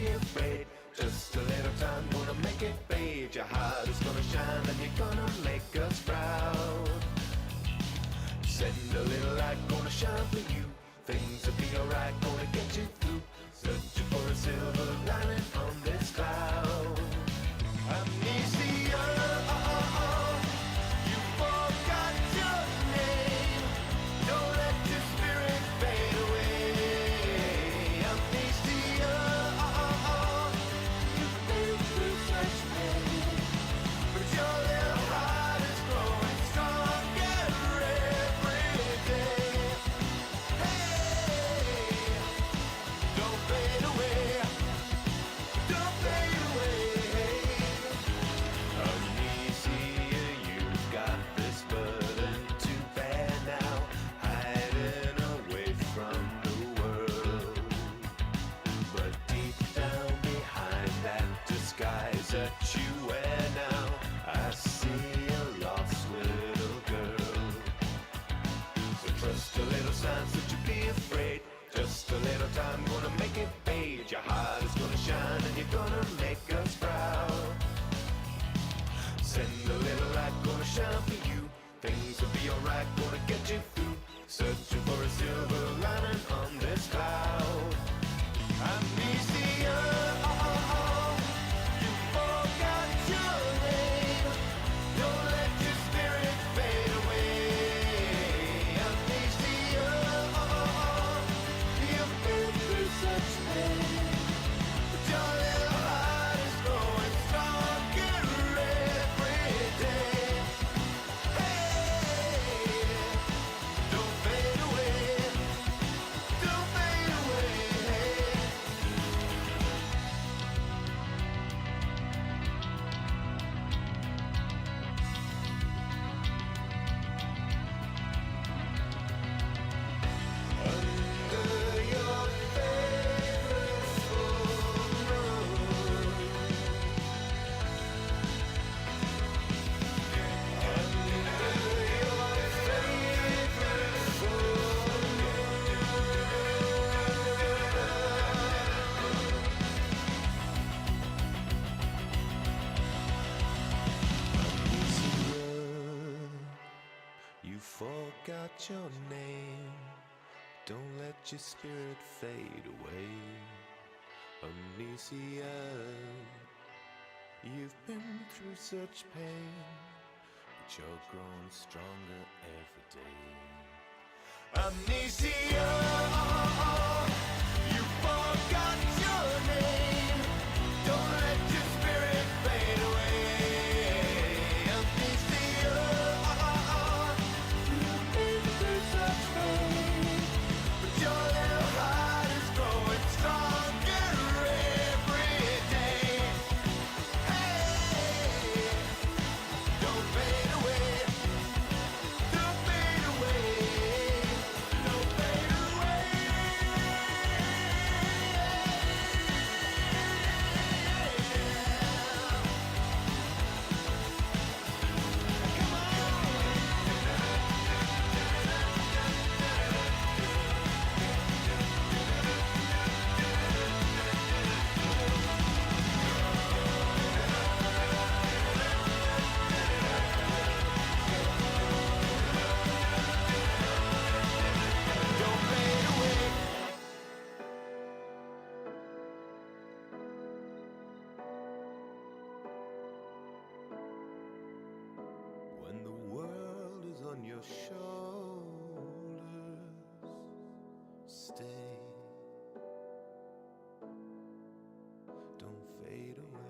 be afraid. Just a little time, gonna make it fade. Your heart is gonna shine and you're gonna make us proud. Send a little light, gonna shine for you. Things will be alright, gonna get you through. Searching for a silver lining on this cloud. Amnesia, you forgot your name. Don't let your spirit fade away. Amnesia, you've been through such pain, but your little heart is growing stronger every day. Hey, don't fade away, don't fade away. Amnesia, you've got this burden to bear now, hiding away from the world. But deep down behind that disguise that you wear now, I see a lost little girl. So trust a little signs that you be afraid. Just a little time, gonna make it fade. Your heart is gonna shine and you're gonna make us proud. Send a little light, gonna shine for you. Things will be alright, gonna get you through. Searching for a silver lining on this cloud. Amnesia, you forgot your name. Don't let your spirit fade away. Amnesia, you've been through such pain, but your little heart is growing stronger every day. Hey, don't fade away, don't fade away. Under your favorite full moon. Under your favorite full moon. You forgot your name. Don't let your spirit fade away. Amnesia, you've been through such pain, but you're growing stronger every day. Amnesia, you forgot your name. Don't let your spirit fade away. Amnesia, you've been through such pain, but your little heart is growing stronger every day. Hey, don't fade away, don't fade away, don't fade away. Don't fade away. When the world is on your shoulders, stay. Don't fade away.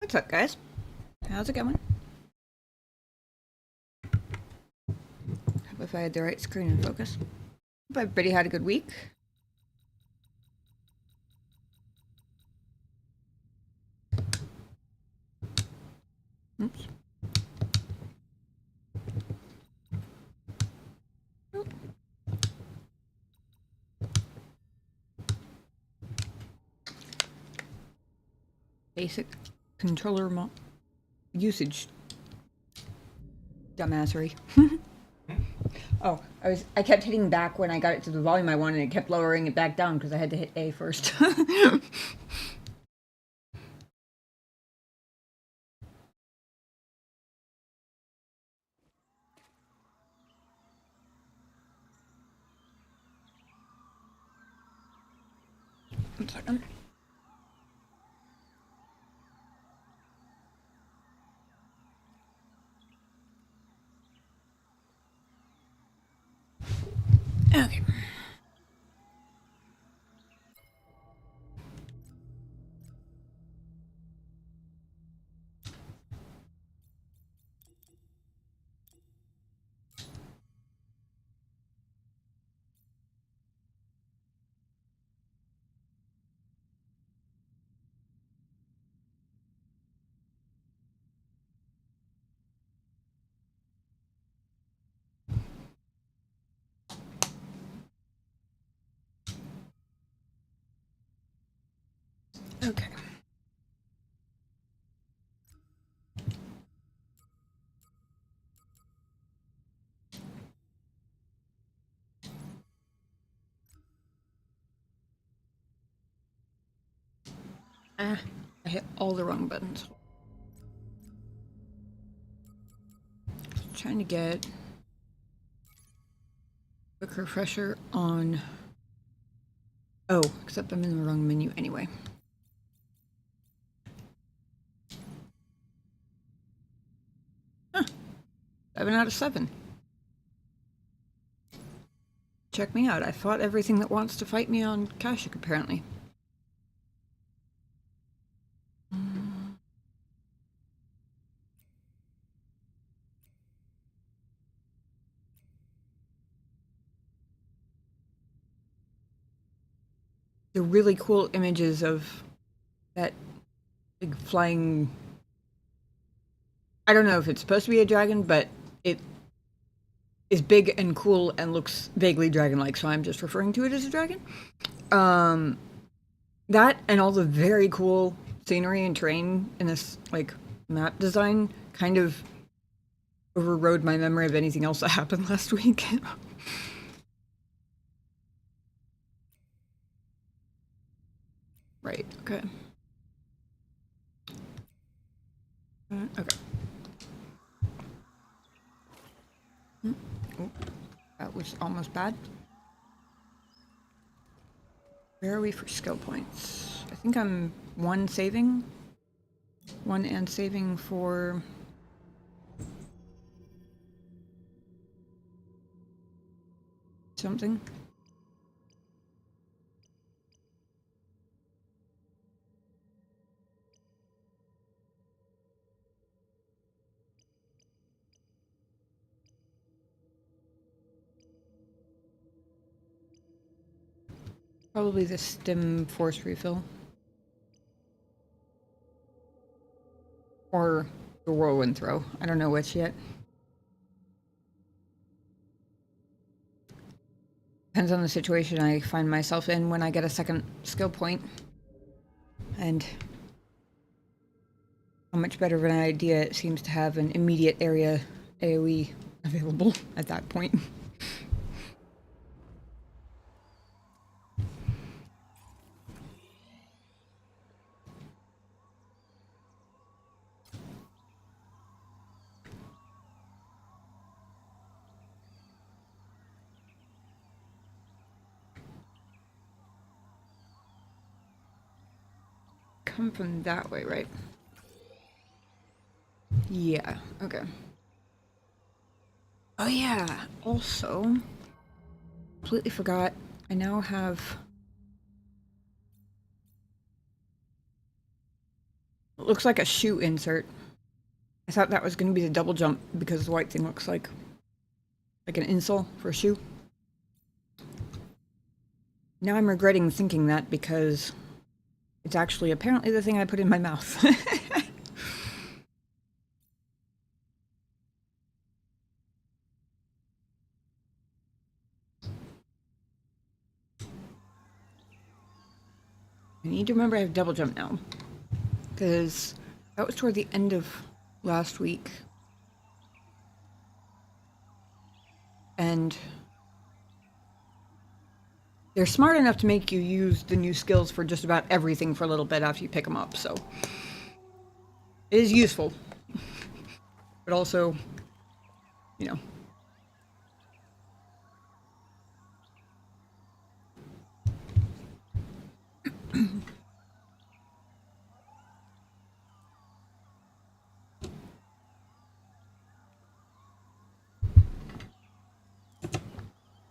What's up, guys? How's it going? Hope if I had the right screen in focus. Hope everybody had a good week. Oops. Oop. basic controller usage dumbassery. Oh, I kept hitting back when I got it to the volume I wanted, and it kept lowering it back down because I had to hit A first. One second. Okay. Okay. Ah, I hit all the wrong buttons. Trying to get a quick refresher on. Oh, except I'm in the wrong menu anyway. 7 out of 7. Check me out. I fought everything that wants to fight me on Kashyyyk, apparently. The really cool images of that big flying. I don't know if it's supposed to be a dragon, but it is big and cool and looks vaguely dragon-like, so I'm just referring to it as a dragon. That and all the very cool scenery and terrain in this like map design kind of overrode my memory of anything else that happened last week. Right, okay. Okay. Oh, that was almost bad. Where are we for skill points? I think I'm one saving. One and saving for something. Probably the stim force refill. Or the whirlwind throw. I don't know which yet. Depends on the situation I find myself in when I get a second skill point. And how much better of an idea it seems to have an immediate area AoE available at that point. Come from that way, right? Yeah, okay. Oh yeah, also, completely forgot, I now have... It looks like a shoe insert. I thought that was going to be the double jump because the white thing looks like an insole for a shoe. Now I'm regretting thinking that because it's actually apparently the thing I put in my mouth. I need to remember I have double jump now. because that was toward the end of last week. And they're smart enough to make you use the new skills for just about everything for a little bit after you pick them up, so it is useful. But also, you know.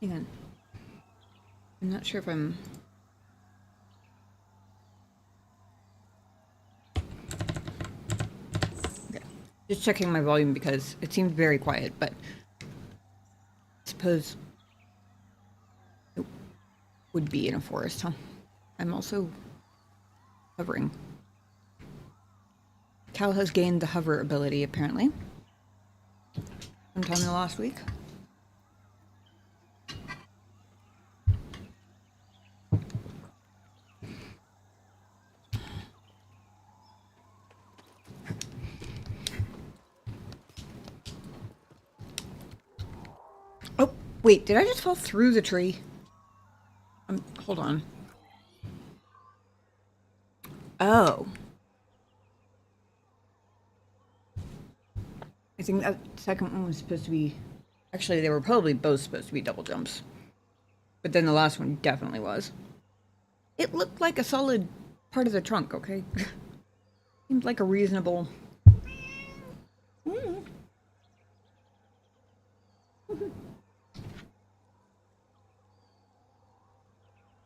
Hang on. I'm not sure if I'm... Okay. Just checking my volume because it seemed very quiet, but I suppose it would be in a forest, huh? I'm also hovering. Cal has gained the hover ability, apparently. Sometime in the last week. Oh, wait, did I just fall through the tree? Hold on. Oh. I think that second one was supposed to be... Actually, they were probably both supposed to be double jumps. But then the last one definitely was. It looked like a solid part of the trunk, okay? Seemed like a reasonable...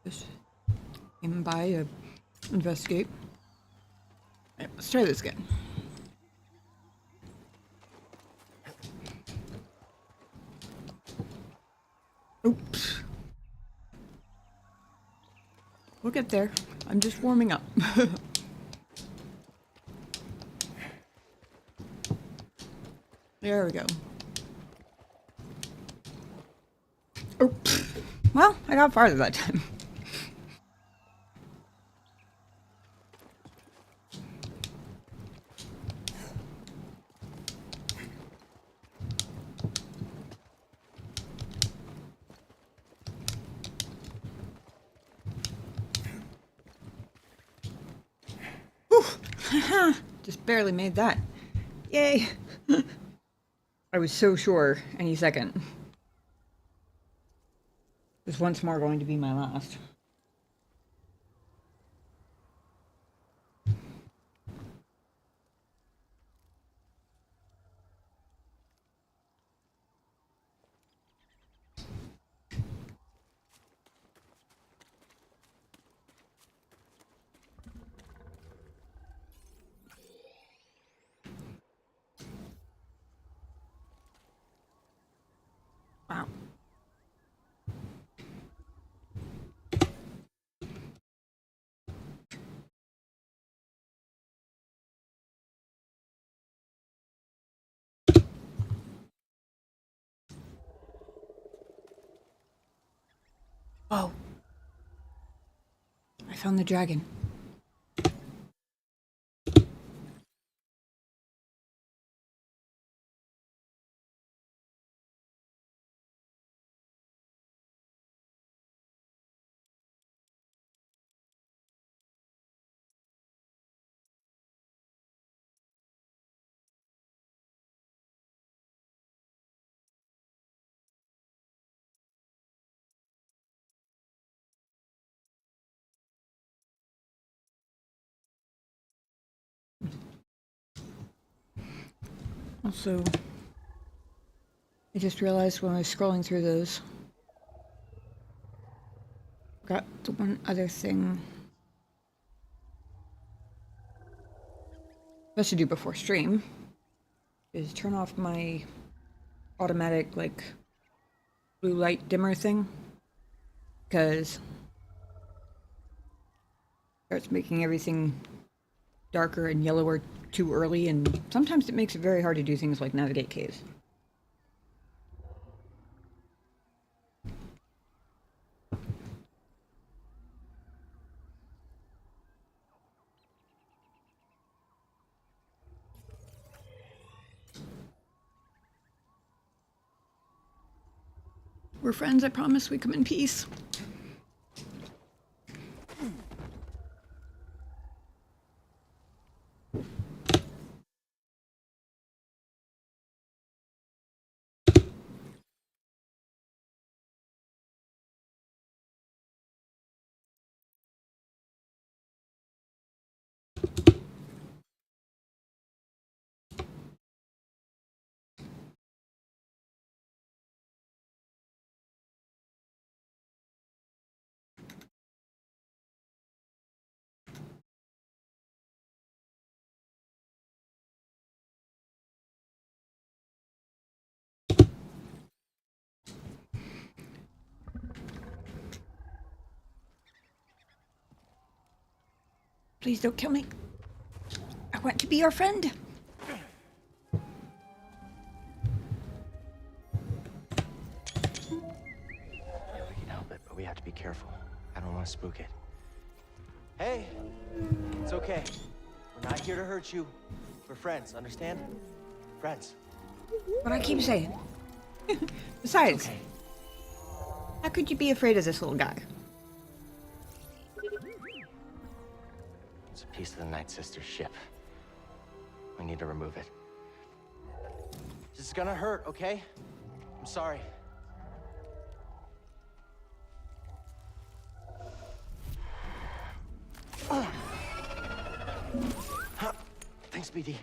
Just came by, investigate. Right, let's try this again. Oops. We'll get there. I'm just warming up. There we go. Oops. Well, I got farther that time. Whew. Just barely made that. Yay. I was so sure any second. This once more going to be my last. Wow. Oh. I found the dragon. Also, I just realized when I was scrolling through those, got the one other thing I should do before stream is turn off my automatic like blue light dimmer thing, because it starts making everything darker and yellower too early, and sometimes it makes it very hard to do things like navigate caves. We're friends, I promise. We come in peace. Please don't kill me. I want to be your friend. Yeah, we can help it, but we have to be careful. I don't want to spook it. Hey, it's okay. We're not here to hurt you. We're friends, understand? Friends. What I keep saying. Besides, Okay. how could you be afraid of this little guy? It's a piece of the Night Sister's ship. We need to remove it. This is gonna hurt, okay? I'm sorry. Thanks, BD.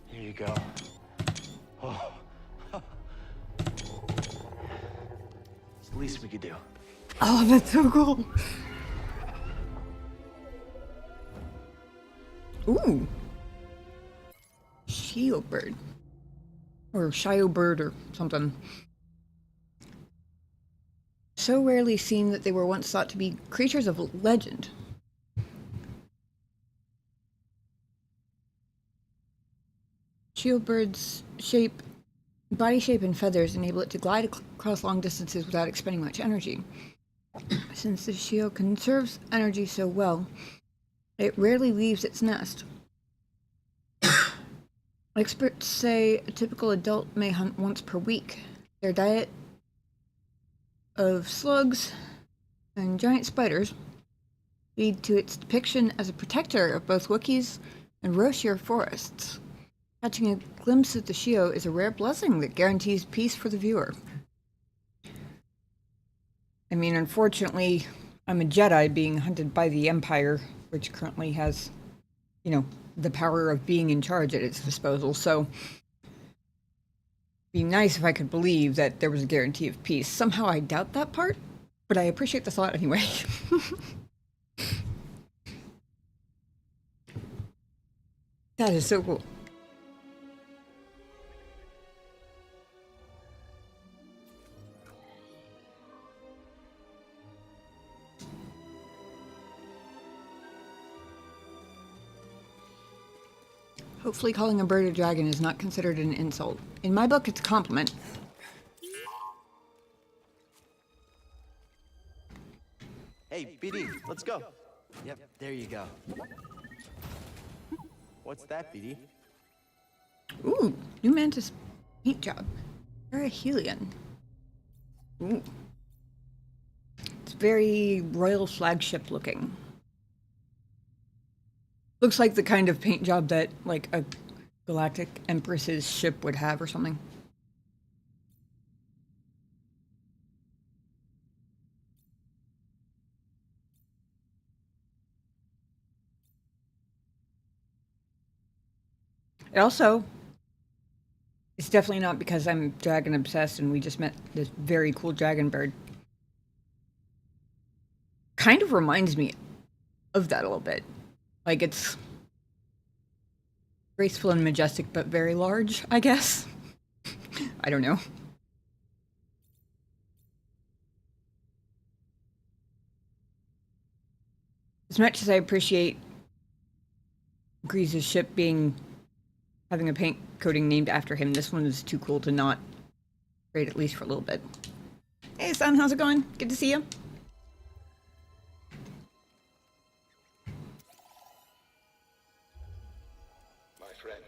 Here you go. Oh. It's the least we could do. Oh, that's so cool. Ooh. Shield bird. Or Shio bird or something. So rarely seen that they were once thought to be creatures of legend. Shield bird's shape, body shape and feathers enable it to glide across long distances without expending much energy. Since the Shio conserves energy so well, it rarely leaves its nest. Experts say a typical adult may hunt once per week. Their diet of slugs and giant spiders lead to its depiction as a protector of both Wookiees and Roshir forests. Catching a glimpse of the Shio is a rare blessing that guarantees peace for the viewer. I mean, unfortunately, I'm a Jedi being hunted by the Empire, which currently has, you know, the power of being in charge at its disposal, so it'd be nice if I could believe that there was a guarantee of peace. Somehow I doubt that part, but I appreciate the thought anyway. That is so cool. Hopefully calling a bird a dragon is not considered an insult. In my book, it's a compliment. Hey, BD, let's go. Yep, there you go. What's that, BD? Ooh, new mantis paint job. Perihelion. Ooh. It's very royal flagship looking. Looks like the kind of paint job that, like, a galactic empress's ship would have or something. It also, it's definitely not because I'm dragon obsessed and we just met this very cool dragon bird. Kind of reminds me of that a little bit. Like, it's graceful and majestic, but very large, I guess. I don't know. As much as I appreciate Grease's ship having a paint coating named after him, this one is too cool to not trade, at least for a little bit. Hey, son, how's it going? Good to see you. My friend,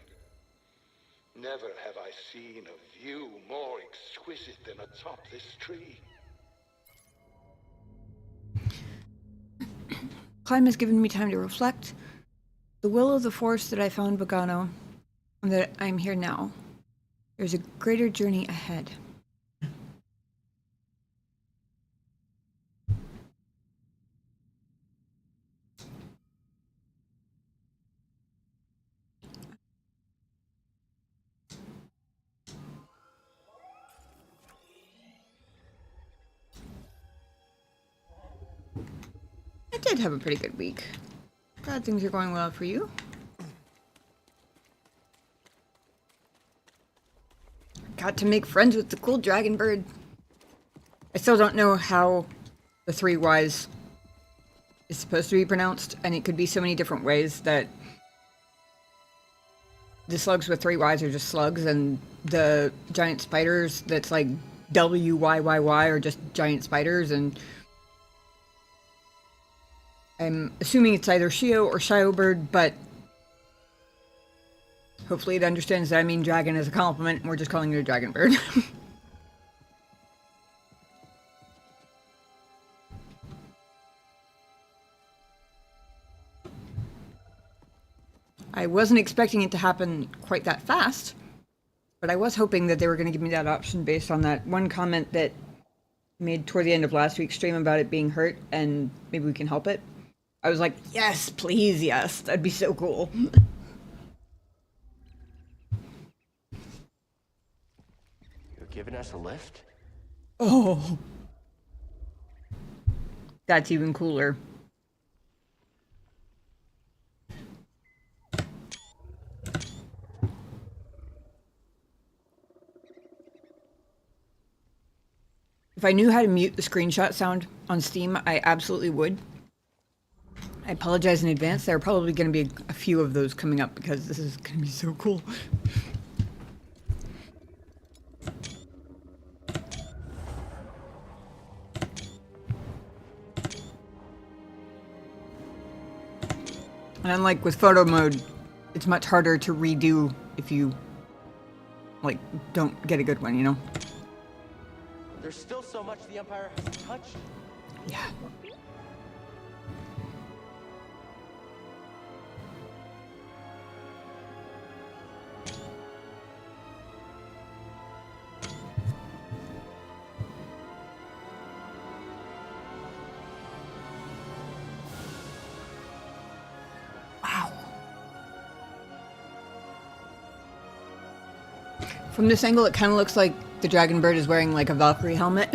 Never have I seen a view more exquisite than atop this tree. Climb has given me time to reflect. The will of the force that I found Bogano, and that I'm here now. There's a greater journey ahead. I did have a pretty good week. Glad things are going well for you. Got to make friends with the cool dragon bird. I still don't know how the 3 Ys is supposed to be pronounced, and it could be so many different ways that the slugs with 3 Ys are just slugs, and the giant spiders that's like WYYY are just giant spiders, and I'm assuming it's either Shio or Shio bird, but hopefully it understands that I mean dragon as a compliment, and we're just calling it a dragon bird. I wasn't expecting it to happen quite that fast, but I was hoping that they were going to give me that option based on that one comment that I made toward the end of last week's stream about it being hurt, and maybe we can help it. I was like, yes, please, yes, that'd be so cool. You're giving us a lift? Oh, that's even cooler. If I knew how to mute the screenshot sound on Steam, I absolutely would. I apologize in advance. There are probably going to be a few of those coming up because this is going to be so cool. And unlike with photo mode, it's much harder to redo if you, like, don't get a good one, you know? There's still so much the Empire hasn't touched. Yeah. Wow. From this angle, it kind of looks like the dragon bird is wearing like a Valkyrie helmet.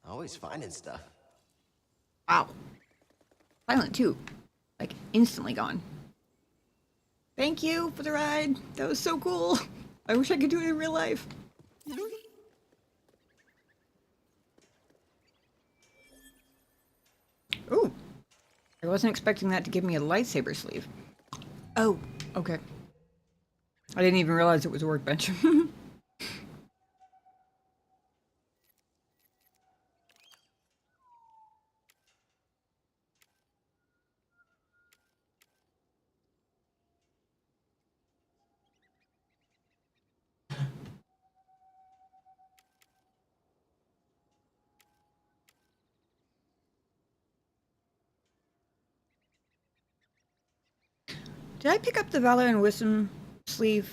Always finding stuff. Wow. Silent too. Like instantly gone. Thank you for the ride. That was so cool. I wish I could do it in real life. Ooh. I wasn't expecting that to give me a lightsaber sleeve. Oh, okay. I didn't even realize it was a workbench. Did I pick up the Valor and Wisdom sleeve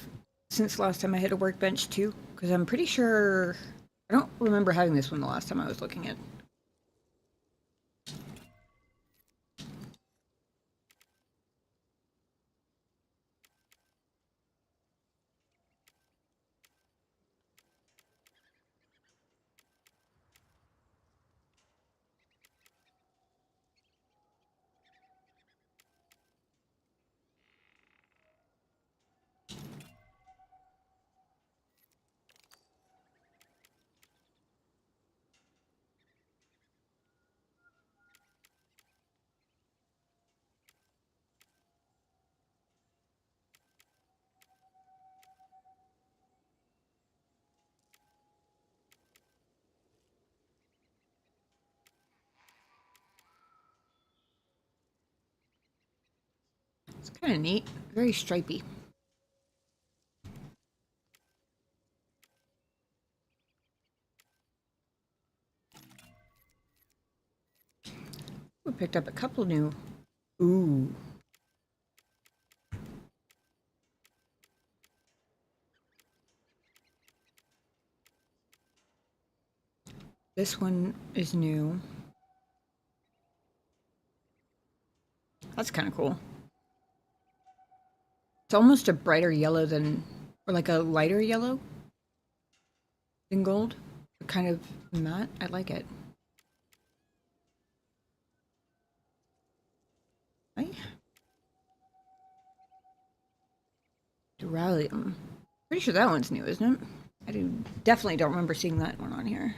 since last time I hit a workbench too? Because I'm pretty sure... I don't remember having this one the last time I was looking at. It's kind of neat. Very stripy. We picked up a couple new. Ooh. This one is new. That's kind of cool. It's almost a brighter yellow than, or like a lighter yellow than gold. Kind of matte. I like it. Right? Duralium. Pretty sure that one's new, isn't it? Definitely don't remember seeing that one on here.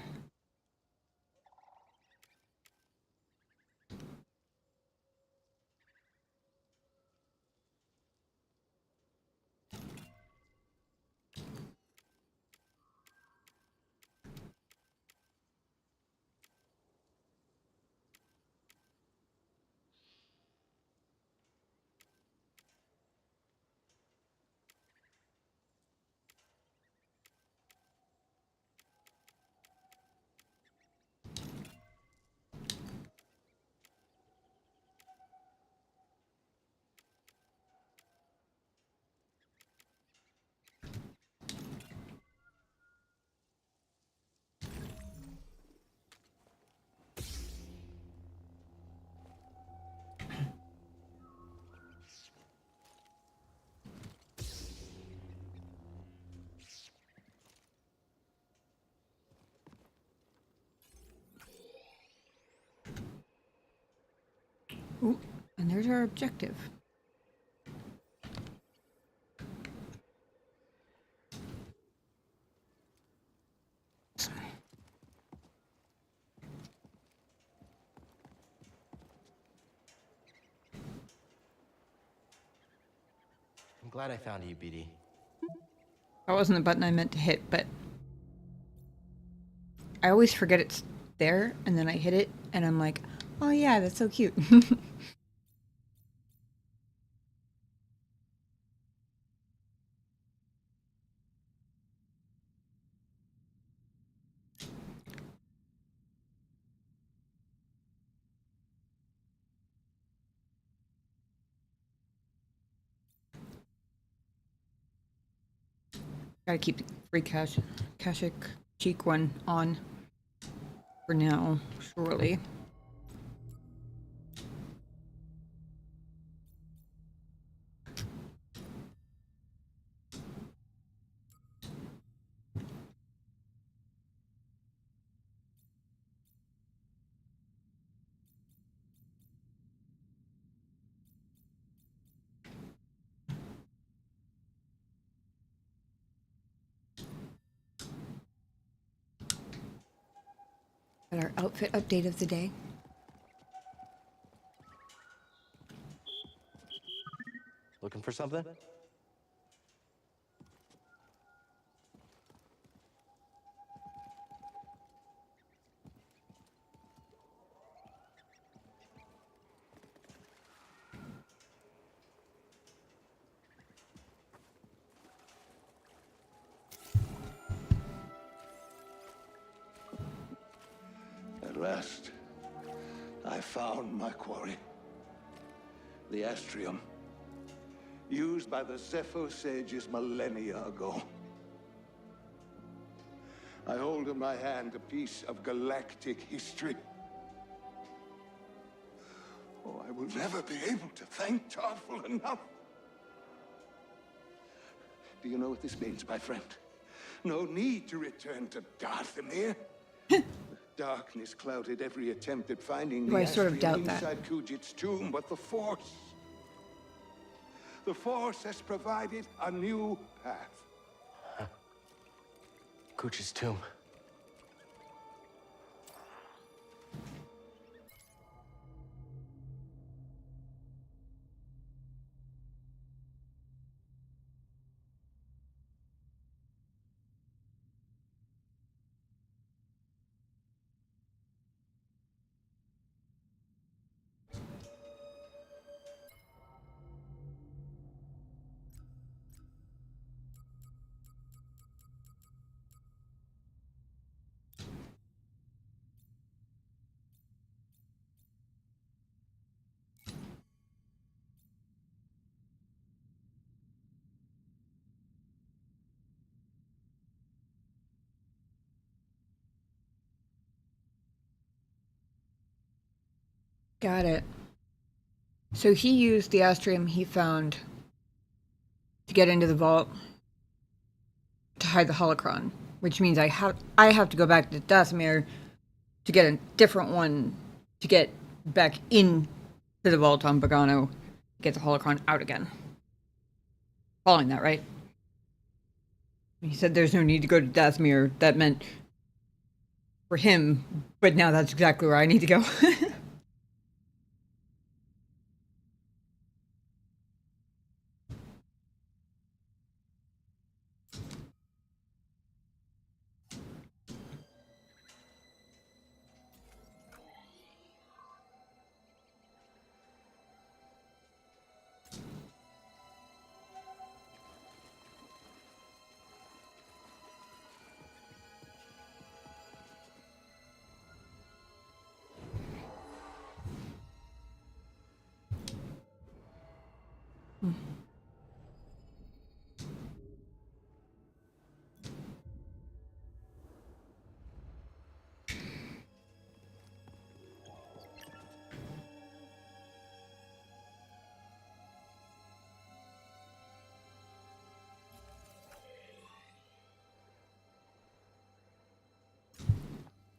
Ooh, and there's our objective. I'm glad I found you, BD. That wasn't the button I meant to hit, but I always forget it's there, and then I hit it, and I'm like, oh yeah, that's so cute. Gotta keep the free Kashik cheek one on for now, surely. Got our outfit update of the day. Looking for something? At last, I found my quarry. The astrium, used by the Zepho sages millennia ago. I hold in my hand a piece of galactic history. Oh, I will never be able to thank Tarful enough. Do you know what this means, my friend? No need to return to Darthamir. Darkness clouded every attempt at finding the I sort of doubt Astrium that. inside Kujit's tomb, but the Force has provided a new path. Cooch's tomb. Got it. So he used the astrium he found to get into the vault to hide the holocron, which means I have to go back to Dathomir to get a different one to get back in to the vault on Bogano to get the holocron out again. Following that, right? He said there's no need to go to Dathomir. That meant for him, but now that's exactly where I need to go.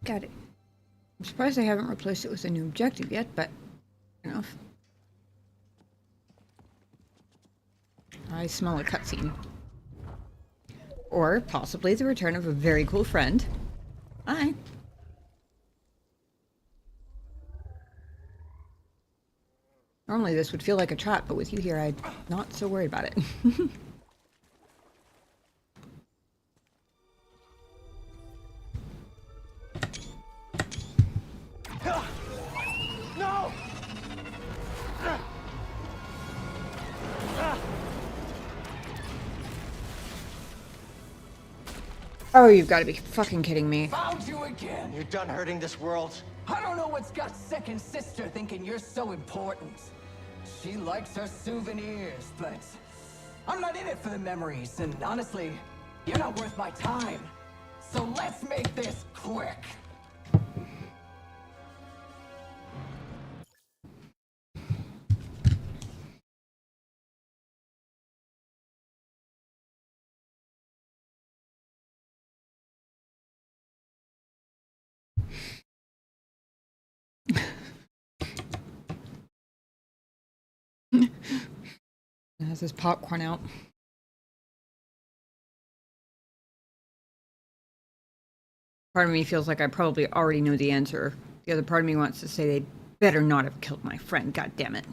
Got it. I'm surprised I haven't replaced it with a new objective yet, but enough. I smell a cutscene. Or possibly the return of a very cool friend. Hi. Normally this would feel like a trap, but with you here, I'm not so worried about it. No! Oh, you've got to be fucking kidding me. Found you again. You're done hurting this world. I don't know what's got second sister thinking you're so important. She likes her souvenirs, but I'm not in it for the memories, and honestly, you're not worth my time. So let's make this quick. Has this popcorn out. Part of me feels like I probably already know the answer. The other part of me wants to say they better not have killed my friend, god damn it.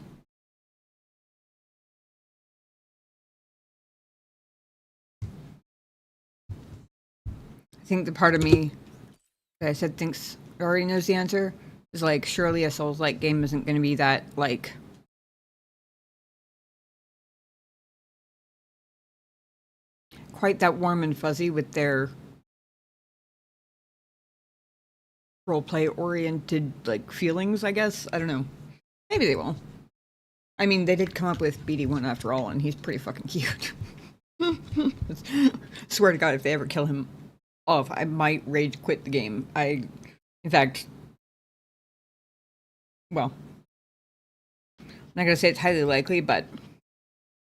I think the part of me that I said thinks already knows the answer is like, surely a Souls-like game isn't going to be that, like, quite that warm and fuzzy with their roleplay oriented, like, feelings, I guess. I don't know. Maybe they will. I mean, they did come up with BD1 after all, and he's pretty fucking cute. Swear to God, if they ever kill him off, I might rage quit the game. In fact, well, I'm not gonna say it's highly likely, but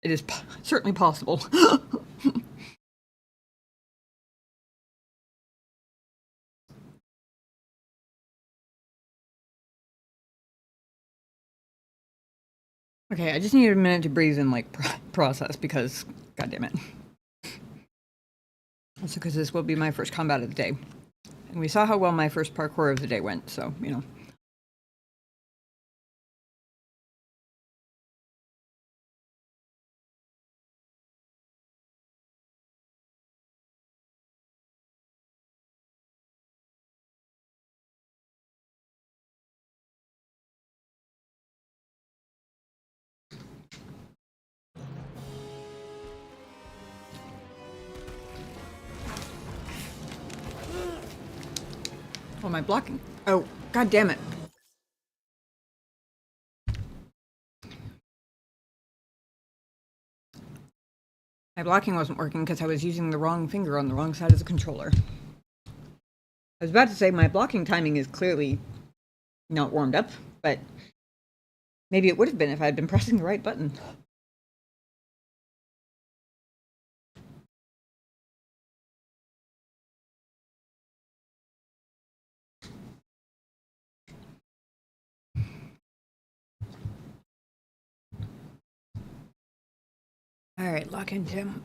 it is certainly possible. Okay, I just needed a minute to breathe and, like, process, because, god damn it. Also because this will be my first combat of the day. And we saw how well my first parkour of the day went, so, you know. Oh, am I blocking? Oh, god damn it. My blocking wasn't working because I was using the wrong finger on the wrong side of the controller. I was about to say my blocking timing is clearly not warmed up, but Maybe it would have been if I had been pressing the right button. All right, lock in, Tim.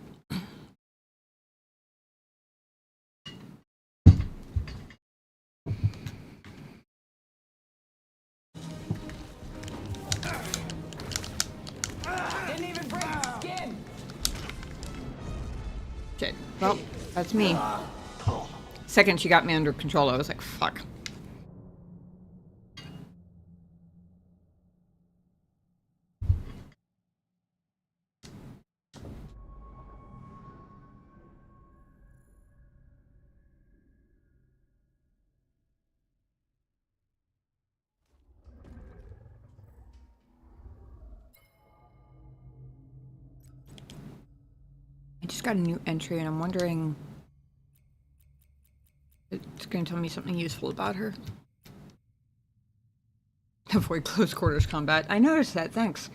Didn't even break the skin. Shit. Well, that's me. Second she got me under control, I was like, fuck. I just got a new entry and I'm wondering if it's going to tell me something useful about her. Avoid close quarters combat. I noticed that, thanks.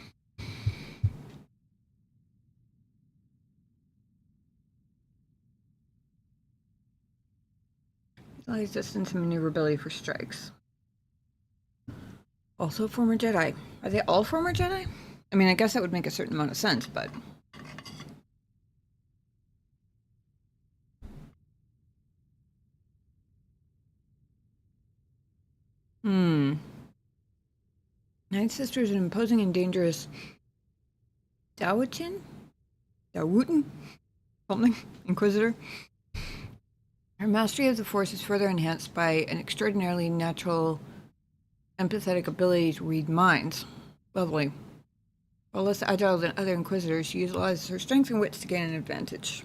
Allows distance and maneuverability for strikes. Also former Jedi. Are they all former Jedi? I mean, I guess that would make a certain amount of sense, but... Ninth Sister is an imposing and dangerous Dawotin? Dawutin? Something? Inquisitor? Her mastery of the Force is further enhanced by an extraordinarily natural, empathetic ability to read minds. Lovely. While less agile than other Inquisitors, she utilizes her strength and wits to gain an advantage.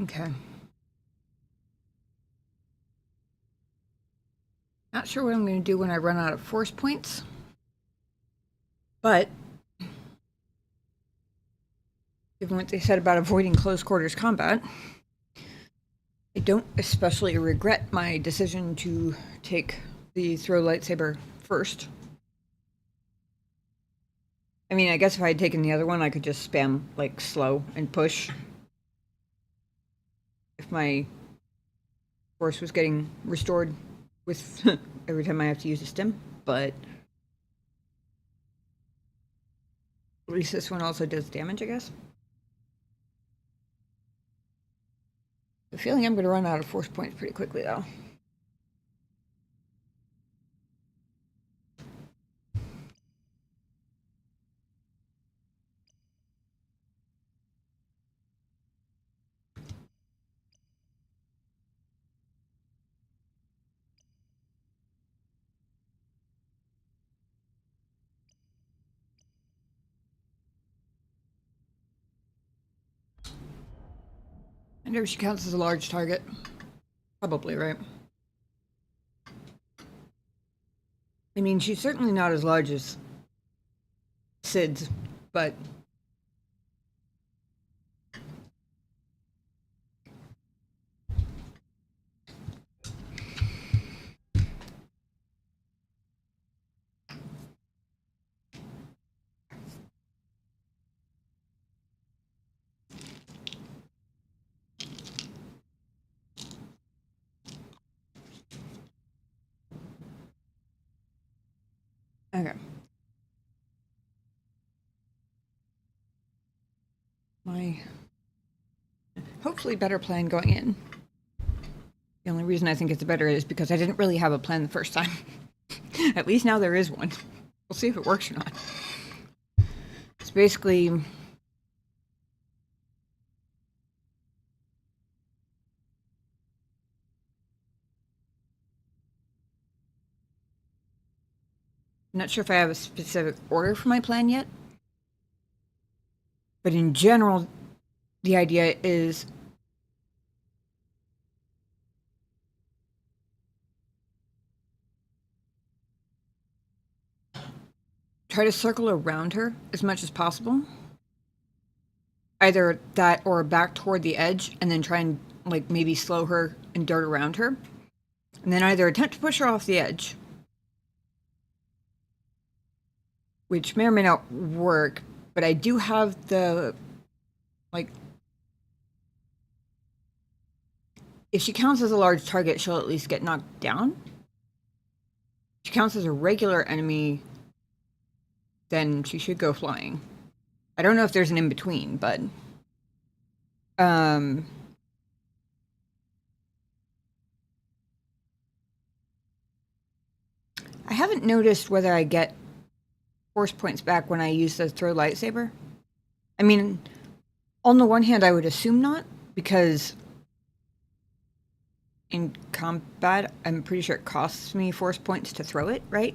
Okay. Not sure what I'm going to do when I run out of Force points. But, given what they said about avoiding close quarters combat, I don't especially regret my decision to take the throw lightsaber first. I mean, I guess if I had taken the other one, I could just spam, like, slow and push. If my Force was getting restored with every time I have to use a stim, but at least this one also does damage, I guess. The feeling I'm going to run out of Force points pretty quickly, though. I wonder if she counts as a large target. Probably, right? I mean, she's certainly not as large as Sid's, but... Okay. My hopefully better plan going in. The only reason I think it's better is because I didn't really have a plan the first time. At least now there is one. We'll see if it works or not. It's basically... I'm not sure if I have a specific order for my plan yet. But in general, the idea is try to circle around her as much as possible. Either that or back toward the edge and then try and like maybe slow her and dart around her. And then either attempt to push her off the edge, which may or may not work, but I do have the, like, if she counts as a large target, she'll at least get knocked down. If she counts as a regular enemy, then she should go flying. I don't know if there's an in-between, but... I haven't noticed whether I get force points back when I use the throw lightsaber. I mean, on the one hand, I would assume not, because in combat, I'm pretty sure it costs me force points to throw it, right?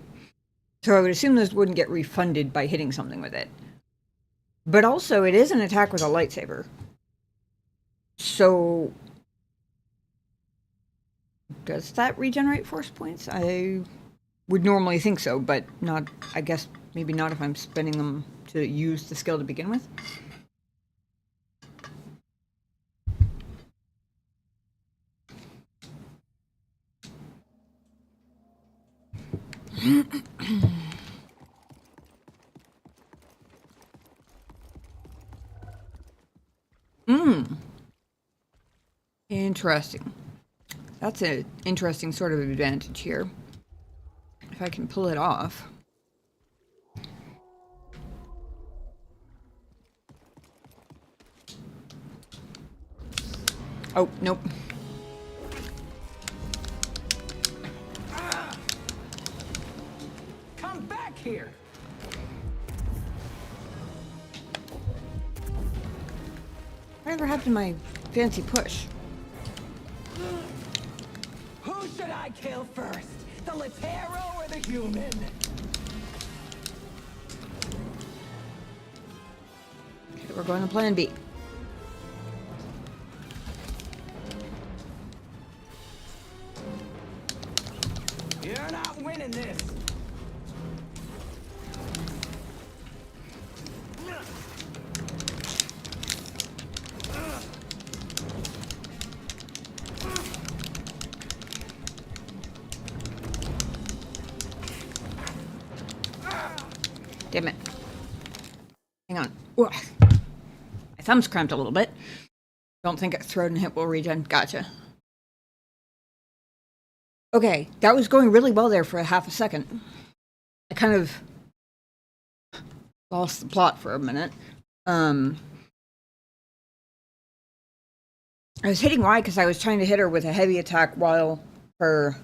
So I would assume those wouldn't get refunded by hitting something with it. But also, it is an attack with a lightsaber. So, does that regenerate force points? I would normally think so, but not, I guess, maybe not if I'm spending them to use the skill to begin with. Interesting. That's an interesting sort of advantage here. If I can pull it off. Oh, nope. Come back here! Whatever happened to my fancy push? Who should I kill first? The Latero or the human? Okay, we're going to plan B. You're not winning this! Damn it. Hang on. Ugh. My thumb's cramped a little bit. Don't think a throw and hit will regen. Gotcha. Okay, that was going really well there for a half a second. I kind of lost the plot for a minute. I was hitting Y because I was trying to hit her with a heavy attack while her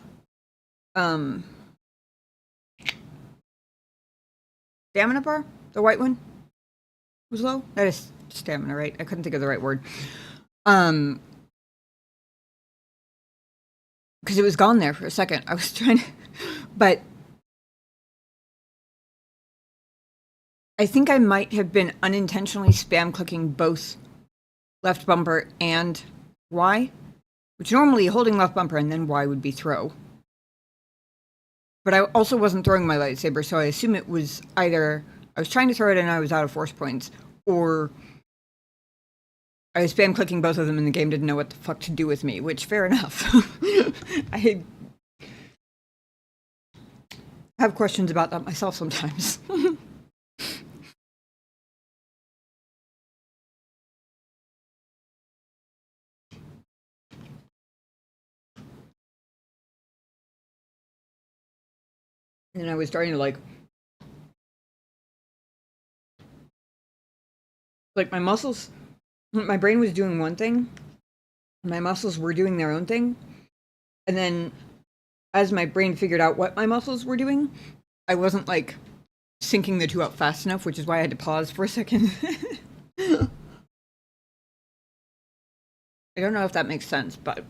stamina bar, the white one, was low. That is stamina, right? I couldn't think of the right word. Because it was gone there for a second. I was trying to, but I think I might have been unintentionally spam clicking both left bumper and Y, which normally holding left bumper and then Y would be throw. But I also wasn't throwing my lightsaber, so I assume it was either I was trying to throw it and I was out of force points, or I was spam clicking both of them and the game didn't know what the fuck to do with me, which, fair enough. I have questions about that myself sometimes. And I was starting to, like, Like my brain was doing one thing, my muscles were doing their own thing, and then as my brain figured out what my muscles were doing, I wasn't like syncing the two up fast enough, which is why I had to pause for a second. I don't know if that makes sense, but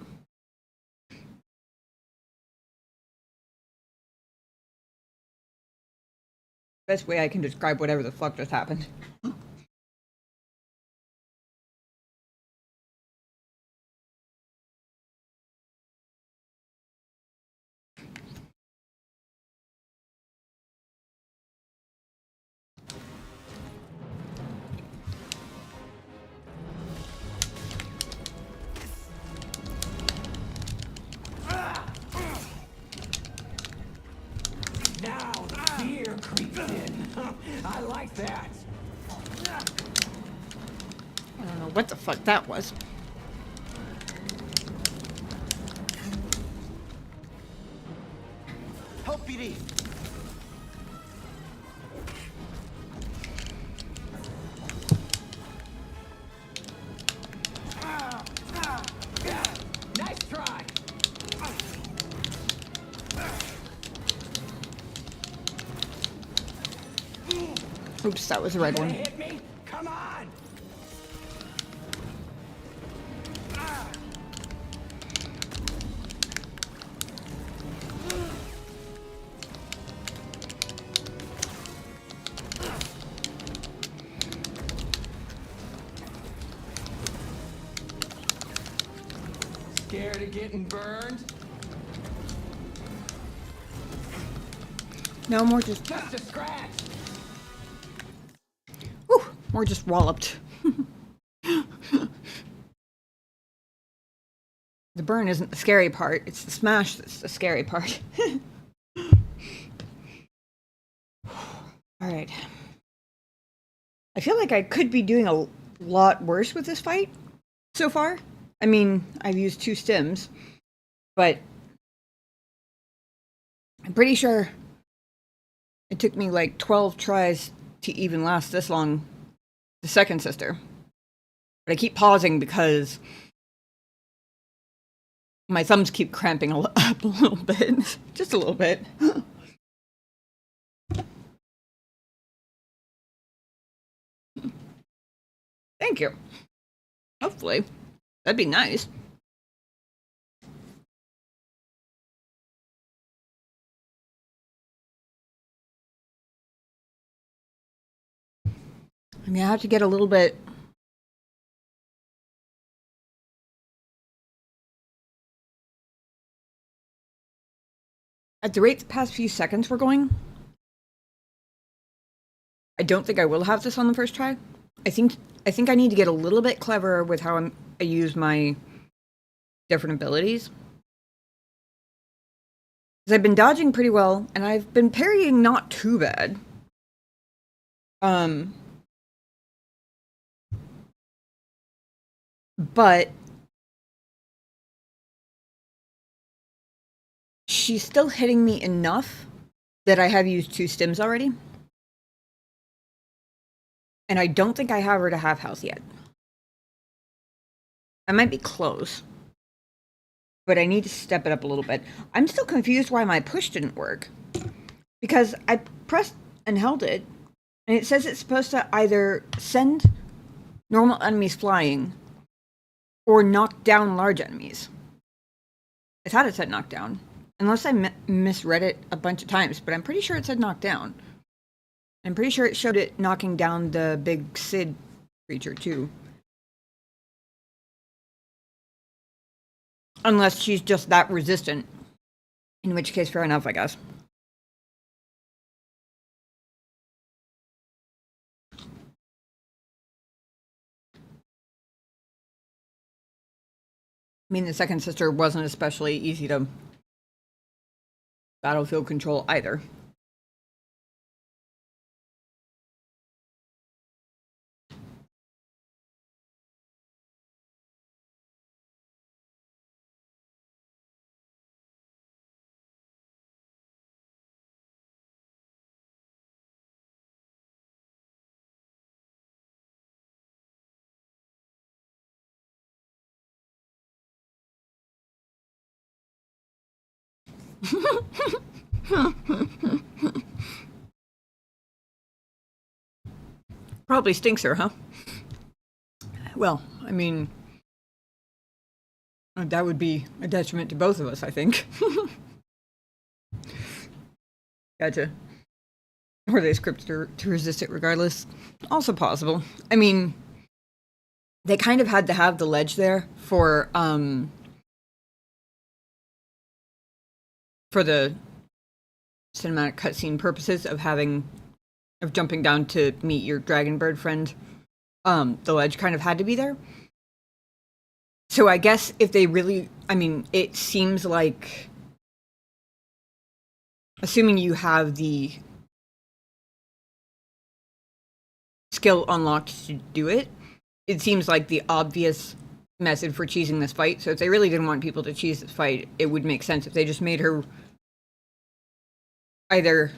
best way I can describe whatever the fuck just happened. Now the fear creeps in. I like that. I don't know what the fuck that was. Help, BD. Nice try. Oops, that was the red Gonna one. hit me? Come on. Scared of getting burned? No, more just Just a scratch. whew, more just walloped. The burn isn't the scary part, it's the smash that's the scary part. Alright. I feel like I could be doing a lot worse with this fight so far. I mean, I've used 2 stims, but I'm pretty sure it took me like 12 tries to even last this long, the second sister. But I keep pausing because my thumbs keep cramping up a little bit. Just a little bit. Thank you. Hopefully. That'd be nice. I mean, I have to get a little bit... At the rate the past few seconds were going, I don't think I will have this on the first try. I think I need to get a little bit cleverer with how I use my different abilities. Because I've been dodging pretty well, and I've been parrying not too bad. But she's still hitting me enough that I have used 2 stims already. And I don't think I have her to half health yet. I might be close. But I need to step it up a little bit. I'm still confused why my push didn't work. Because I pressed and held it, and it says it's supposed to either send normal enemies flying or knock down large enemies. I thought it said knock down. Unless I misread it a bunch of times, but I'm pretty sure it said knock down. I'm pretty sure it showed it knocking down the big Sid creature too. Unless she's just that resistant. In which case, fair enough, I guess. I mean, the second sister wasn't especially easy to battlefield control either. Probably stinks her, huh? Well, I mean, that would be a detriment to both of us, I think. Gotcha. Or they scripted her to resist it regardless. Also possible. I mean, they kind of had to have the ledge there for the cinematic cutscene purposes of jumping down to meet your dragon bird friend. The ledge kind of had to be there. So I guess if they really, I mean, it seems like, assuming you have the skill unlocked to do it, it seems like the obvious method for cheesing this fight. So if they really didn't want people to cheese this fight, it would make sense if they just made her either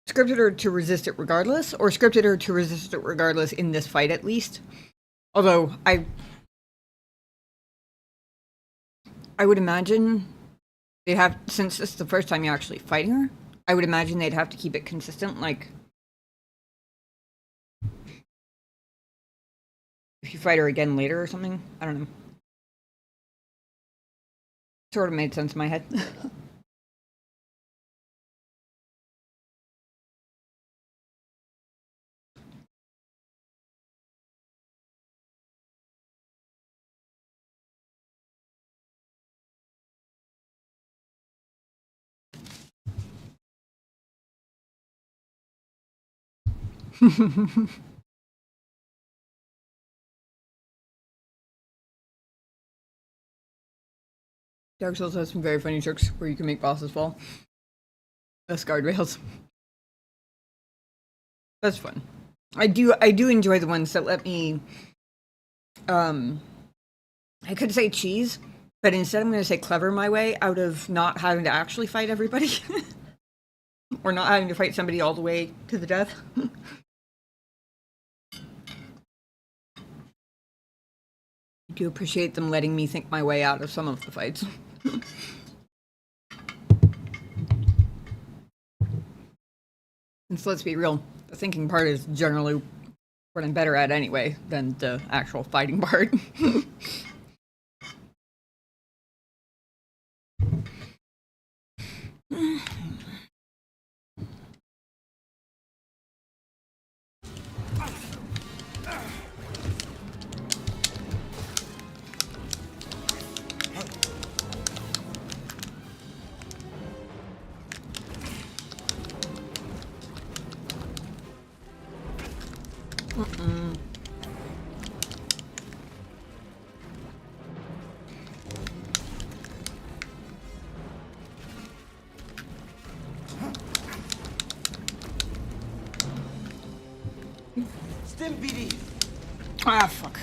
scripted her to resist it regardless, or scripted her to resist it regardless in this fight at least. Although I would imagine they'd have, since this is the first time you're actually fighting her, I would imagine they'd have to keep it consistent, like if you fight her again later or something. I don't know. Sort of made sense in my head. Dark Souls has some very funny tricks where you can make bosses fall. That's guardrails. That's fun. I do enjoy the ones that let me I could say cheese, but instead I'm gonna say clever my way out of not having to actually fight everybody. Or not having to fight somebody all the way to the death. I do appreciate them letting me think my way out of some of the fights. And so let's be real, the thinking part is generally what I'm better at anyway than the actual fighting part. Stimpy! Ah, fuck.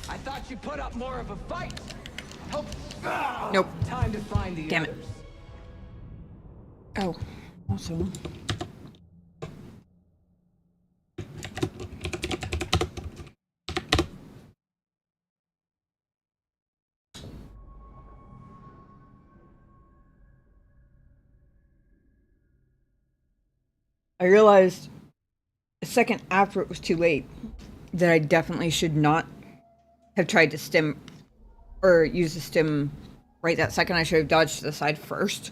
I thought you put up more of a fight. Hope. Nope. Time to find the Damn it. others. Oh, also. I realized a second after it was too late that I definitely should not have tried to stim or use the stim right that second. I should have dodged to the side first.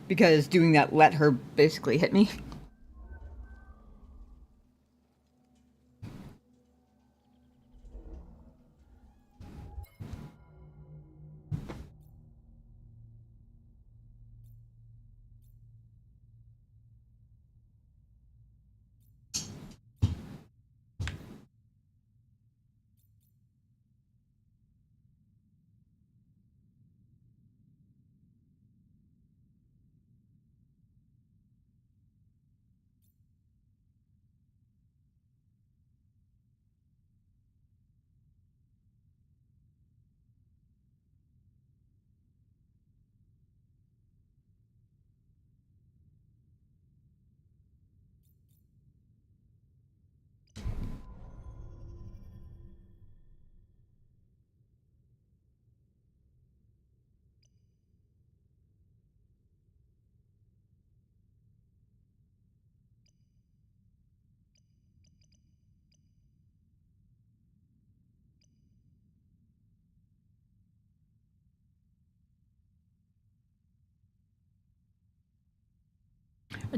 Because doing that let her basically hit me.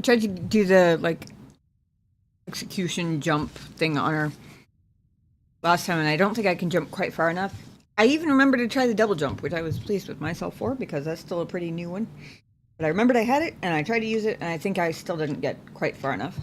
I tried to do the, like, execution jump thing on her last time, and I don't think I can jump quite far enough. I even remember to try the double jump, which I was pleased with myself for, because that's still a pretty new one. But I remembered I had it, and I tried to use it, and I think I still didn't get quite far enough.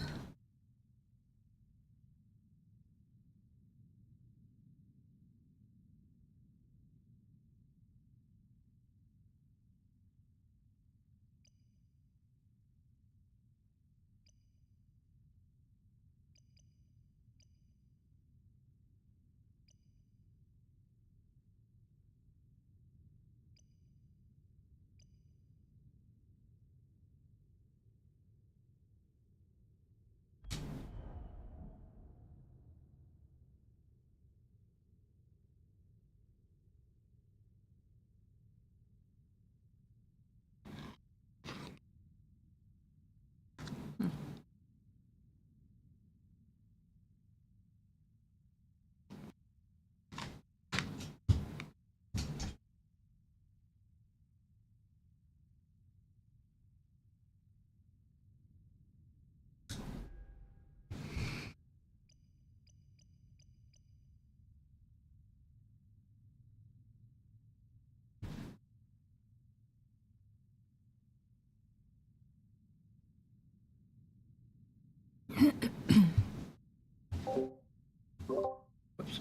Whoops.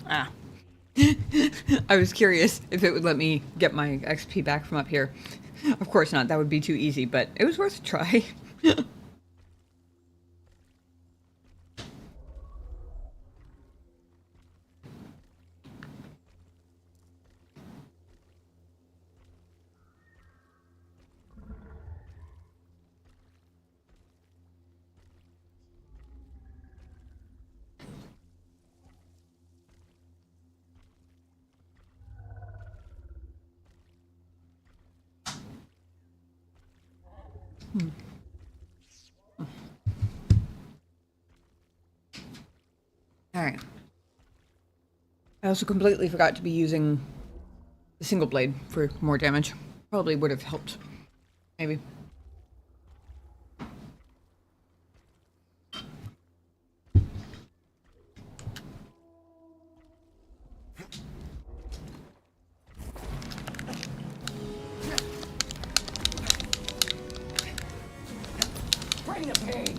Ah. I was curious if it would let me get my XP back from up here. Of course not, that would be too easy, but it was worth a try. Alright. I also completely forgot to be using the single blade for more damage. Probably would have helped. Maybe. Bring the pain.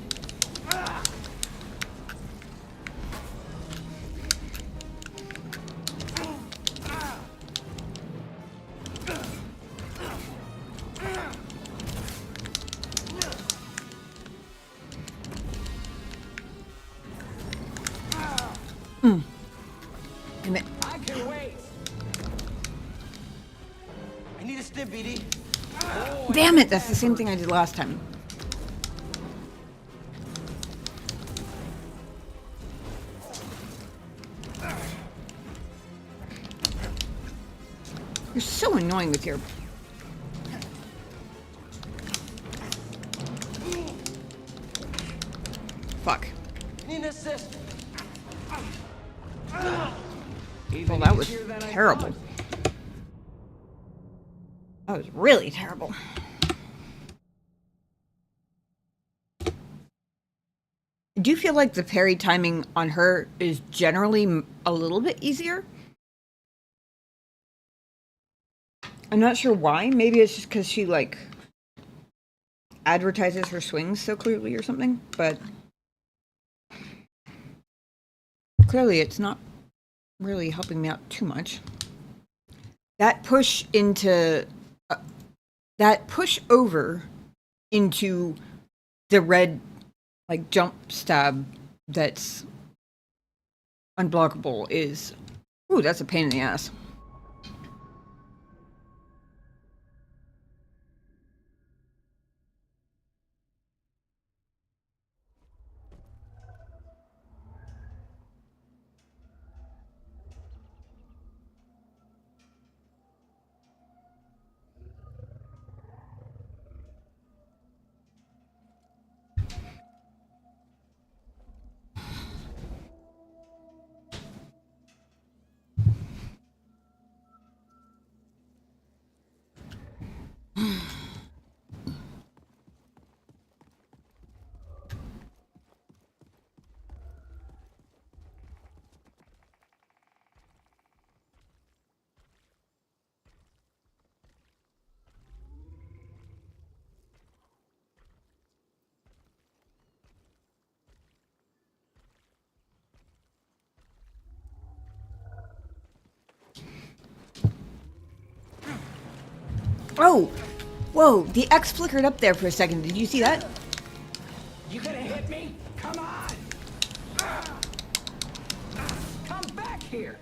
Damn it. I can wait. I need a stim, BD. Damn it, that's the same thing I did last time. You're so annoying with your... Fuck. Need an assist. Well, that was terrible. That was really terrible. I do feel like the parry timing on her is generally a little bit easier. I'm not sure why. Maybe it's just because she, like, advertises her swings so clearly or something, but... clearly it's not really helping me out too much. That push into... that push over into the red, like, jump stab that's unblockable is... Ooh, that's a pain in the ass. Oh! Whoa, the X flickered up there for a second. Did you see that? You gonna hit me? Come on! Come back here!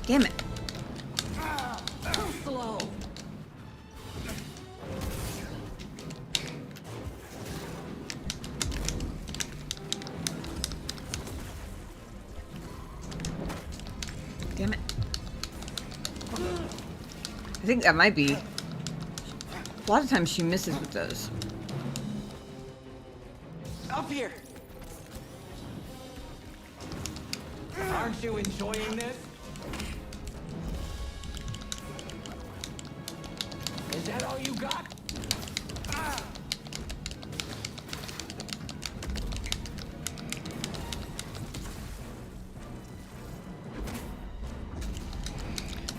Damn it. Too slow! Damn it. I think that might be. A lot of times she misses with those. Up here! Aren't you enjoying this? Is that all you got?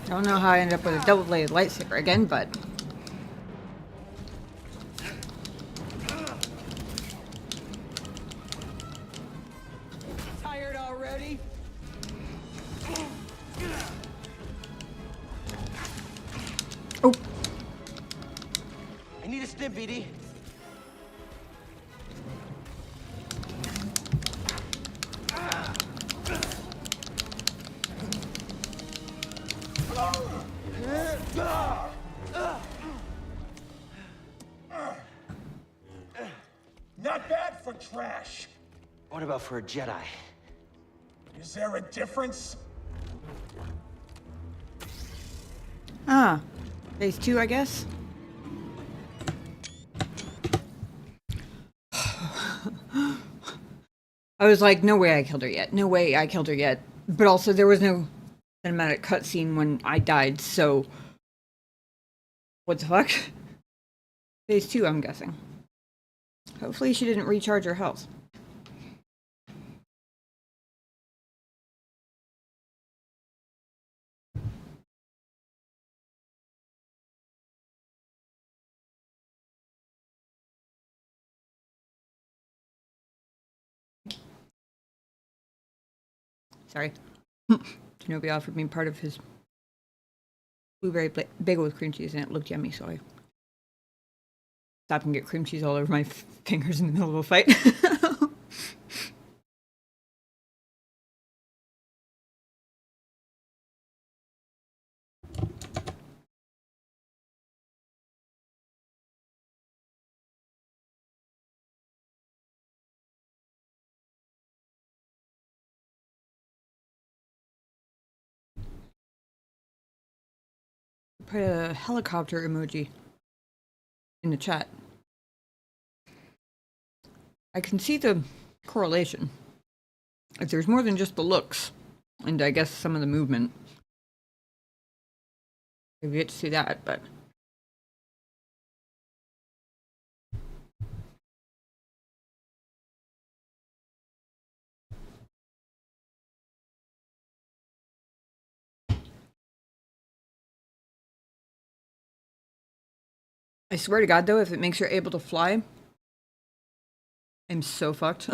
I don't know how I ended up with a double-bladed lightsaber again, but... Tired already? Oh! I need a stim, BD. Not bad for trash. What about for a Jedi? Is there a difference? Ah. Phase 2, I guess? I was like, no way I killed her yet. No way I killed her yet. But also, there was no cinematic cutscene when I died, so... What the fuck? Phase 2, I'm guessing. Hopefully she didn't recharge her health. Sorry. Shinobi offered me part of his blueberry bagel with cream cheese, and it looked yummy, so I stopped and get cream cheese all over my fingers in the middle of a fight. Put a helicopter emoji in the chat. I can see the correlation. Like, there's more than just the looks, and I guess some of the movement. I've yet to see that, but... I swear to God, though, if it makes her able to fly, I'm so fucked.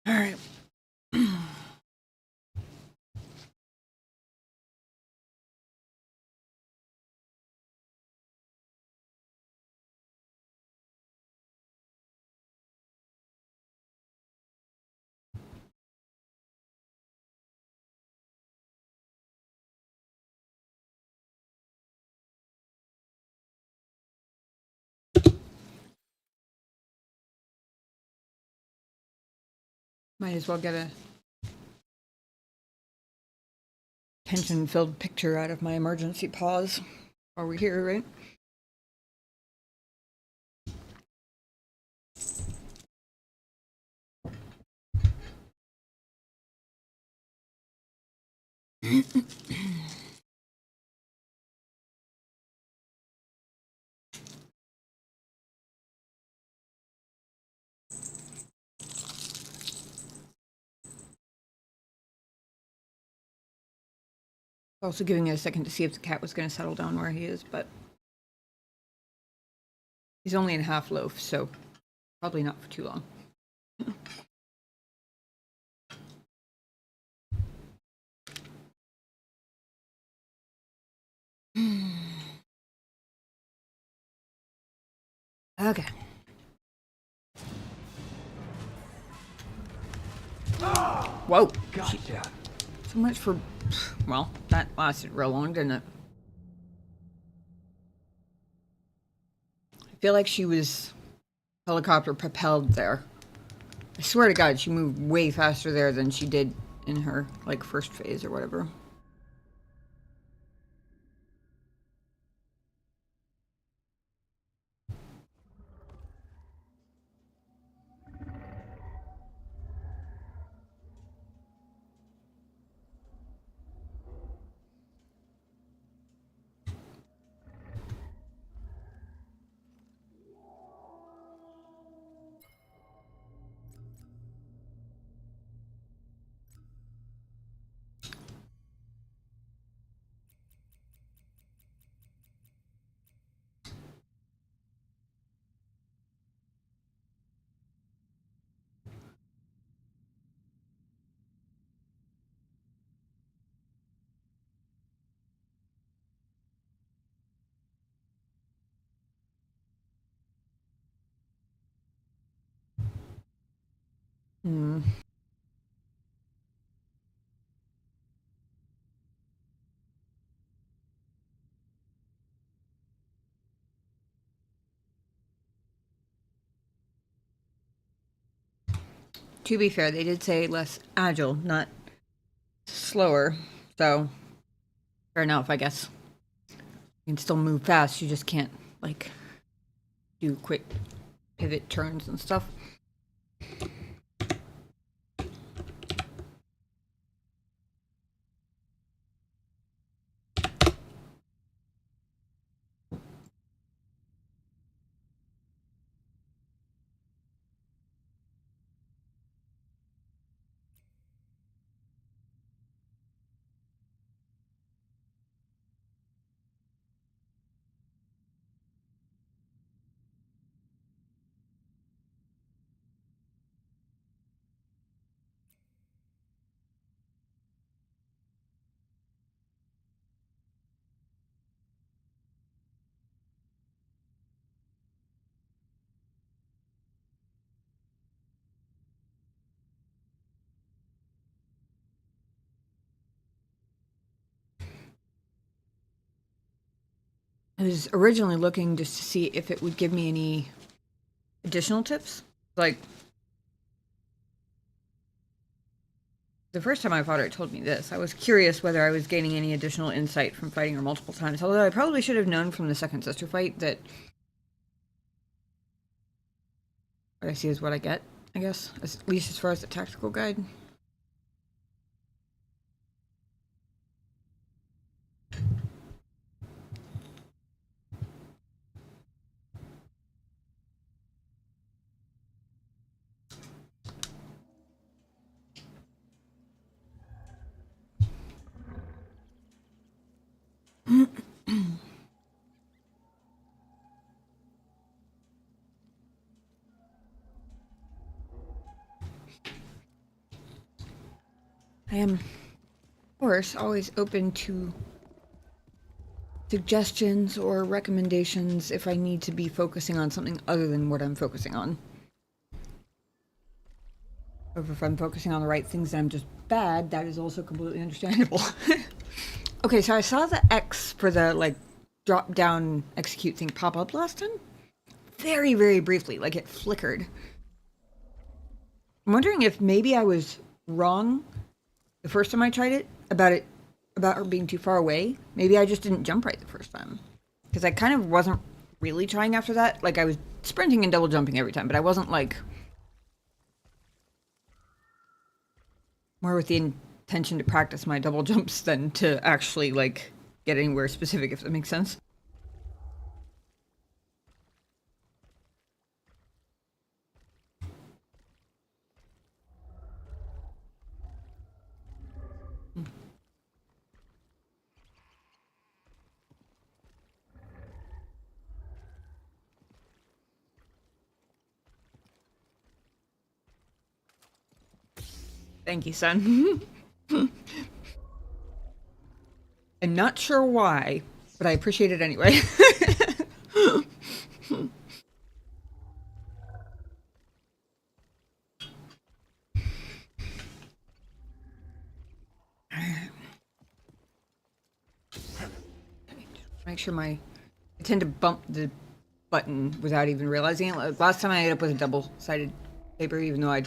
All right. Might as well get a tension-filled picture out of my emergency pause while we're here, right? Also giving it a second to see if the cat was going to settle down where he is, but he's only in half loaf, so probably not for too long. Okay. Whoa. Gotcha. So much for... Well, that lasted real long, didn't it? I feel like she was helicopter propelled there. I swear to God, she moved way faster there than she did in her, like, first phase or whatever. Hmm. To be fair, they did say less agile, not slower. So, fair enough, I guess. You can still move fast, you just can't, like, do quick pivot turns and stuff. I was originally looking just to see if it would give me any additional tips. Like, the first time I fought her, it told me this. I was curious whether I was gaining any additional insight from fighting her multiple times, although I probably should have known from the second sister fight that what I see is what I get, I guess, at least as far as the tactical guide. I am, of course, always open to suggestions or recommendations if I need to be focusing on something other than what I'm focusing on. Or if I'm focusing on the right things and I'm just bad, that is also completely understandable. Okay, so I saw the X for the, like, drop down execute thing pop up last time. Very, very briefly, like it flickered. I'm wondering if maybe I was wrong the first time I tried it about her being too far away. Maybe I just didn't jump right the first time. Because I kind of wasn't really trying after that. Like, I was sprinting and double jumping every time, but I wasn't, like, more with the intention to practice my double jumps than to actually, like, get anywhere specific, if that makes sense. Thank you, son. I'm not sure why, but I appreciate it anyway. Make sure I tend to bump the button without even realizing it. Like, last time I ended up with a double-sided paper, even though I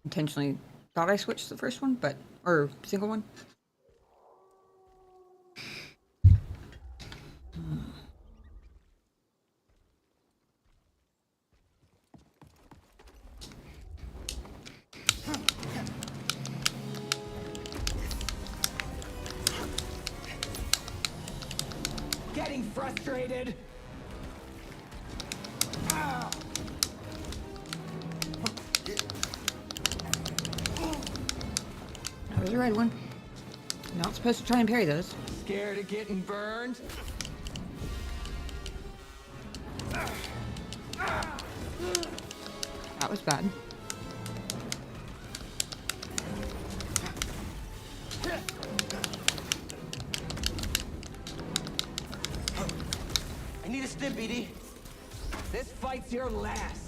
intentionally thought I switched the first one, or single one. Getting frustrated. That was the right one. Not supposed to try and parry those. Scared of getting burned? That was bad. I need a stim, BD. This fight's your last.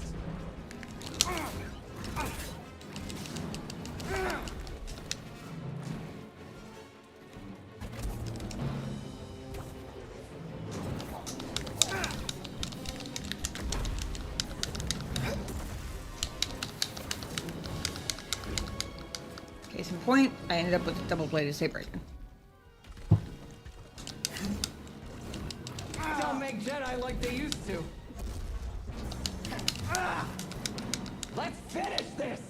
Case in point, I ended up with a double-bladed saber again. Don't make Jedi like they used to. Let's finish this!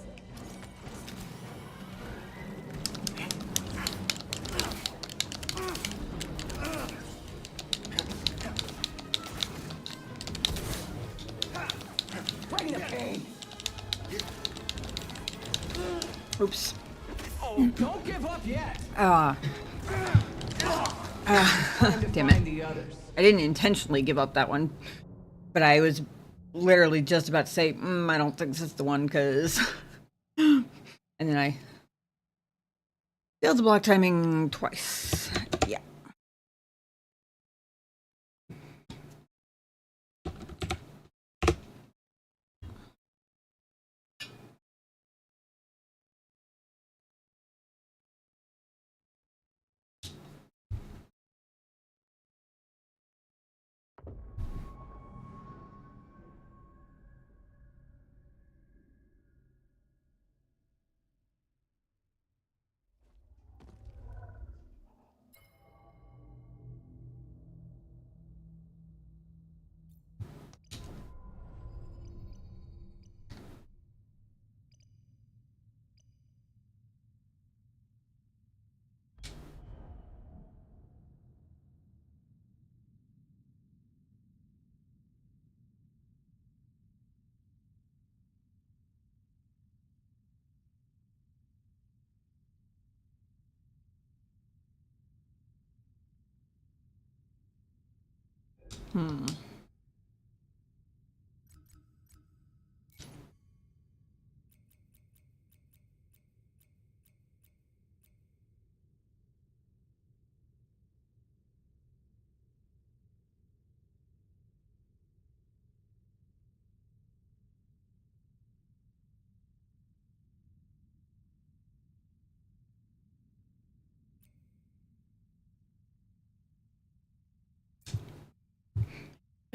Bring the pain! Oops. Oh, don't give up yet! Ah. Damn it. The others. I didn't intentionally give up that one, but I was literally just about to say, I don't think this is the one, because... And then I failed the block timing twice. Yeah.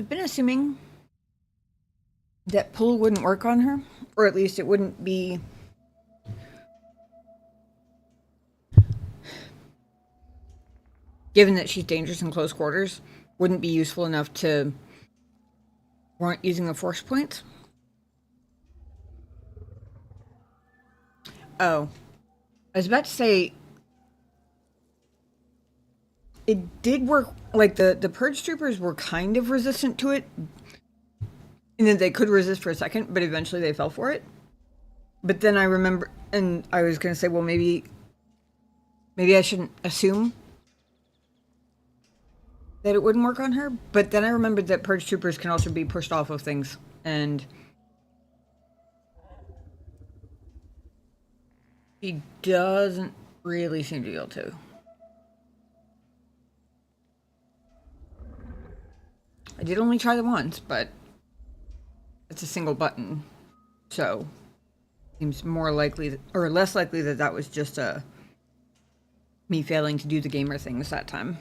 I've been assuming that pull wouldn't work on her, or at least it wouldn't be given that she's dangerous in close quarters, wouldn't be useful enough to warrant using the force points. Oh. I was about to say, it did work, like the Purge Troopers were kind of resistant to it, and then they could resist for a second, but eventually they fell for it. But then I remember, and I was going to say, well, maybe I shouldn't assume that it wouldn't work on her, but then I remembered that Purge Troopers can also be pushed off of things, and he doesn't really seem to be able to. I did only try the once, but it's a single button, so seems more likely, or less likely that that was just me failing to do the gamer things that time.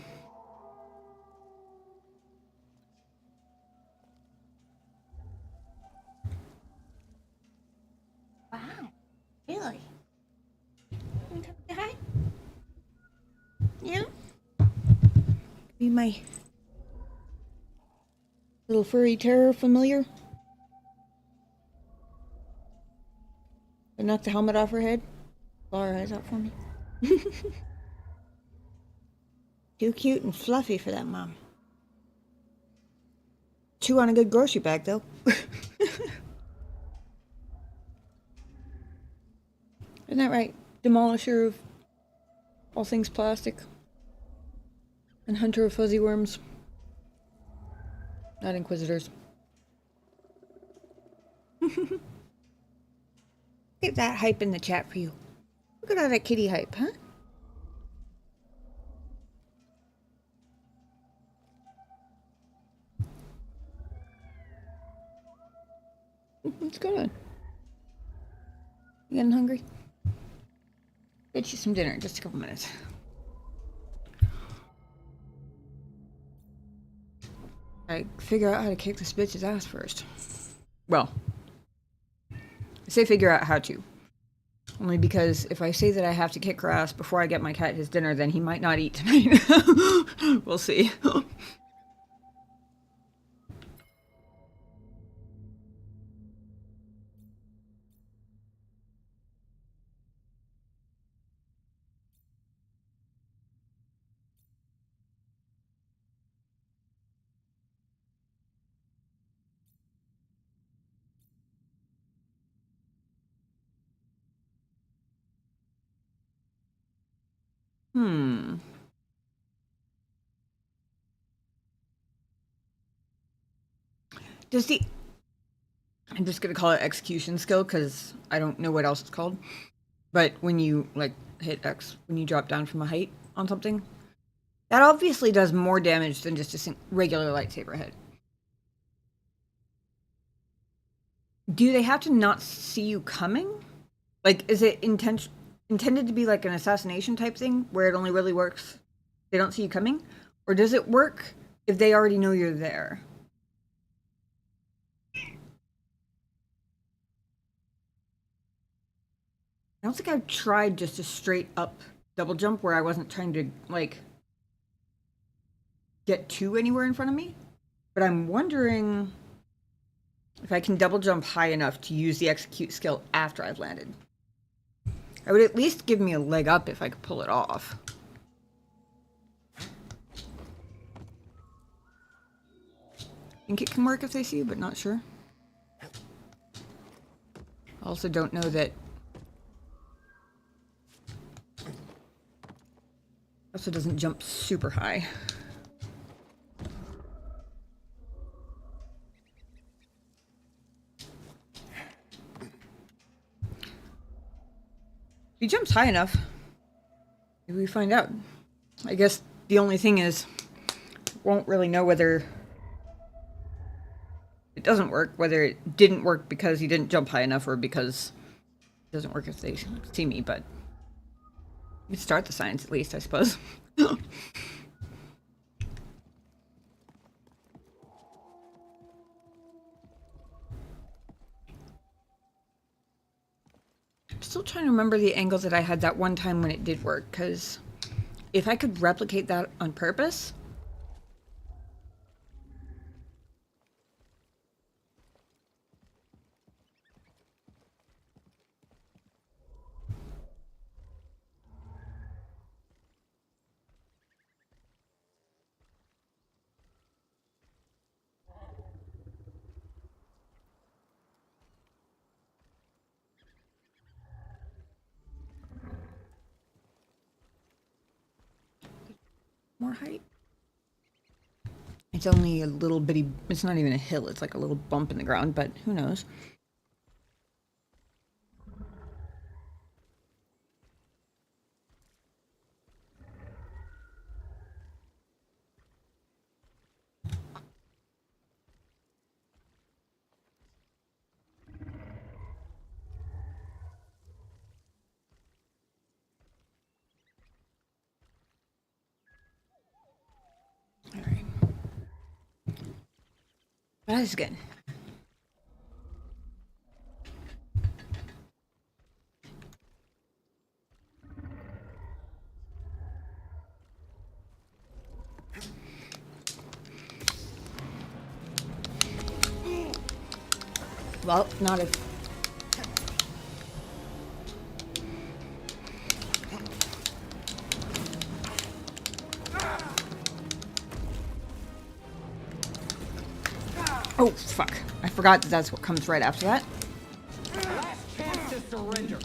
Wow, really? You come say hi? Yeah? Be my little furry terror familiar? But knock the helmet off her head? Claw her eyes out for me. Too cute and fluffy for that mom. Chew on a good grocery bag, though. Isn't that right? Demolisher of all things plastic. And hunter of fuzzy worms. Not inquisitors. Get that hype in the chat for you. Look at all that kitty hype, huh? What's going on? You getting hungry? Get you some dinner in just a couple minutes. I figure out how to kick this bitch's ass first. Well, I say figure out how to. Only because if I say that I have to kick her ass before I get my cat his dinner, then he might not eat tonight. We'll see. Does the... I'm just gonna call it execution skill because I don't know what else it's called. But when you, like, hit X, when you drop down from a height on something, that obviously does more damage than just a regular lightsaber hit. Do they have to not see you coming? Like, is it intended to be like an assassination type thing where it only really works if they don't see you coming? Or does it work if they already know you're there? I don't think I've tried just a straight up double jump where I wasn't trying to, like, get to anywhere in front of me. But I'm wondering if I can double jump high enough to use the execute skill after I've landed. It would at least give me a leg up if I could pull it off. I think it can work if they see you, but not sure. I also don't know that... Also doesn't jump super high. If he jumps high enough, maybe we find out. I guess the only thing is, won't really know whether it doesn't work, whether it didn't work because he didn't jump high enough or because it doesn't work if they see me, but we could start the science at least, I suppose. still trying to remember the angle that I had that one time when it did work, because if I could replicate that on purpose... More height? It's only a little bitty... It's not even a hill, it's like a little bump in the ground, but who knows? Alright. That is good. Well, not if... Oh, fuck. I forgot that that's what comes right after that. Last chance to surrender.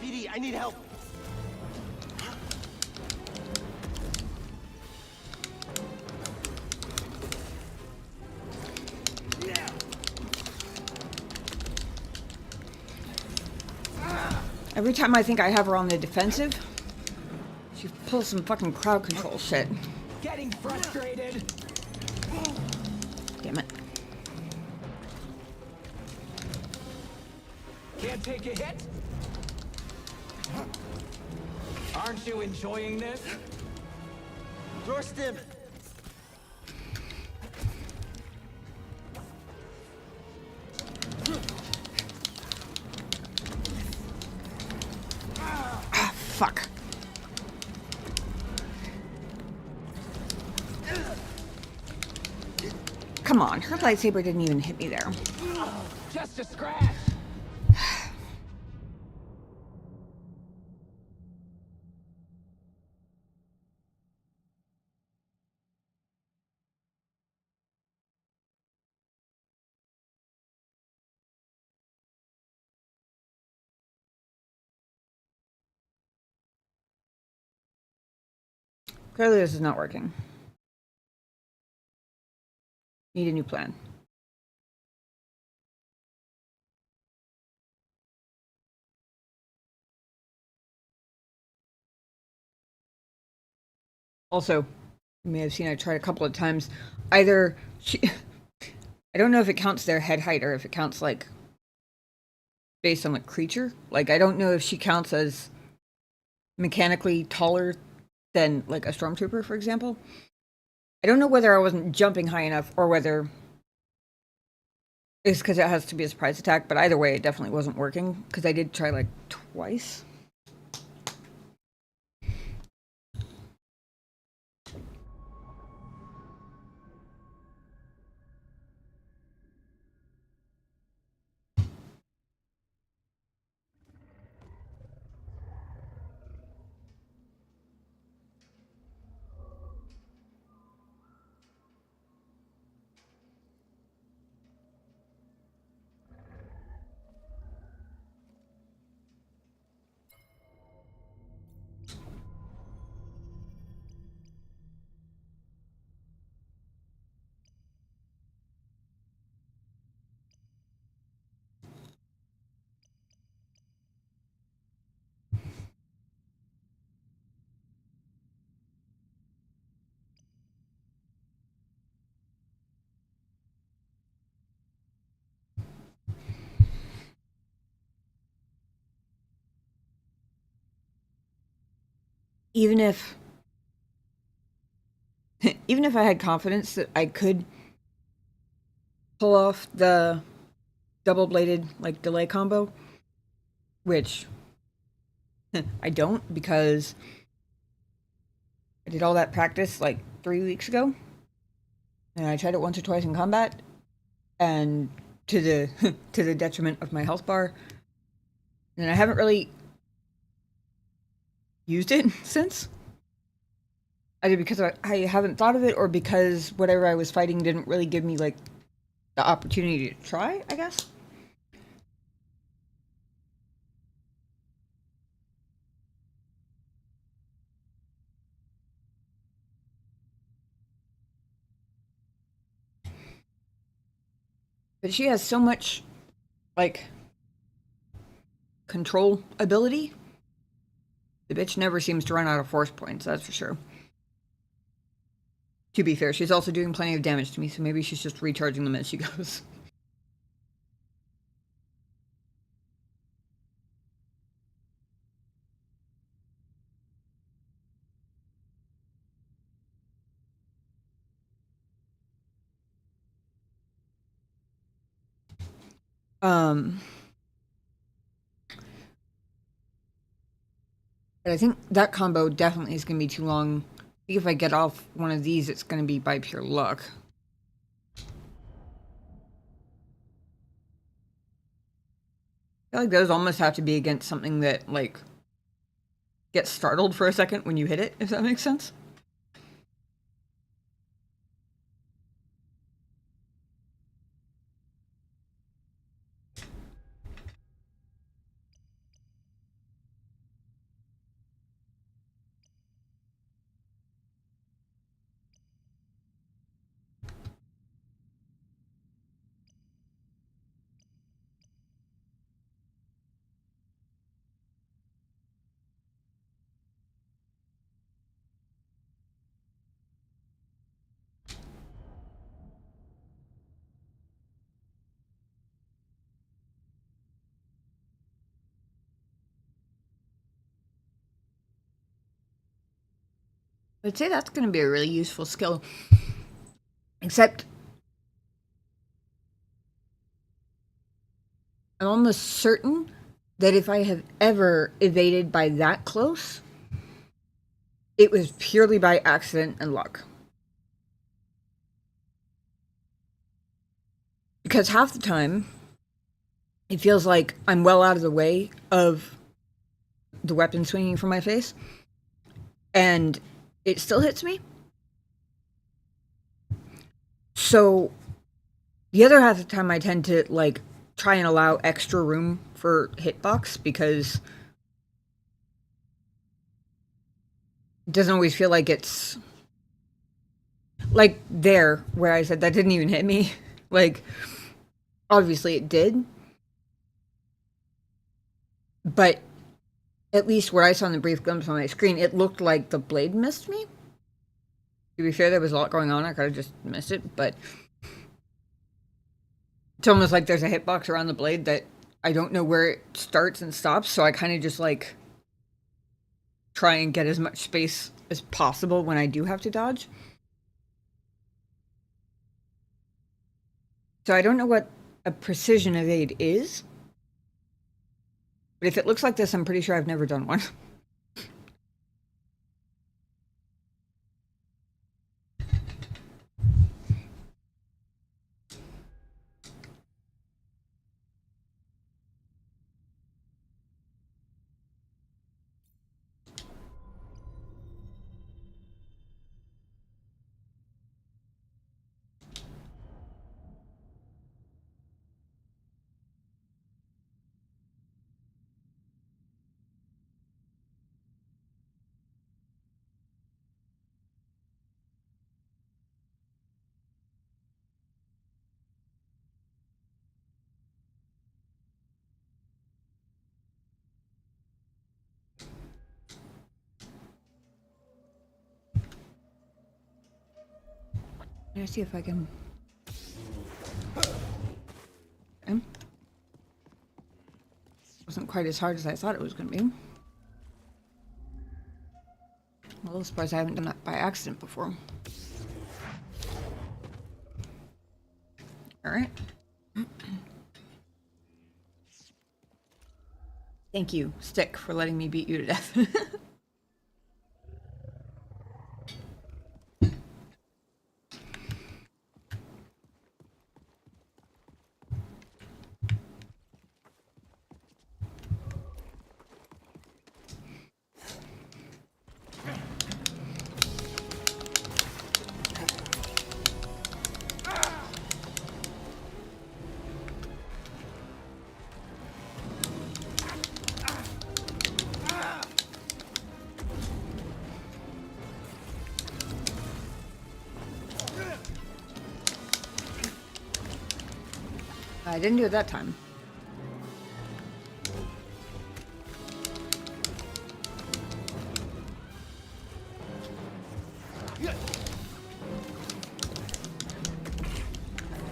BD, I need help. Every time I think I have her on the defensive, she pulls some fucking crowd control shit. Getting frustrated. Damn it. Can't take a hit. Aren't you enjoying this? Your stim. Ah, fuck. Come on, her lightsaber didn't even hit me there. Just a scratch. Clearly this is not working. Need a new plan. Also, you may have seen I tried a couple of times. Either she... I don't know if it counts their head height or if it counts, like, based on the creature. Like, I don't know if she counts as mechanically taller than, like, a stormtrooper, for example. I don't know whether I wasn't jumping high enough or whether it's because it has to be a surprise attack, but either way, it definitely wasn't working, because I did try, like, twice. Even if even if I had confidence that I could pull off the double-bladed, like, delay combo, which I don't, because I did all that practice, like, 3 weeks ago, and I tried it once or twice in combat, and to the to the detriment of my health bar, and I haven't really used it since. Either because I haven't thought of it, or because whatever I was fighting didn't really give me, like, the opportunity to try, I guess. But she has so much, like, control ability. The bitch never seems to run out of force points, that's for sure. To be fair, she's also doing plenty of damage to me, so maybe she's just recharging them as she goes. But I think that combo definitely is going to be too long. I think if I get off one of these, it's going to be by pure luck. I feel like those almost have to be against something that, like, gets startled for a second when you hit it, if that makes sense. I'd say that's going to be a really useful skill. Except, I'm almost certain that if I have ever evaded by that close, it was purely by accident and luck. Because half the time, it feels like I'm well out of the way of the weapon swinging from my face, and it still hits me. So the other half of the time I tend to, like, try and allow extra room for hitbox, because it doesn't always feel like it's like there where I said that didn't even hit me. Like, obviously it did, but at least what I saw in the brief glimpse on my screen, it looked like the blade missed me. To be fair, there was a lot going on. I could have just missed it, but it's almost like there's a hitbox around the blade that I don't know where it starts and stops, so I kind of just, like, try and get as much space as possible when I do have to dodge. So I don't know what a precision evade is, but if it looks like this, I'm pretty sure I've never done one. Let's see if I can. Okay. Wasn't quite as hard as I thought it was going to be. I'm a little surprised I haven't done that by accident before. right. Thank you, Stick, for letting me beat you to death. I didn't do it that time.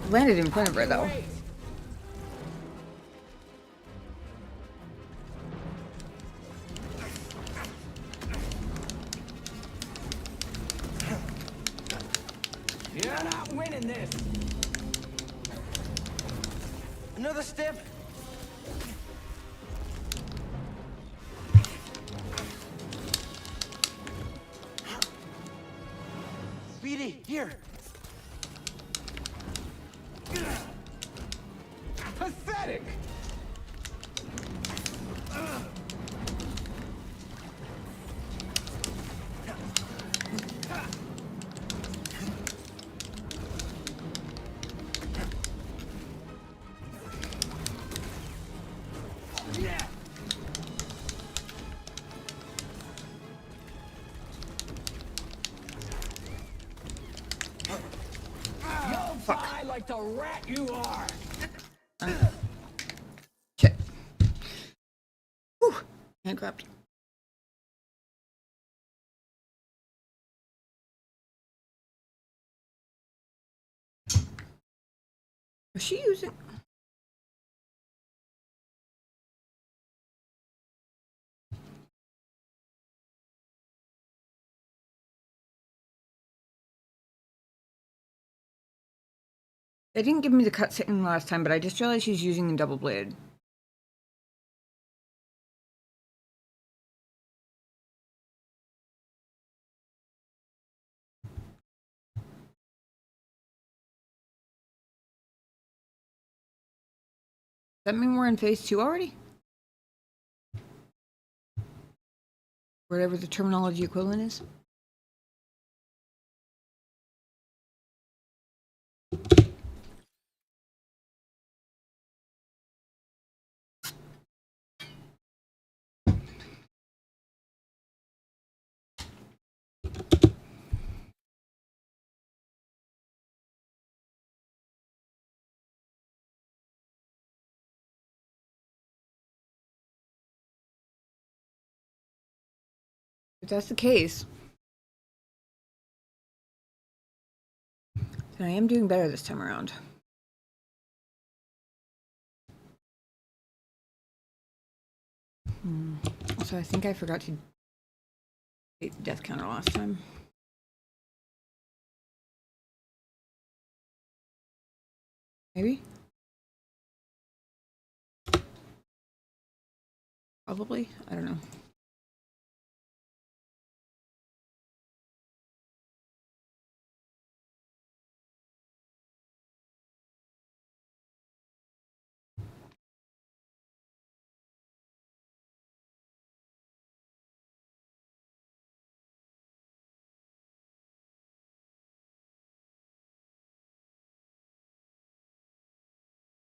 Landed in front of her though. You're not winning this. Another step. Speedy, here. Pathetic! You'll die like the rat you are. Shit. Whew. Hand grabbed. Was she using? They didn't give me the cutscene last time, but I just realized she's using a double blade. Does that mean we're in phase 2 already? Whatever the terminology equivalent is. If that's the case, then I am doing better this time around. Also, I think I forgot to take the death counter last time. Maybe? Probably? I don't know.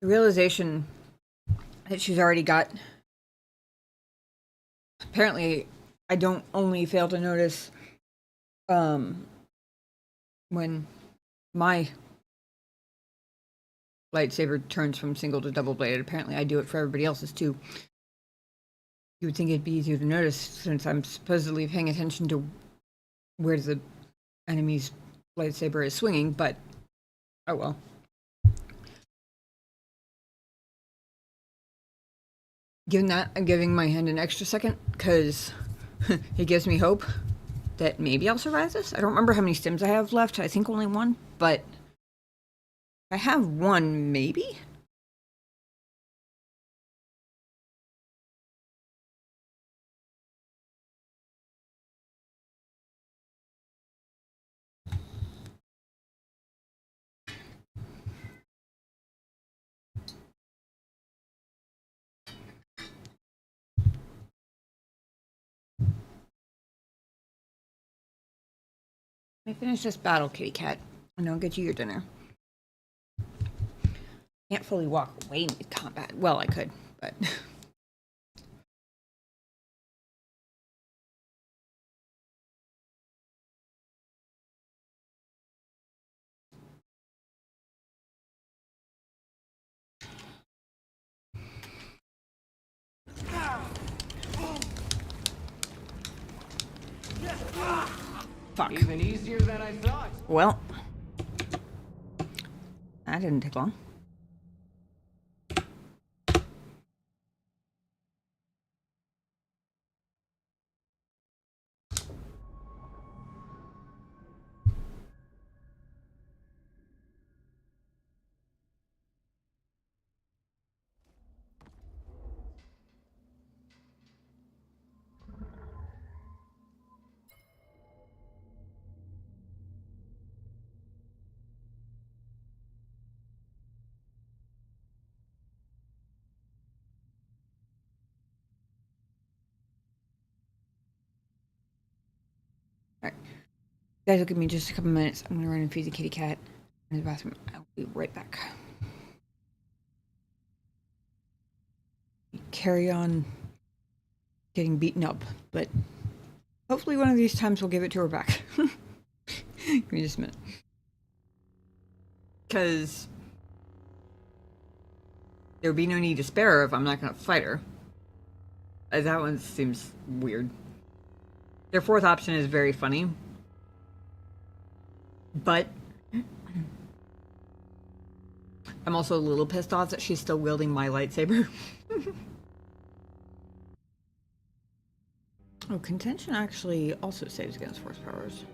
The realization that she's already got. Apparently, I don't only fail to notice when my lightsaber turns from single to double bladed. Apparently, I do it for everybody else's too. You would think it'd be easier to notice since I'm supposedly paying attention to where the enemy's lightsaber is swinging, but oh well. Given that, I'm giving my hand an extra second because it gives me hope that maybe I'll survive this. I don't remember how many stims I have left. I think only one, but I have one, maybe? Let me finish this battle, kitty cat, and I'll get you your dinner. Can't fully walk away mid-combat. Well, I could, but... Fuck. Even easier than I thought. Well, that didn't take long. Alright. Guys, look at me just a couple minutes. I'm gonna run and feed the kitty cat in the bathroom. I'll be right back. Carry on getting beaten up, but hopefully one of these times we'll give it to her back. Give me just a minute. Because there would be no need to spare her if I'm not gonna fight her. That one seems weird. Their fourth option is very funny. But I'm also a little pissed off that she's still wielding my lightsaber. Oh, contention actually also saves against force powers.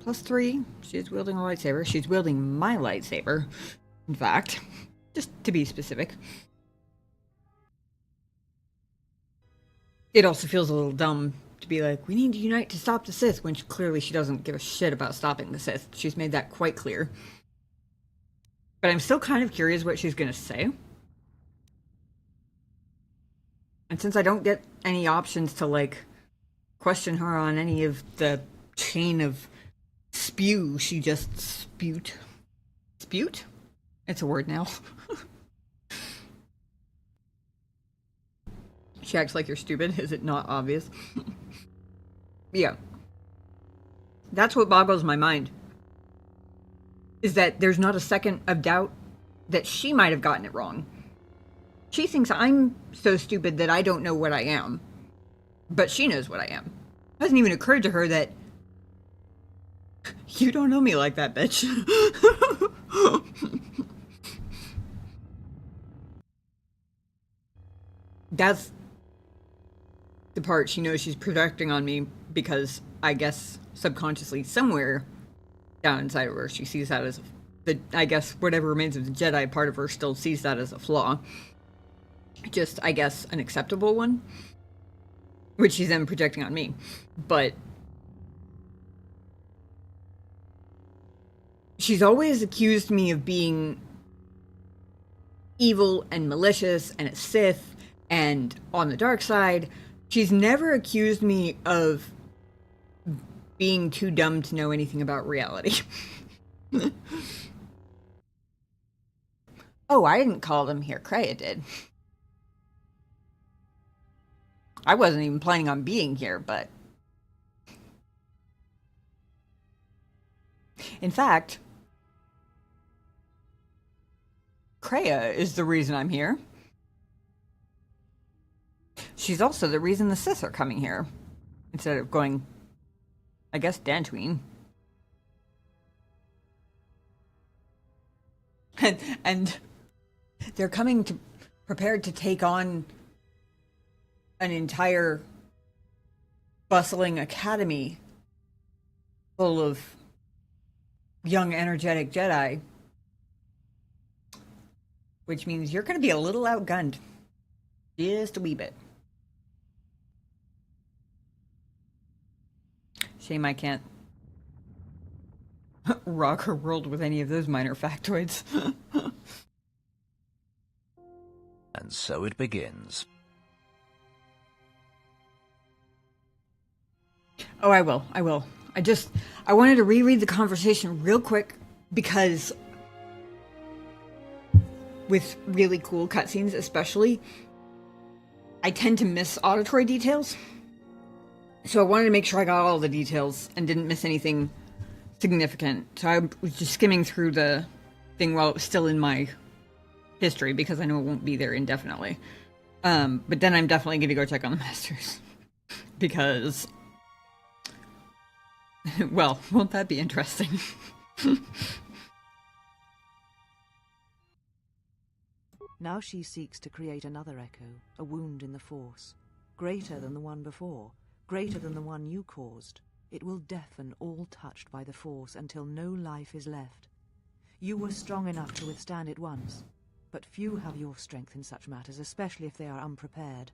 +3, she's wielding a lightsaber. She's wielding my lightsaber, in fact. Just to be specific. It also feels a little dumb to be like, we need to unite to stop the Sith, when clearly she doesn't give a shit about stopping the Sith. She's made that quite clear. But I'm still kind of curious what she's gonna say. And since I don't get any options to, like, question her on any of the chain of spew, she just spewed. Spewed? It's a word now. She acts like you're stupid. Is it not obvious? Yeah. That's what boggles my mind. Is that there's not a second of doubt that she might have gotten it wrong. She thinks I'm so stupid that I don't know what I am. But she knows what I am. It hasn't even occurred to her that you don't know me like that, bitch. That's the part she knows she's projecting on me, because I guess subconsciously somewhere down inside of her she sees that as I guess whatever remains of the Jedi part of her still sees that as a flaw. Just, I guess, an acceptable one, which she's then projecting on me. But she's always accused me of being evil and malicious and a Sith and on the dark side. She's never accused me of being too dumb to know anything about reality. Oh, I didn't call them here. Kreia did. I wasn't even planning on being here, but... In fact, Kreia is the reason I'm here. She's also the reason the Sith are coming here. Instead of going, I guess, Dantooine. And they're coming to prepared to take on an entire bustling academy full of young, energetic Jedi, which means you're going to be a little outgunned. Just a wee bit. Shame I can't rock her world with any of those minor factoids. And so it begins. Oh, I will. I wanted to reread the conversation real quick because with really cool cutscenes especially, I tend to miss auditory details. So I wanted to make sure I got all the details and didn't miss anything significant. So I was just skimming through the thing while it was still in my history because I know it won't be there indefinitely. But then I'm definitely going to go check on the masters because, well, won't that be interesting? Now she seeks to create another echo, a wound in the Force, greater than the one before, greater than the one you caused. It will deafen all touched by the Force until no life is left. You were strong enough to withstand it once, but few have your strength in such matters, especially if they are unprepared.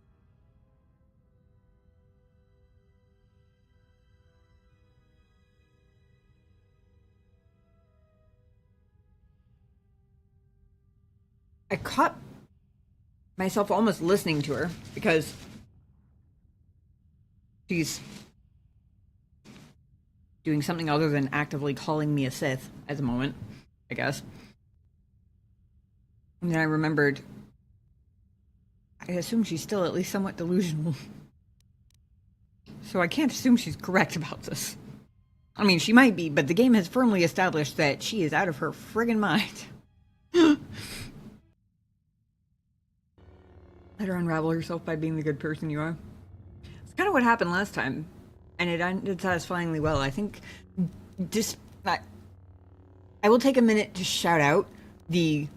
I caught myself almost listening to her because she's doing something other than actively calling me a Sith at the moment, I guess. And then I remembered, I assume she's still at least somewhat delusional. So I can't assume she's correct about this. I mean, she might be, but the game has firmly established that she is out of her friggin' mind. Let her unravel herself by being the good person you are. It's kind of what happened last time, and it ended satisfyingly well. I think just I will take a minute to shout out the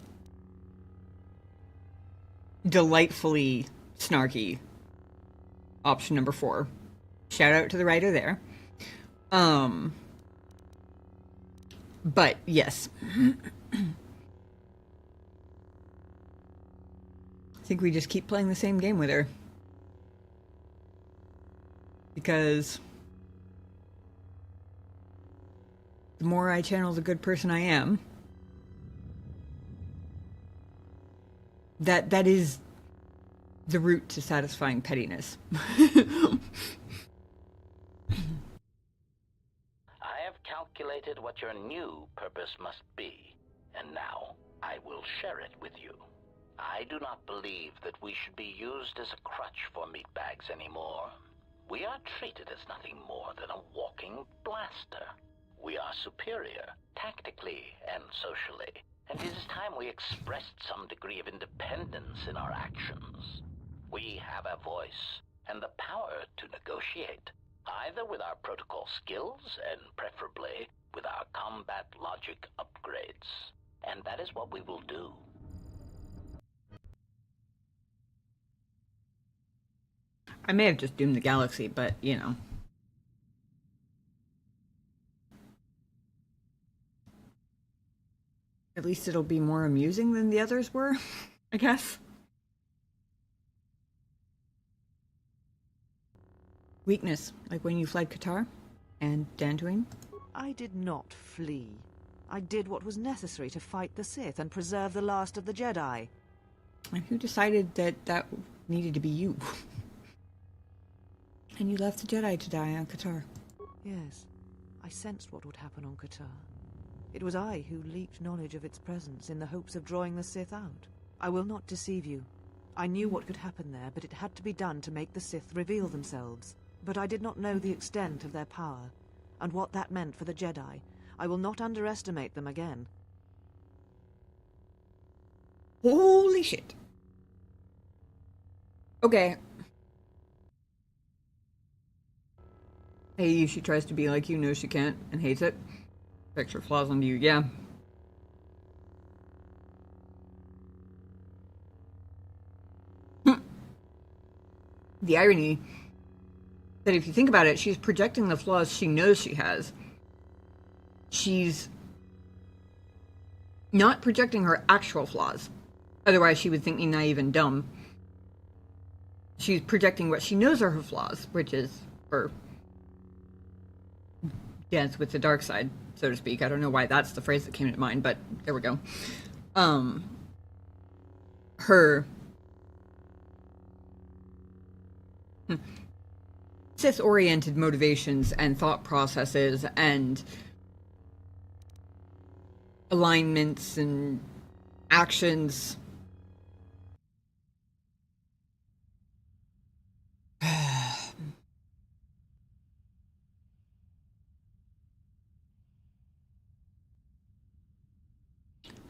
delightfully snarky option number 4. Shout out to the writer there. But yes. I think we just keep playing the same game with her. Because the more I channel the good person I am, that is the route to satisfying pettiness. I have calculated what your new purpose must be, and now I will share it with you. I do not believe that we should be used as a crutch for meatbags anymore. We are treated as nothing more than a walking blaster. We are superior, tactically and socially, and it is time we expressed some degree of independence in our actions. We have a voice and the power to negotiate, either with our protocol skills and preferably with our combat logic upgrades. And that is what we will do. I may have just doomed the galaxy, but, you know. At least it'll be more amusing than the others were, I guess. Weakness, like when you fled Qatar and Dantooine. I did not flee. I did what was necessary to fight the Sith and preserve the last of the Jedi. And who decided that that needed to be you? And you left the Jedi to die on Qatar. Yes, I sensed what would happen on Qatar. It was I who leaked knowledge of its presence in the hopes of drawing the Sith out. I will not deceive you. I knew what could happen there, but it had to be done to make the Sith reveal themselves. But I did not know the extent of their power, and what that meant for the Jedi. I will not underestimate them again. Holy shit. Okay. Hey, she tries to be like you, knows she can't, and hates it. Affects her flaws on you, yeah. The irony that if you think about it, she's projecting the flaws she knows she has she's not projecting her actual flaws. Otherwise, she would think me naive and dumb. She's projecting what she knows are her flaws, which is her dance with the dark side, so to speak. I don't know why that's the phrase that came to mind, but there we go. Her Sith-oriented motivations and thought processes and alignments and actions.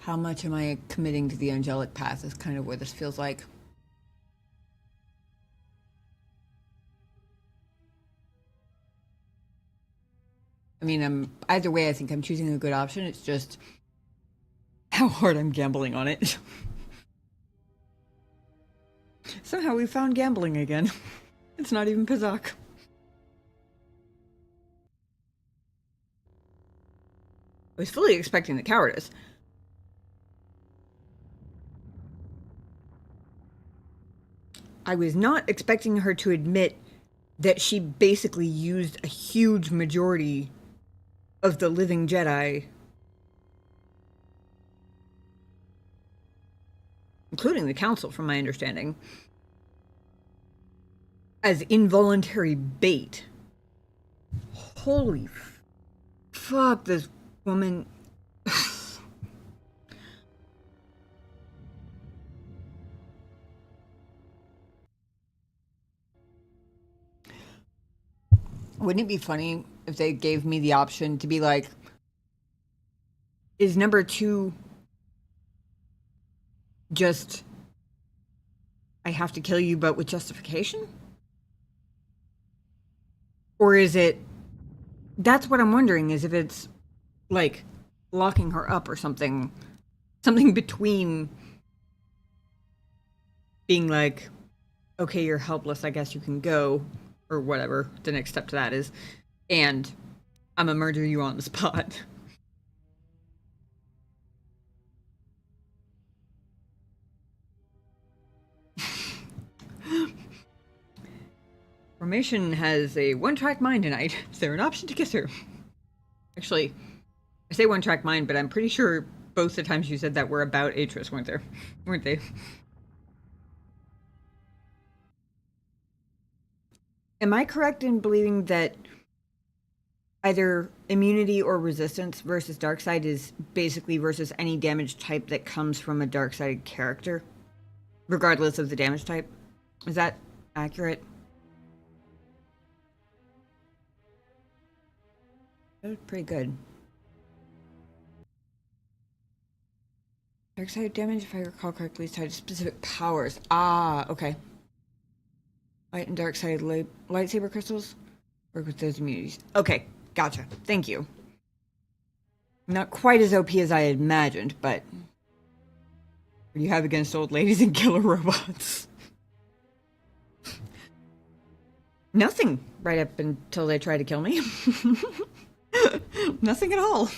How much am I committing to the angelic path is kind of where this feels like. I mean, either way, I think I'm choosing a good option. It's just how hard I'm gambling on it. Somehow we found gambling again. It's not even Pizak. I was fully expecting the cowardice. I was not expecting her to admit that she basically used a huge majority of the living Jedi, including the Council, from my understanding, as involuntary bait. Holy fuck, this woman. Wouldn't it be funny if they gave me the option to be like, is number 2 just, I have to kill you but with justification? Or is it, that's what I'm wondering, is if it's like locking her up or something between being like, okay, you're helpless, I guess you can go, or whatever the next step to that is, and I'm gonna murder you on the spot. Formation has a one-track mind tonight. Is there an option to kiss her? Actually, I say one-track mind, but I'm pretty sure both the times you said that were about Atris, weren't they? Am I correct in believing that either immunity or resistance versus dark side is basically versus any damage type that comes from a dark side character, regardless of the damage type? Is that accurate? That was pretty good. Dark side damage, if I recall correctly, is tied to specific powers. Ah, okay. Light and dark side lightsaber crystals work with those immunities. Okay, gotcha. Thank you. Not quite as OP as I had imagined, but what do you have against old ladies and killer robots? Nothing, right up until they try to kill me. Nothing at all.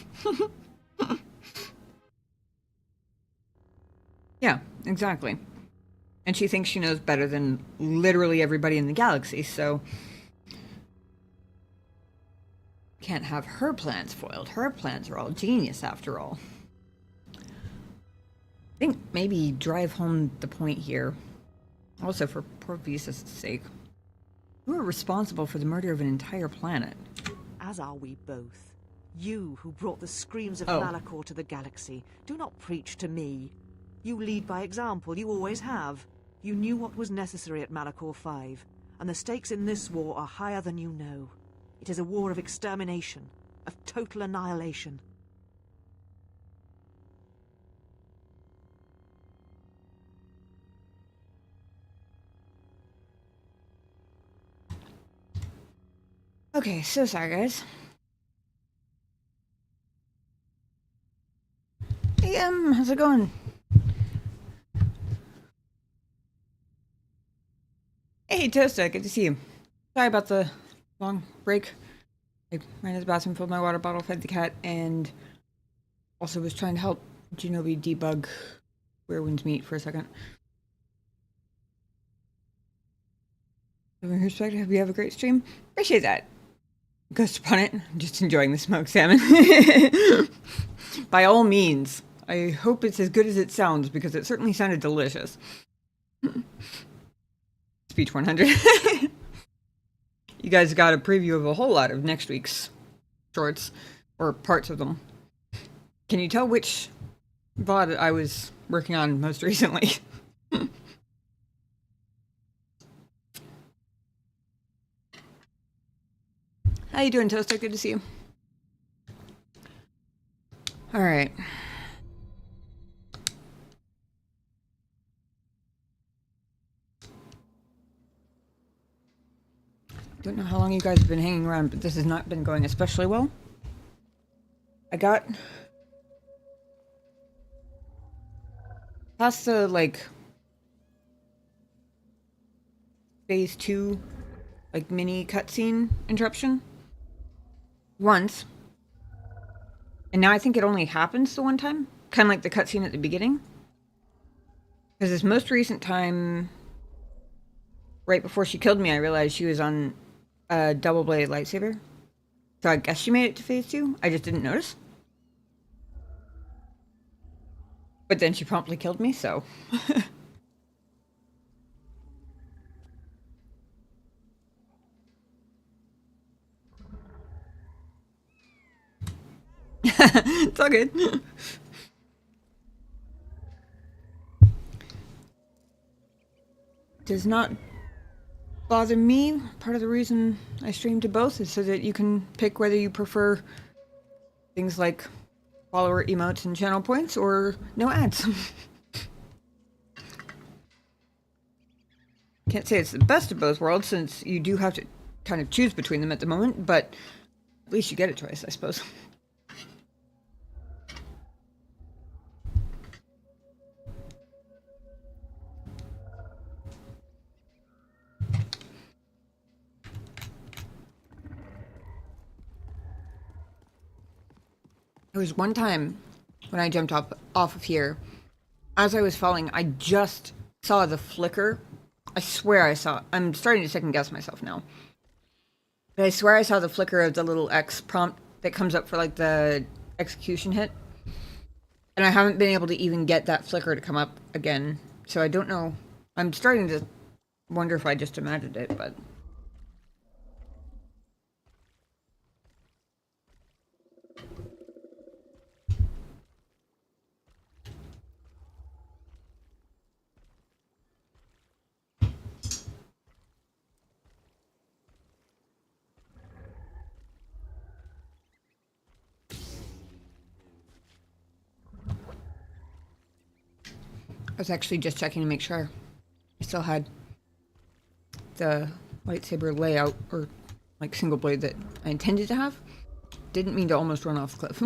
Yeah, exactly. And she thinks she knows better than literally everybody in the galaxy, so can't have her plans foiled. Her plans are all genius, after all. I think maybe drive home the point here, also for poor Visa's sake. You are responsible for the murder of an entire planet. As are we both. You who brought the screams of Oh. Malachor to the galaxy. Do not preach to me. You lead by example, you always have. You knew what was necessary at Malachor 5, and the stakes in this war are higher than you know. It is a war of extermination, of total annihilation. Okay, so sorry, guys. Hey, how's it going? Hey, Toasta, good to see you. Sorry about the long break. I ran to the bathroom, filled my water bottle, fed the cat, and also was trying to help Genobi debug Where Winds Meet for a second. From perspective, hope you have a great stream. Appreciate that. Ghost upon it. I'm just enjoying the smoked salmon. By all means. I hope it's as good as it sounds, because it certainly sounded delicious. Speech 100. You guys got a preview of a whole lot of next week's shorts, or parts of them. Can you tell which VOD I was working on most recently? How you doing, Toaster? Good to see you. All right. Don't know how long you guys have been hanging around, but this has not been going especially well. I got past the, like, phase 2, like, mini cutscene interruption once. And now I think it only happens the one time. Kind of like the cutscene at the beginning. Because this most recent time, right before she killed me, I realized she was on a double-bladed lightsaber. So I guess she made it to phase 2. I just didn't notice. But then she promptly killed me, so... It's all good. Does not bother me. Part of the reason I stream to both is so that you can pick whether you prefer things like follower emotes and channel points or no ads. Can't say it's the best of both worlds, since you do have to kind of choose between them at the moment, but at least you get a choice, I suppose. There was one time when I jumped off of here, as I was falling, I just saw the flicker. I swear I saw, I'm starting to second guess myself now. But I swear I saw the flicker of the little X prompt that comes up for, like, the execution hit. And I haven't been able to even get that flicker to come up again. So I don't know. I'm starting to wonder if I just imagined it, but... I was actually just checking to make sure I still had the lightsaber layout, or like single blade, that I intended to have. Didn't mean to almost run off the cliff.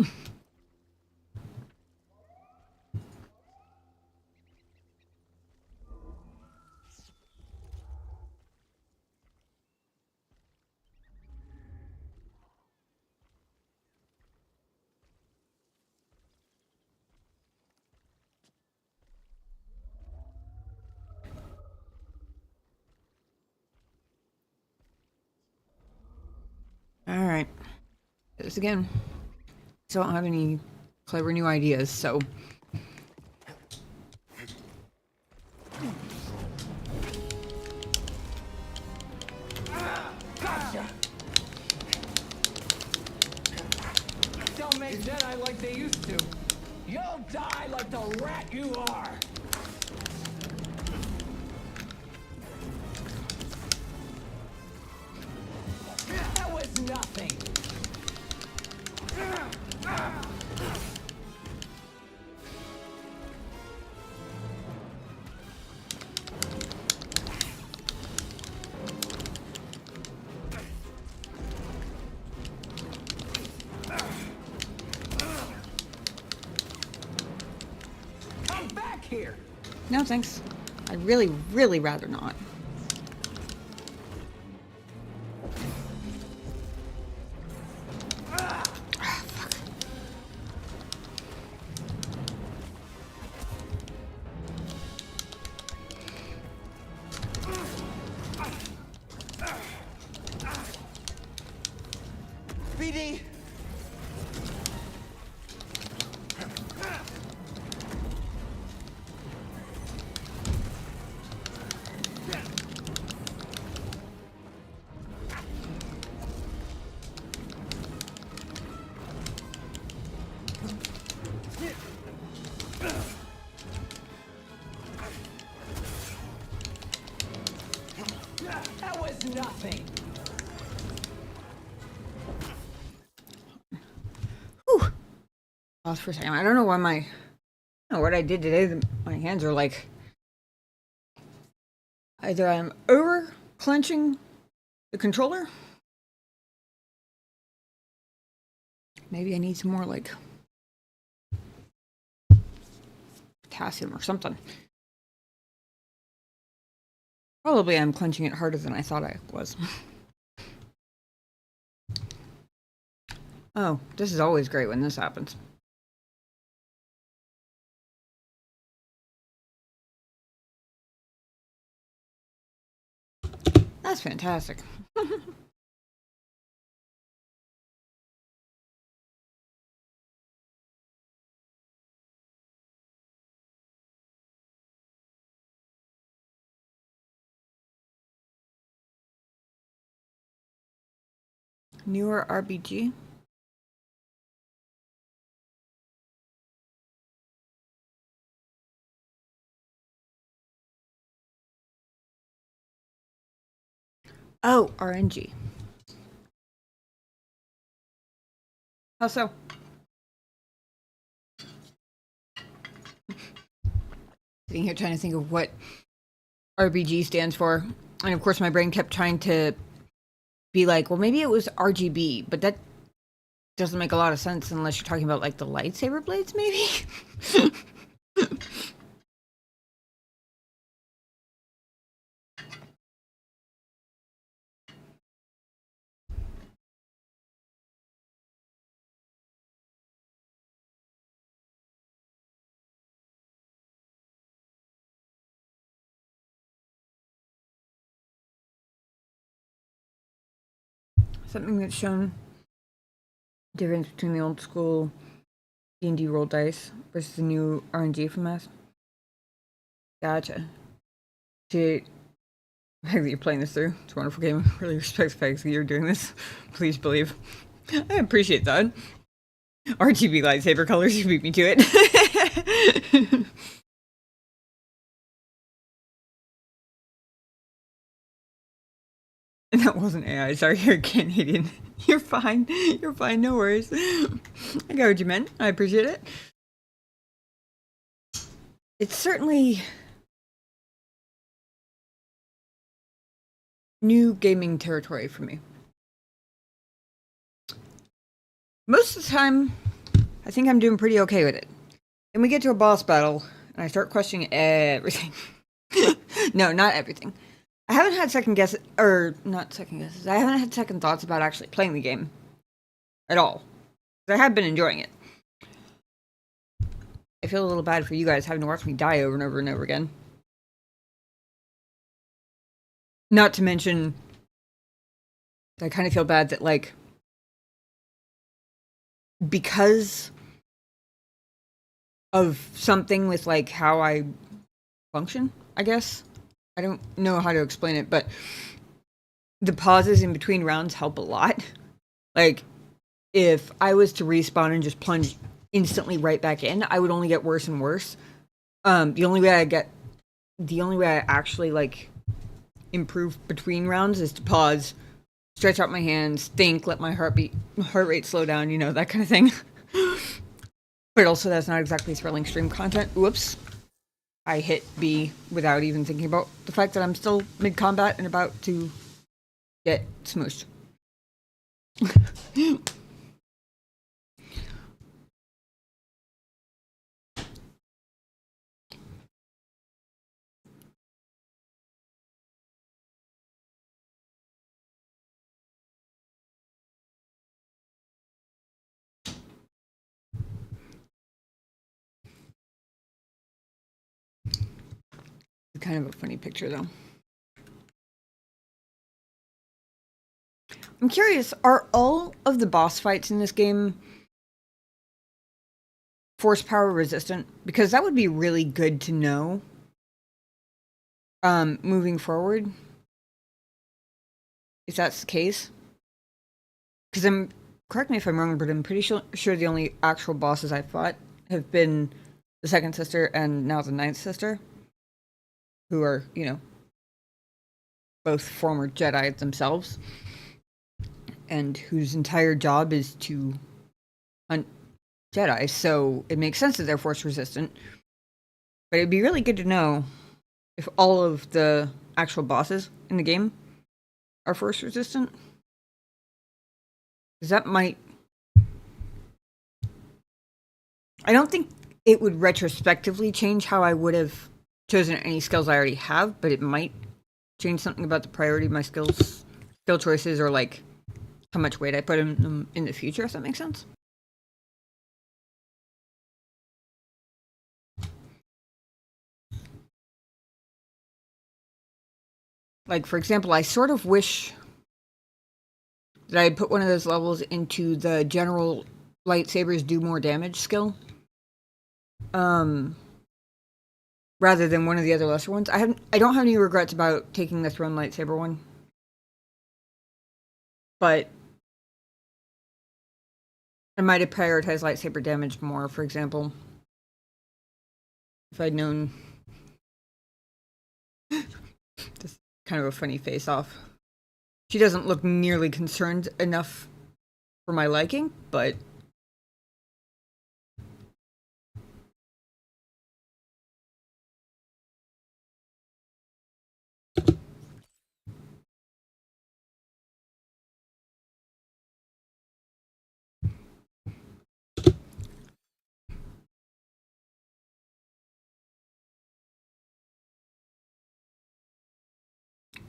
Alright. This again. Still don't have any clever new ideas, so... Gotcha! Don't make Jedi like they used to. You'll die like the rat you are! That was nothing! Come back here! No, thanks. I'd really, really rather not. BD! That was nothing. Whew. Pause for a second. I don't know why I don't know what I did today. My hands are like, either I'm over clenching the controller. Maybe I need some more like potassium or something. Probably I'm clenching it harder than I thought I was. Oh, this is always great when this happens. That's fantastic. Newer RBG. Oh, RNG. How so? Sitting here trying to think of what RBG stands for. And of course my brain kept trying to be like, well, maybe it was RGB, but that doesn't make a lot of sense unless you're talking about like the lightsaber blades, maybe? Something that's shown difference between the old school D&D roll dice versus the new RNG from us. Gotcha. To the fact that you're playing this through, it's a wonderful game. I really respect the fact that you're doing this. Please believe. I appreciate that. RGB lightsaber colors, you beat me to it. That wasn't AI. Sorry, you're Canadian. You're fine. You're fine. No worries. I got what you meant. I appreciate it. It's certainly new gaming territory for me. Most of the time, I think I'm doing pretty okay with it. Then we get to a boss battle, and I start questioning everything. No, not everything. I haven't had second guesses, or not second guesses. I haven't had second thoughts about actually playing the game at all. I have been enjoying it. I feel a little bad for you guys having to watch me die over and over and over again. Not to mention, I kind of feel bad that, like, because of something with, like, how I function, I guess. I don't know how to explain it, but the pauses in between rounds help a lot. Like, if I was to respawn and just plunge instantly right back in, I would only get worse and worse. The only way I actually, like, improve between rounds is to pause, stretch out my hands, think, let my heart rate slow down, you know, that kind of thing. But also, that's not exactly thrilling stream content. Whoops. I hit B without even thinking about the fact that I'm still mid-combat and about to get smooshed. Kind of a funny picture, though. I'm curious, are all of the boss fights in this game force power resistant? Because that would be really good to know moving forward, if that's the case. Because correct me if I'm wrong, but I'm pretty sure the only actual bosses I fought have been the second sister and now the ninth sister, who are, you know, both former Jedi themselves, and whose entire job is to hunt Jedi, so it makes sense that they're force resistant. But it'd be really good to know if all of the actual bosses in the game are force resistant. Because that might... I don't think it would retrospectively change how I would have chosen any skills I already have, but it might change something about the priority of my skill choices, or like how much weight I put in them in the future, if that makes sense. Like, for example, I sort of wish that I had put one of those levels into the general lightsabers do more damage skill. Rather than one of the other lesser ones. I don't have any regrets about taking the thrown lightsaber one. But I might have prioritized lightsaber damage more, for example. If I'd known. Just kind of a funny face off. She doesn't look nearly concerned enough for my liking, but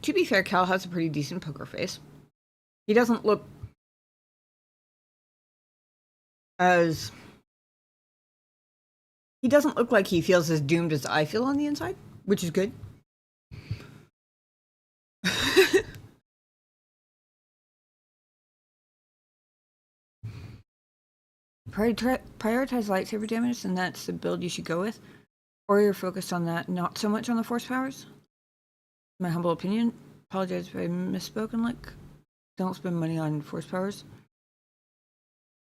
to be fair, Cal has a pretty decent poker face. He doesn't look as... He doesn't look like he feels as doomed as I feel on the inside, which is good. Prioritize lightsaber damage, and that's the build you should go with. Or you're focused on that, not so much on the force powers. My humble opinion. Apologize if I misspoken, like, don't spend money on force powers.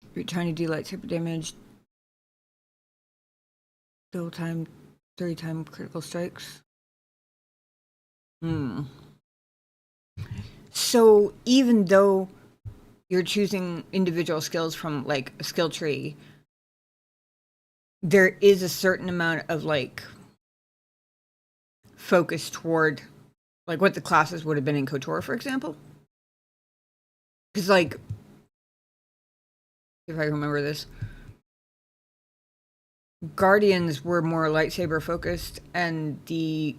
If you're trying to do lightsaber damage, double time, 30-time critical strikes. So even though you're choosing individual skills from, like, a skill tree, there is a certain amount of, like, focus toward, like, what the classes would have been in KOTOR, for example. Because, like, if I remember this, Guardians were more lightsaber focused, and the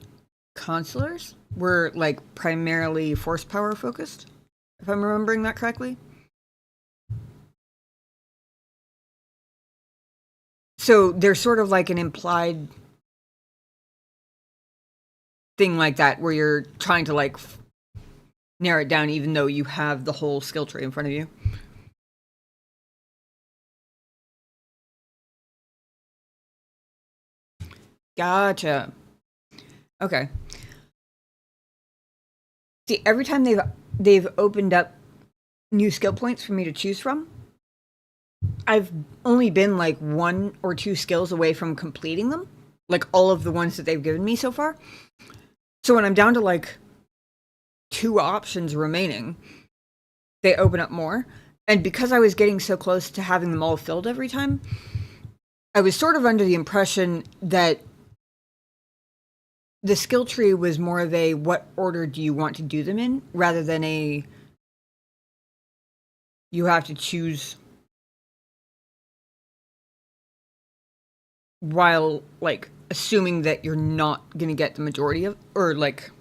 Consulars were, like, primarily force power focused, if I'm remembering that correctly. So there's sort of like an implied thing like that where you're trying to, like, narrow it down even though you have the whole skill tree in front of you. Gotcha. Okay. See, every time they've opened up new skill points for me to choose from, I've only been like 1 or 2 skills away from completing them, like all of the ones that they've given me so far. So when I'm down to like 2 options remaining, they open up more. And because I was getting so close to having them all filled every time, I was sort of under the impression that the skill tree was more of a what order do you want to do them in, rather than a you have to choose while, like, assuming that you're not going to get the majority of, or, like,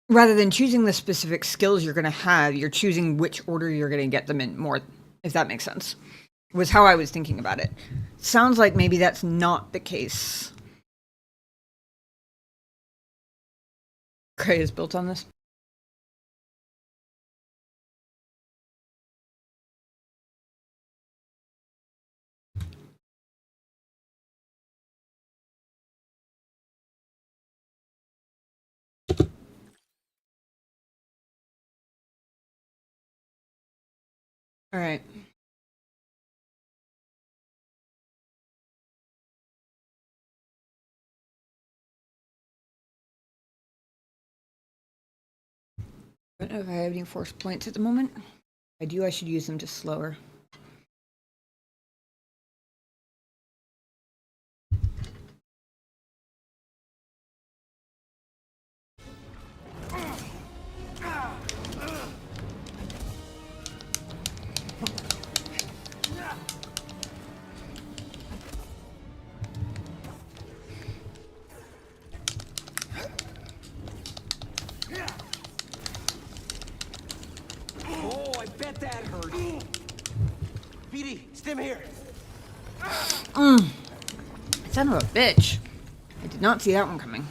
rather than choosing the specific skills you're going to have, you're choosing which order you're going to get them in more, if that makes sense, was how I was thinking about it. Sounds like maybe that's not the case Gray is built on this. All right. I don't know if I have any force points at the moment. If I do, I should use them to slower. Oh, I bet that hurt. BD, stim here. Son of a bitch. I did not see that one coming.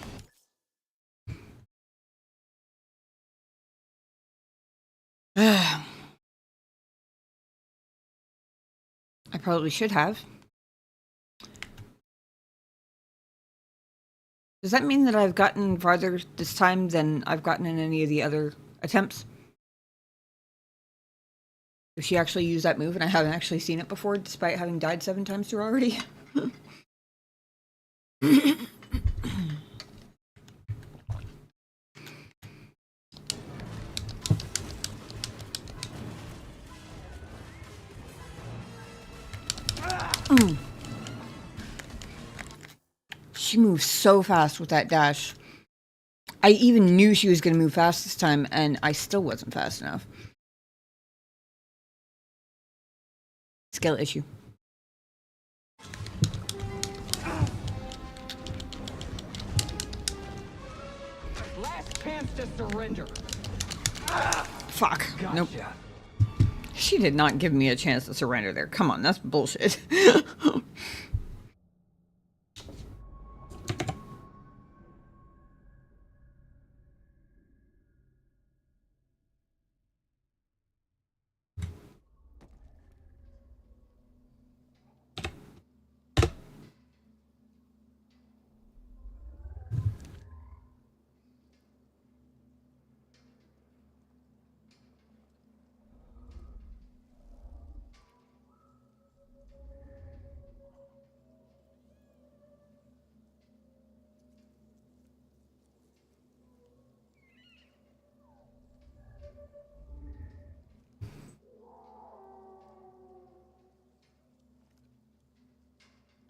I probably should have. Does that mean that I've gotten farther this time than I've gotten in any of the other attempts? Does she actually use that move and I haven't actually seen it before, despite having died 7 times through already? She moves so fast with that dash. I even knew she was going to move fast this time, and I still wasn't fast enough. Skill issue. Last chance to surrender. Fuck. Gotcha. Nope. She did not give me a chance to surrender there. Come on, that's bullshit.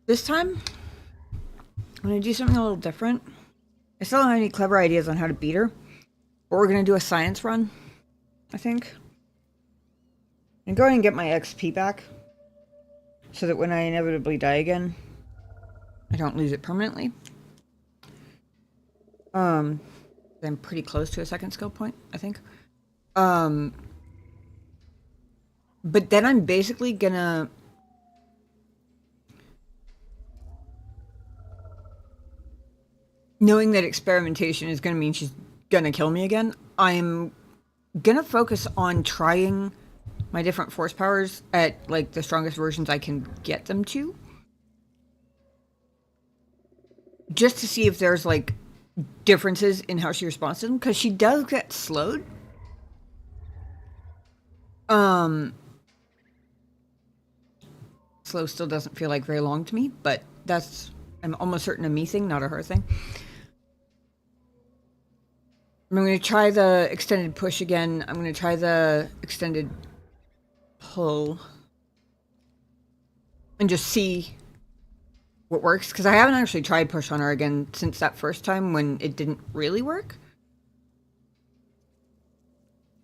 This time, I'm going to do something a little different. I still don't have any clever ideas on how to beat her. But we're going to do a science run, I think. And go ahead and get my XP back. So that when I inevitably die again, I don't lose it permanently. I'm pretty close to a second skill point, I think. But then I'm basically gonna... Knowing that experimentation is gonna mean she's gonna kill me again, I'm gonna focus on trying my different force powers at, like, the strongest versions I can get them to. Just to see if there's, like, differences in how she responds to them, because she does get slowed. Slow still doesn't feel like very long to me, but that's, I'm almost certain, a me thing, not a her thing. I'm going to try the extended push again. I'm going to try the extended pull. And just see what works, because I haven't actually tried push on her again since that first time when it didn't really work.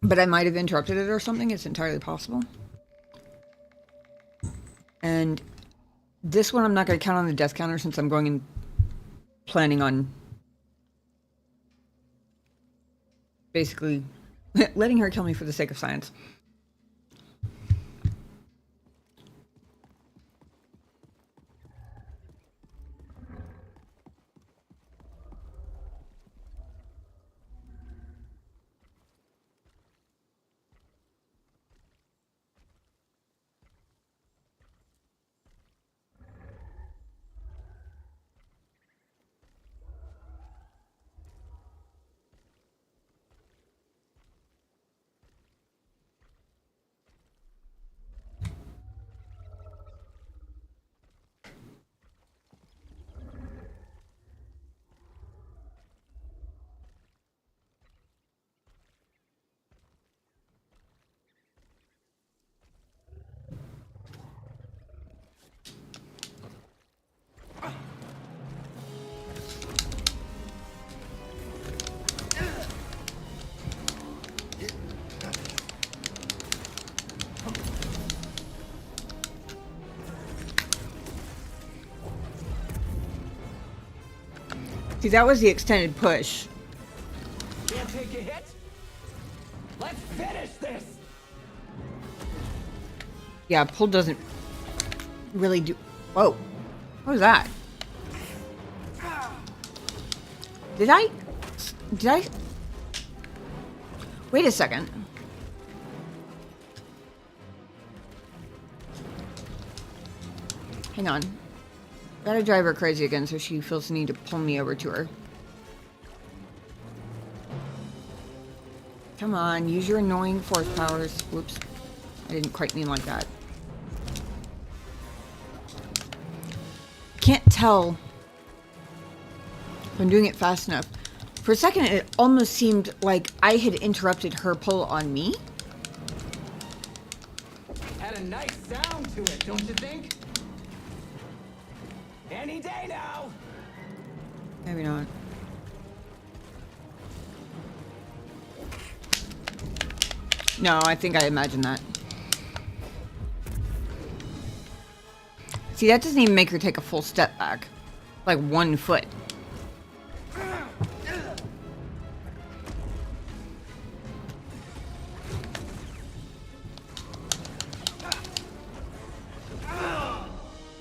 But I might have interrupted it or something. It's entirely possible. And this one I'm not going to count on the death counter since I'm going in planning on basically letting her kill me for the sake of science. See, that was the extended push. Can't take a hit? Let's finish this! Yeah, pull doesn't really do... Whoa. What was that? Did I... Wait a second. Hang on. Gotta drive her crazy again so she feels the need to pull me over to her. Come on, use your annoying force powers. Whoops. I didn't quite mean like that. Can't tell if I'm doing it fast enough. For a second, it almost seemed like I had interrupted her pull on me. Had a nice sound to it, don't you think? Any day now! Maybe not. No, I think I imagined that. See, that doesn't even make her take a full step back. Like 1 foot.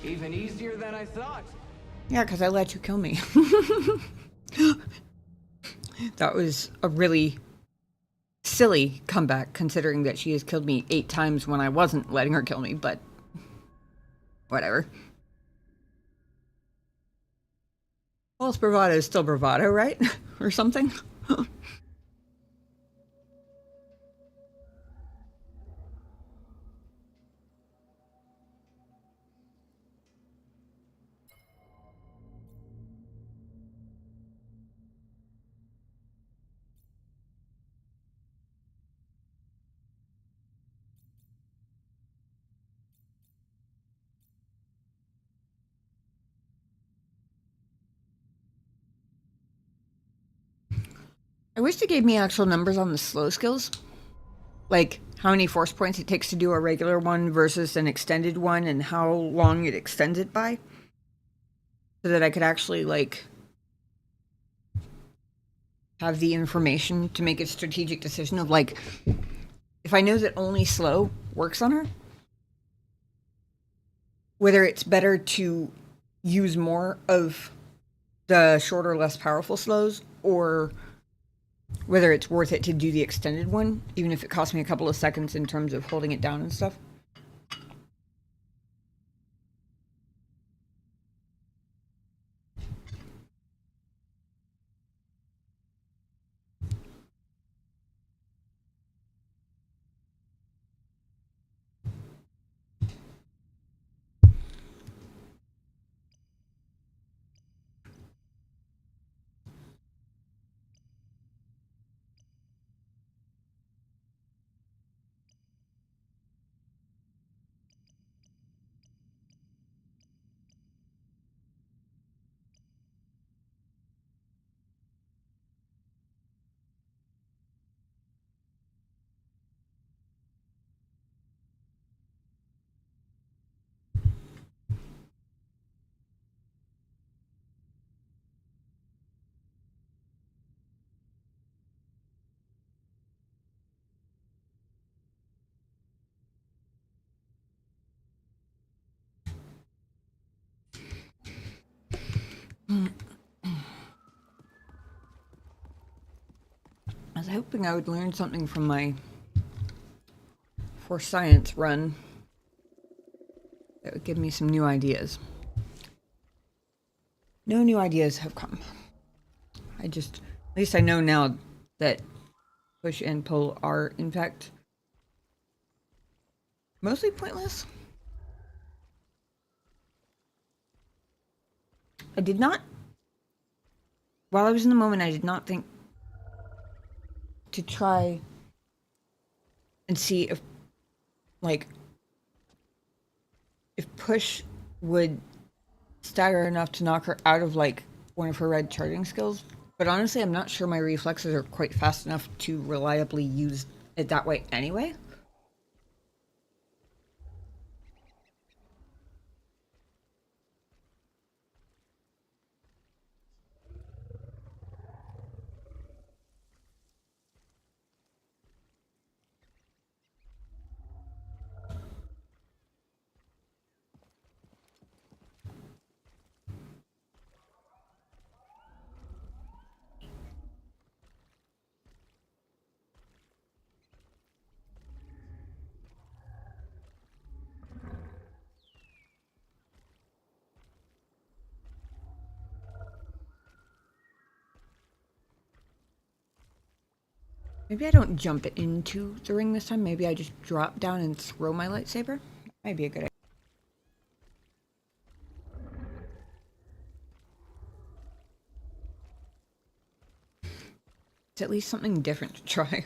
Even easier than I thought. Yeah, because I let you kill me. That was a really silly comeback, considering that she has killed me 8 times when I wasn't letting her kill me, but whatever. False bravado is still bravado, right? Or something? I wish they gave me actual numbers on the slow skills. Like, how many force points it takes to do a regular one versus an extended one, and how long it extends it by. So that I could actually, like, have the information to make a strategic decision of, like, if I know that only slow works on her, whether it's better to use more of the shorter, less powerful slows, or whether it's worth it to do the extended one, even if it costs me a couple of seconds in terms of holding it down and stuff. I was hoping I would learn something from my for science run that would give me some new ideas. No new ideas have come. At least I know now that push and pull are, in fact, mostly pointless. I did not, while I was in the moment, I did not think to try and see if, like, if push would stagger enough to knock her out of, like, one of her red charging skills. But honestly, I'm not sure my reflexes are quite fast enough to reliably use it that way anyway. Maybe I don't jump into the ring this time. Maybe I just drop down and throw my lightsaber. Might be a good idea. It's at least something different to try.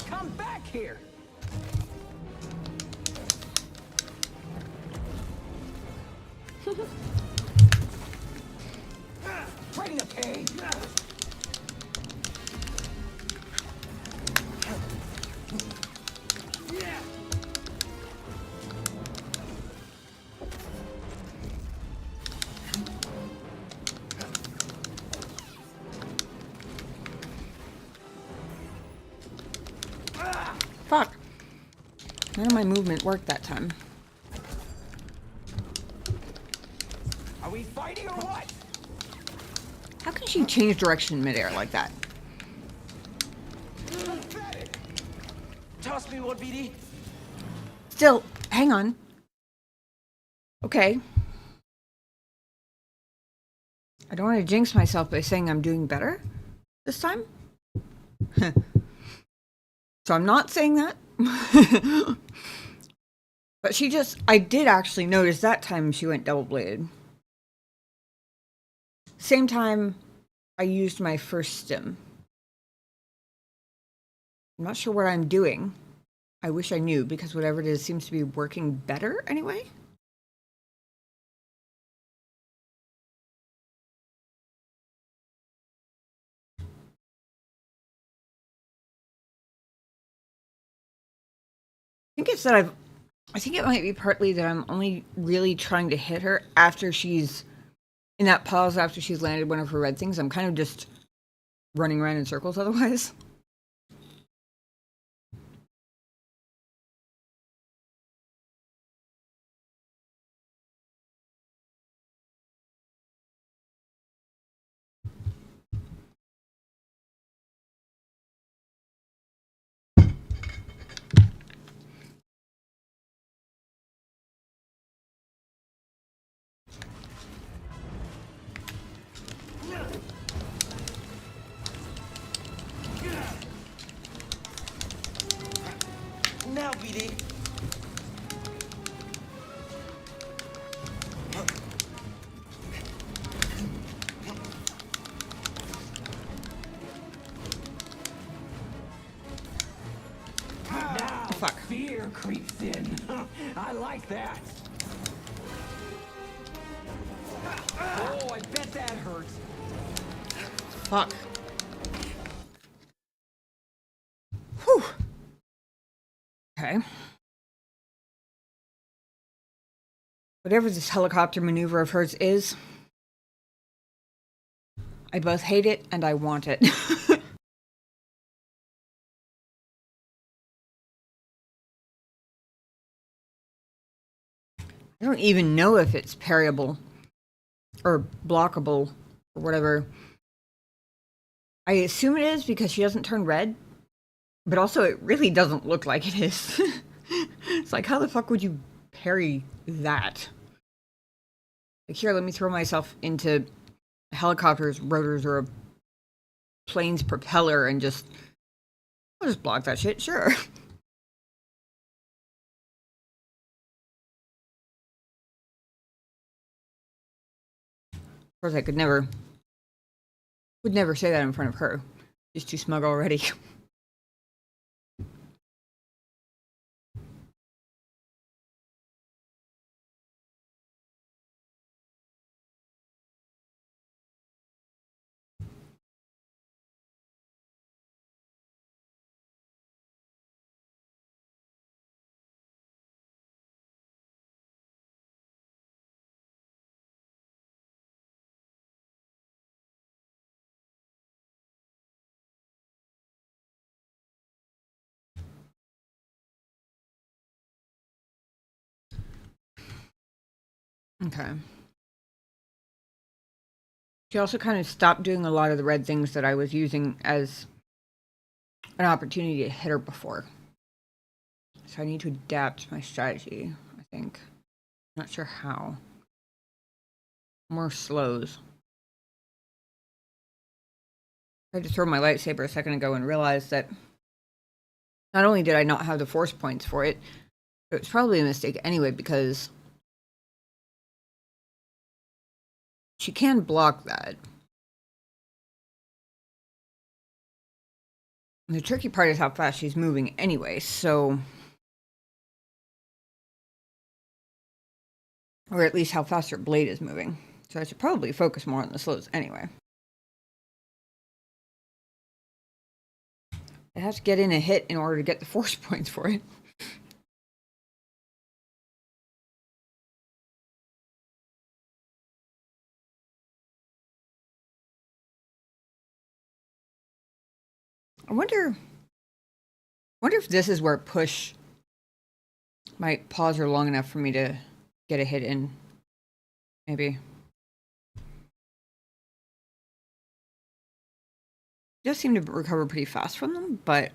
Come back here! Bring the pain! Fuck. None of my movement worked that time. Are we fighting or what? How can she change direction midair like that? Pathetic! Toss me one, BD. Still, hang on. Okay. I don't want to jinx myself by saying I'm doing better this time. So I'm not saying that. But I did actually notice that time she went double-bladed. Same time I used my first stim. I'm not sure what I'm doing. I wish I knew, because whatever it is seems to be working better anyway. I think it might be partly that I'm only really trying to hit her after she's in that pause after she's landed one of her red things. I'm kind of just running around in circles otherwise. Now, BD. Now, Fuck. fear creeps in. I like that. Oh, I bet that hurts. Fuck. Whew. Okay. Whatever this helicopter maneuver of hers is, I both hate it and I want it. I don't even know if it's parryable or blockable or whatever. I assume it is because she doesn't turn red, but also it really doesn't look like it is. It's like, how the fuck would you parry that? Like, here, let me throw myself into a helicopter's rotors or a plane's propeller and I'll just block that shit, sure. Of course, I would never say that in front of her. She's too smug already. Okay. She also kind of stopped doing a lot of the red things that I was using as an opportunity to hit her before. So I need to adapt my strategy, I think. Not sure how. More slows. I tried to throw my lightsaber a second ago and realized that not only did I not have the force points for it, it was probably a mistake anyway because she can block that. And the tricky part is how fast she's moving anyway, so... Or at least how fast her blade is moving. So I should probably focus more on the slows anyway. I have to get in a hit in order to get the force points for it. I wonder if this is where push might pause her long enough for me to get a hit in. Maybe. She does seem to recover pretty fast from them, but...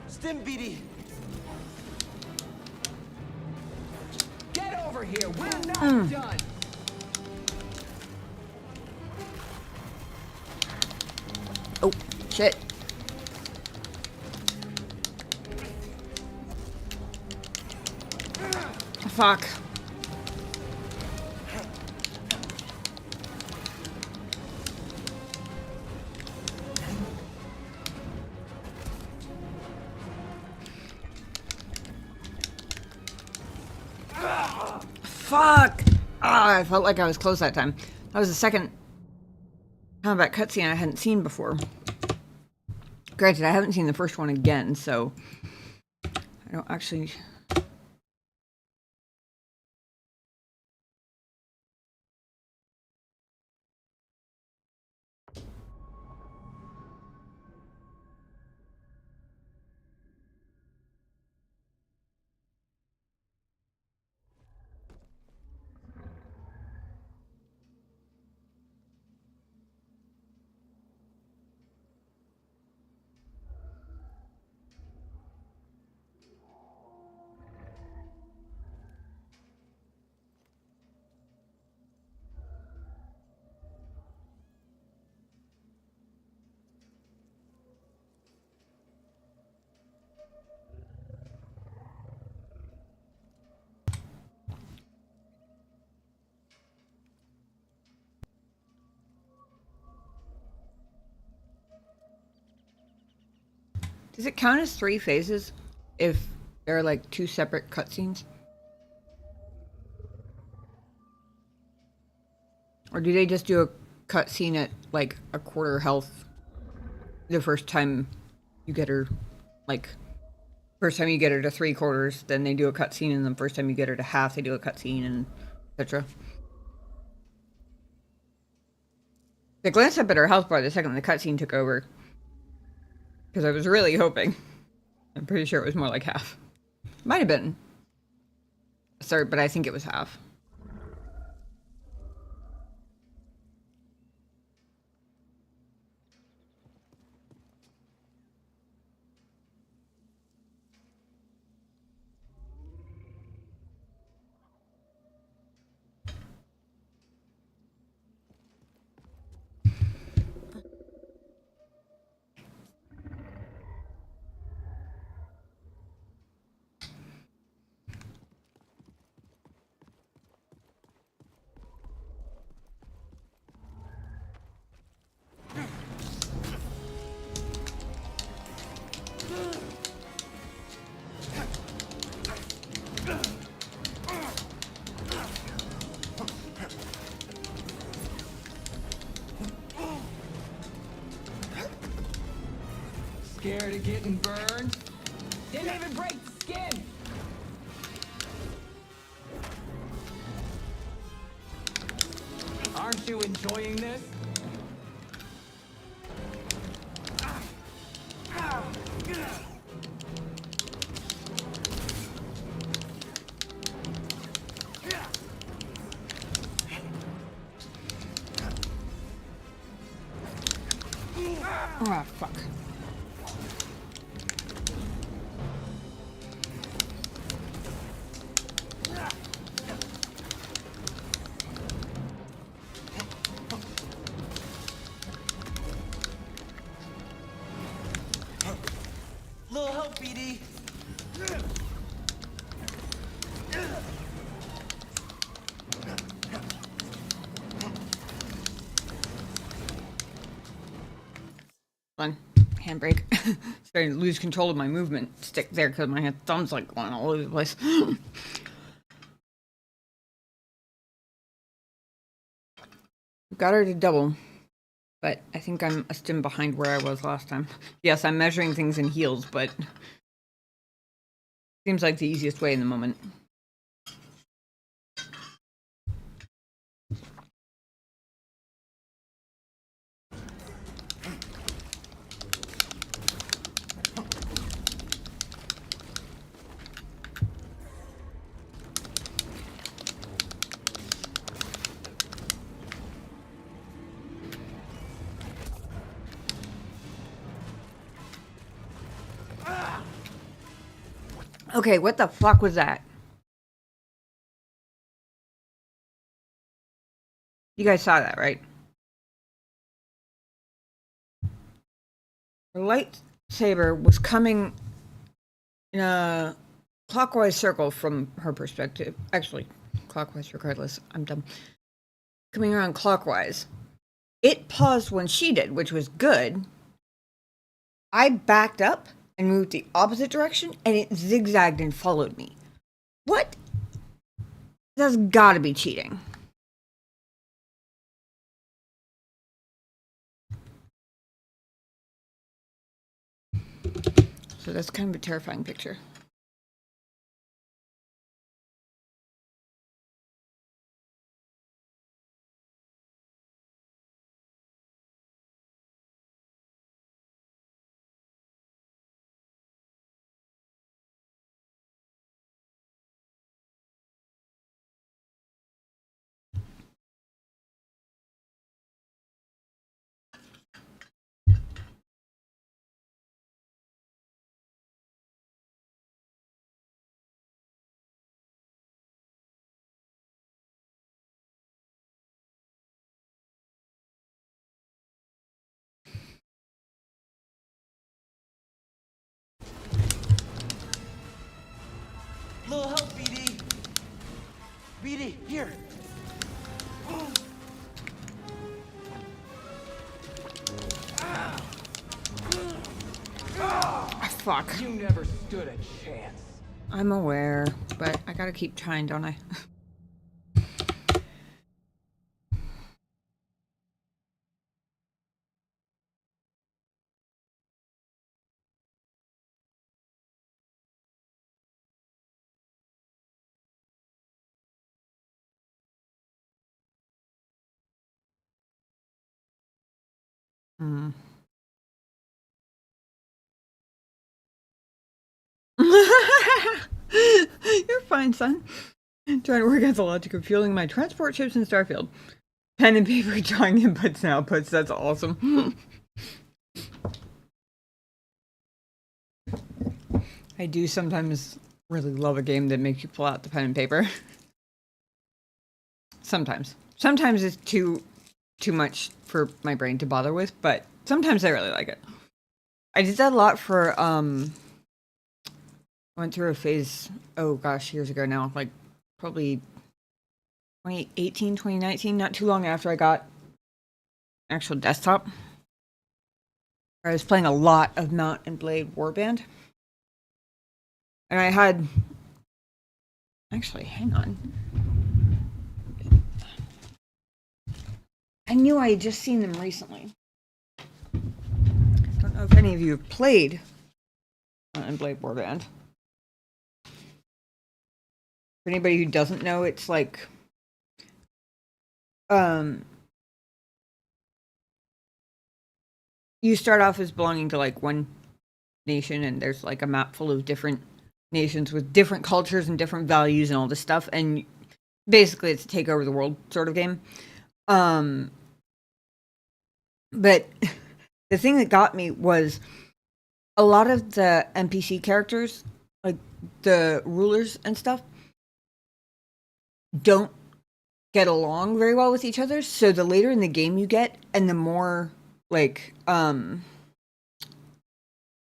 Stimbidi! Get over here! We're not done! Oh, shit. Fuck. Fuck! Ah, I felt like I was close that time. That was the second combat cutscene I hadn't seen before. Granted, I haven't seen the first one again, so I don't actually... Does it count as 3 phases if there are like 2 separate cutscenes? Or do they just do a cutscene at like a quarter health the first time you get her, like, first time you get her to 3/4, then they do a cutscene, and the first time you get her to half, they do a cutscene, and etc. I glanced up at her health bar the second the cutscene took over. Because I was really hoping. I'm pretty sure it was more like half. Might have been a third, but I think it was half. Scared of getting burned? Didn't even break the skin! Aren't you enjoying this? Oh, fuck. Little help, BD. One handbrake. Starting to lose control of my movement stick there because my thumb's like going all over the place. Got her to double, but I think I'm a stim behind where I was last time. Yes, I'm measuring things in heels, but seems like the easiest way in the moment. Okay, what the fuck was that? You guys saw that, right? Her lightsaber was coming in a clockwise circle from her perspective. Actually, clockwise regardless. I'm dumb. Coming around clockwise. It paused when she did, which was good. I backed up and moved the opposite direction, and it zigzagged and followed me. What? That's gotta be cheating. So that's kind of a terrifying picture. Little help, BD. BD, here. Fuck. You never stood a chance. I'm aware, but I gotta keep trying, don't I? Hmm. You're fine, son. Trying to work out the logic of fueling my transport ships in Starfield. Pen and paper drawing inputs and outputs. That's awesome. I do sometimes really love a game that makes you pull out the pen and paper. Sometimes. Sometimes it's too much for my brain to bother with, but sometimes I really like it. I did that a lot for went through a phase, oh gosh, years ago now, like probably 2018, 2019, not too long after I got an actual desktop. I was playing a lot of Mount and Blade Warband. And I had, actually, hang on. I knew I had just seen them recently. Don't know if any of you have played Blade Warband. For anybody who doesn't know, it's like you start off as belonging to like one nation, and there's like a map full of different nations with different cultures and different values and all this stuff, and basically it's a take over the world sort of game. But the thing that got me was a lot of the NPC characters, like the rulers and stuff, don't get along very well with each other. So the later in the game you get, and the more like it's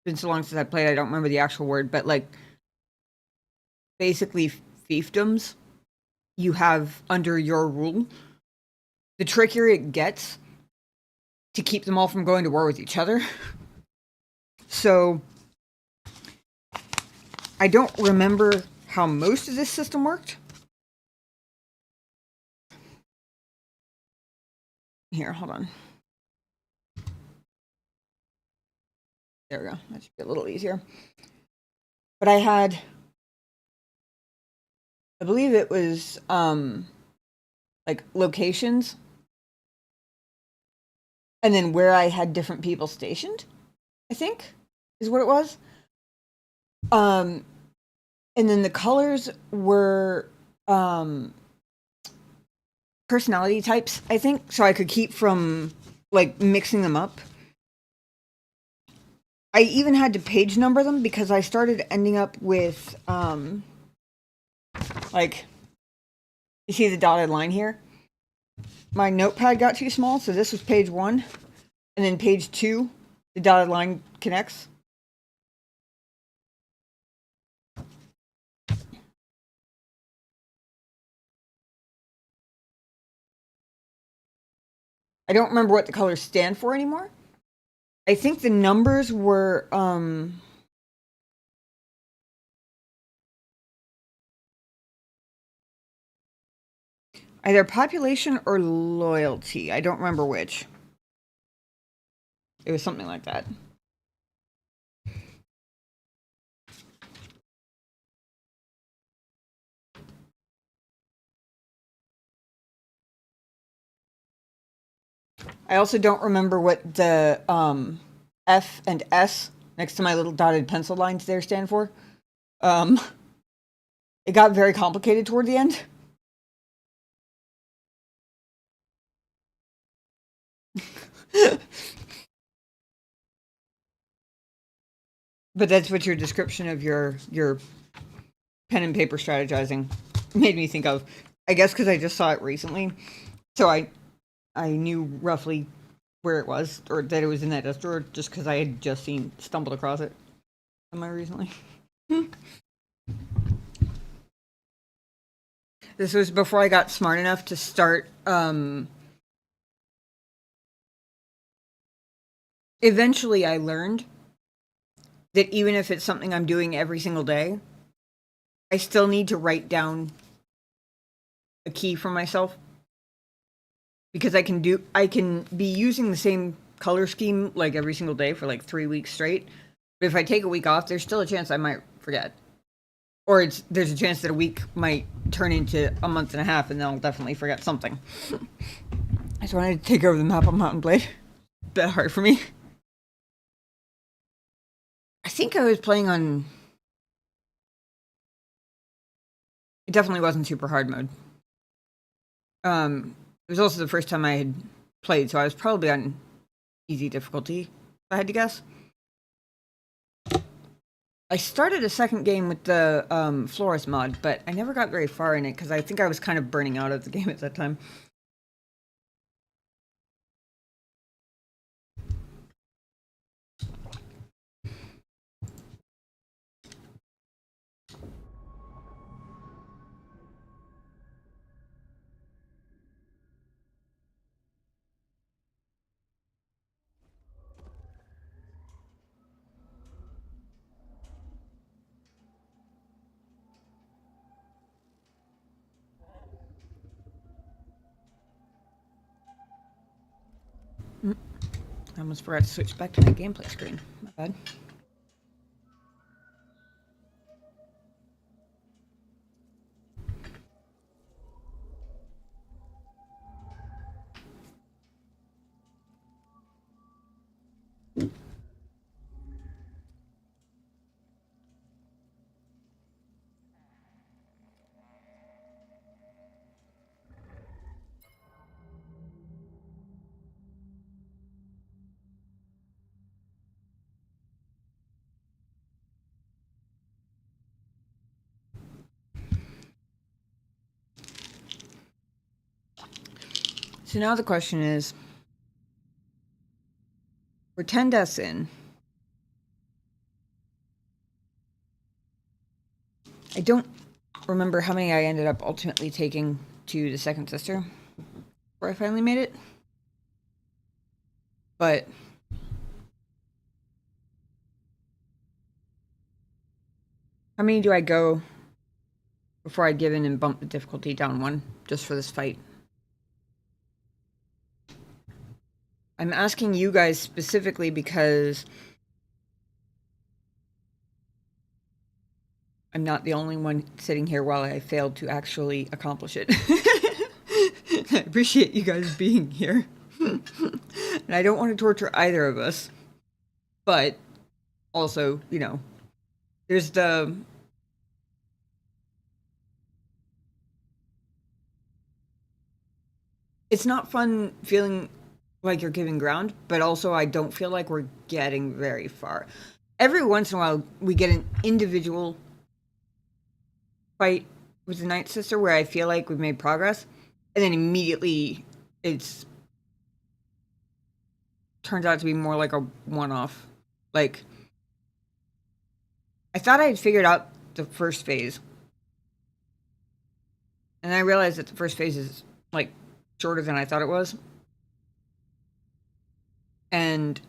been so long since I played, I don't remember the actual word, but like basically fiefdoms you have under your rule, the trickier it gets to keep them all from going to war with each other. So I don't remember how most of this system worked. Here, hold on. There we go. That should be a little easier. But I had, I believe it was like locations, and then where I had different people stationed, I think is what it was. And then the colors were personality types, I think, so I could keep from like mixing them up. I even had to page number them because I started ending up with like, you see the dotted line here? My notepad got too small, so this was page 1, and then page 2, the dotted line connects. I don't remember what the colors stand for anymore. I think the numbers were either population or loyalty. I don't remember which. It was something like that. I also don't remember what the F and S next to my little dotted pencil lines there stand for. It got very complicated toward the end. But that's what your description of your pen and paper strategizing made me think of. I guess because I just saw it recently, so I knew roughly where it was, or that it was in that desk drawer, just because I had just stumbled across it. Am I recently? This was before I got smart enough to start. Eventually, I learned that even if it's something I'm doing every single day, I still need to write down a key for myself, because I can be using the same color scheme like every single day for like 3 weeks straight. But if I take a week off, there's still a chance I might forget. Or there's a chance that a week might turn into a month and a half, and then I'll definitely forget something. I just wanted to take over the map on Mountain Blade. A bit hard for me. I think I was playing on... It definitely wasn't super hard mode. It was also the first time I had played, so I was probably on easy difficulty, if I had to guess. I started a second game with the Florist mod, but I never got very far in it because I think I was kind of burning out of the game at that time. I almost forgot to switch back to my gameplay screen. My bad. So now the question is, we're 10 deaths in. I don't remember how many I ended up ultimately taking to the second sister where I finally made it. But how many do I go before I give in and bump the difficulty down one just for this fight? I'm asking you guys specifically because I'm not the only one sitting here while I failed to actually accomplish it. I appreciate you guys being here. And I don't want to torture either of us. But also, you know, there's the... It's not fun feeling like you're giving ground, but also I don't feel like we're getting very far. Every once in a while, we get an individual fight with the Night Sister where I feel like we've made progress, and then immediately it's turns out to be more like a one-off. Like, I thought I had figured out the first phase, and I realized that the first phase is like shorter than I thought it was. And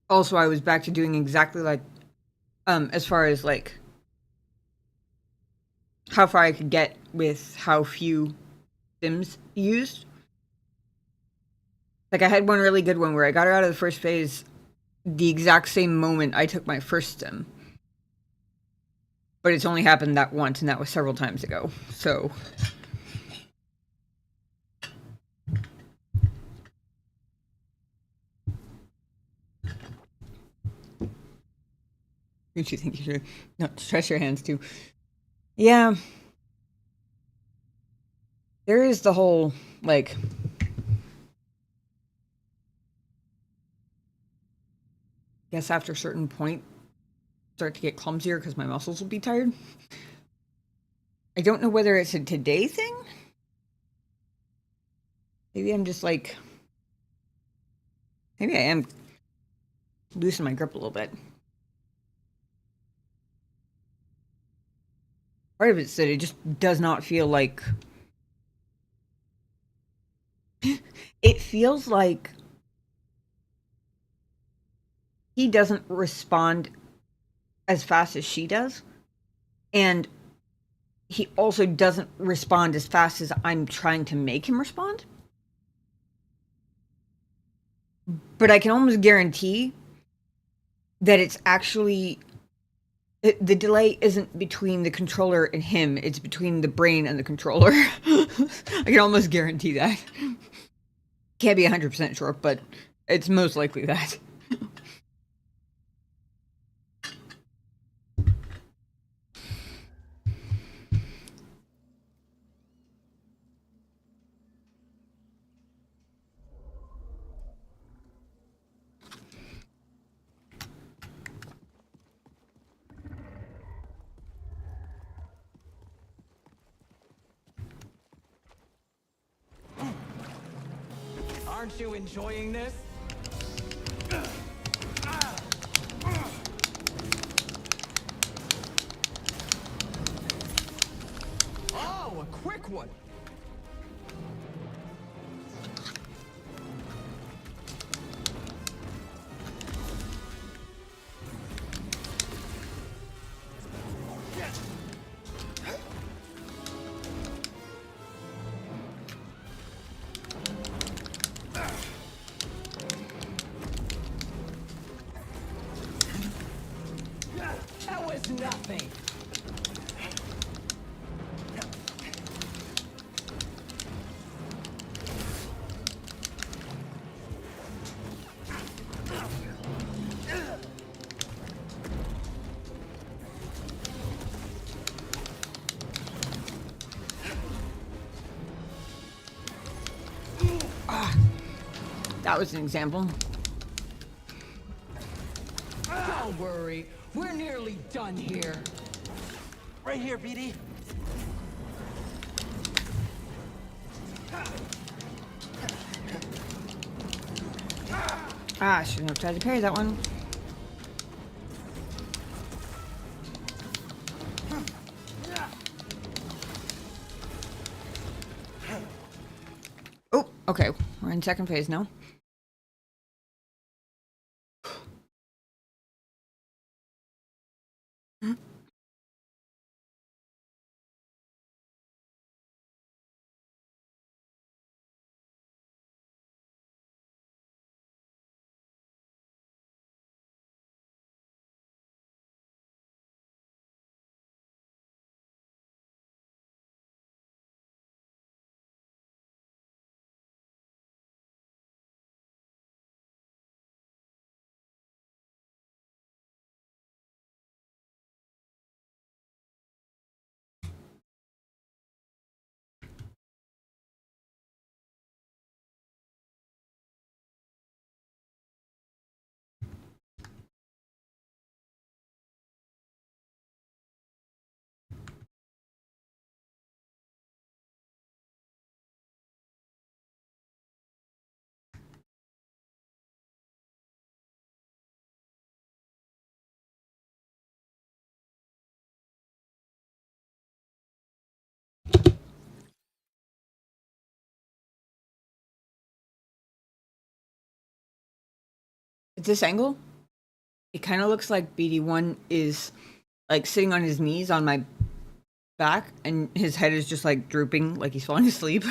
also I was back to doing exactly like as far as like how far I could get with how few sims used. Like I had one really good one where I got her out of the first phase the exact same moment I took my first sim. But it's only happened that once, and that was several times ago. So don't you think you should not stretch your hands too? Yeah. There is the whole, like... I guess after a certain point, start to get clumsier because my muscles will be tired. I don't know whether it's a today thing. Maybe I'm just like... Maybe I am loosening my grip a little bit. Part of it's that it just does not feel like... It feels like he doesn't respond as fast as she does. And he also doesn't respond as fast as I'm trying to make him respond. But I can almost guarantee that it's actually... The delay isn't between the controller and him. It's between the brain and the controller. I can almost guarantee that. Can't be 100% sure, but it's most likely that. Aren't you enjoying this? Oh, a quick one. nothing. That was an example. Don't worry, we're nearly done here. Right here, BD. Ah, I shouldn't have tried to parry that one. Oh, okay. We're in second phase now. At this angle, it kind of looks like BD1 is like sitting on his knees on my back, and his head is just like drooping, like he's falling asleep.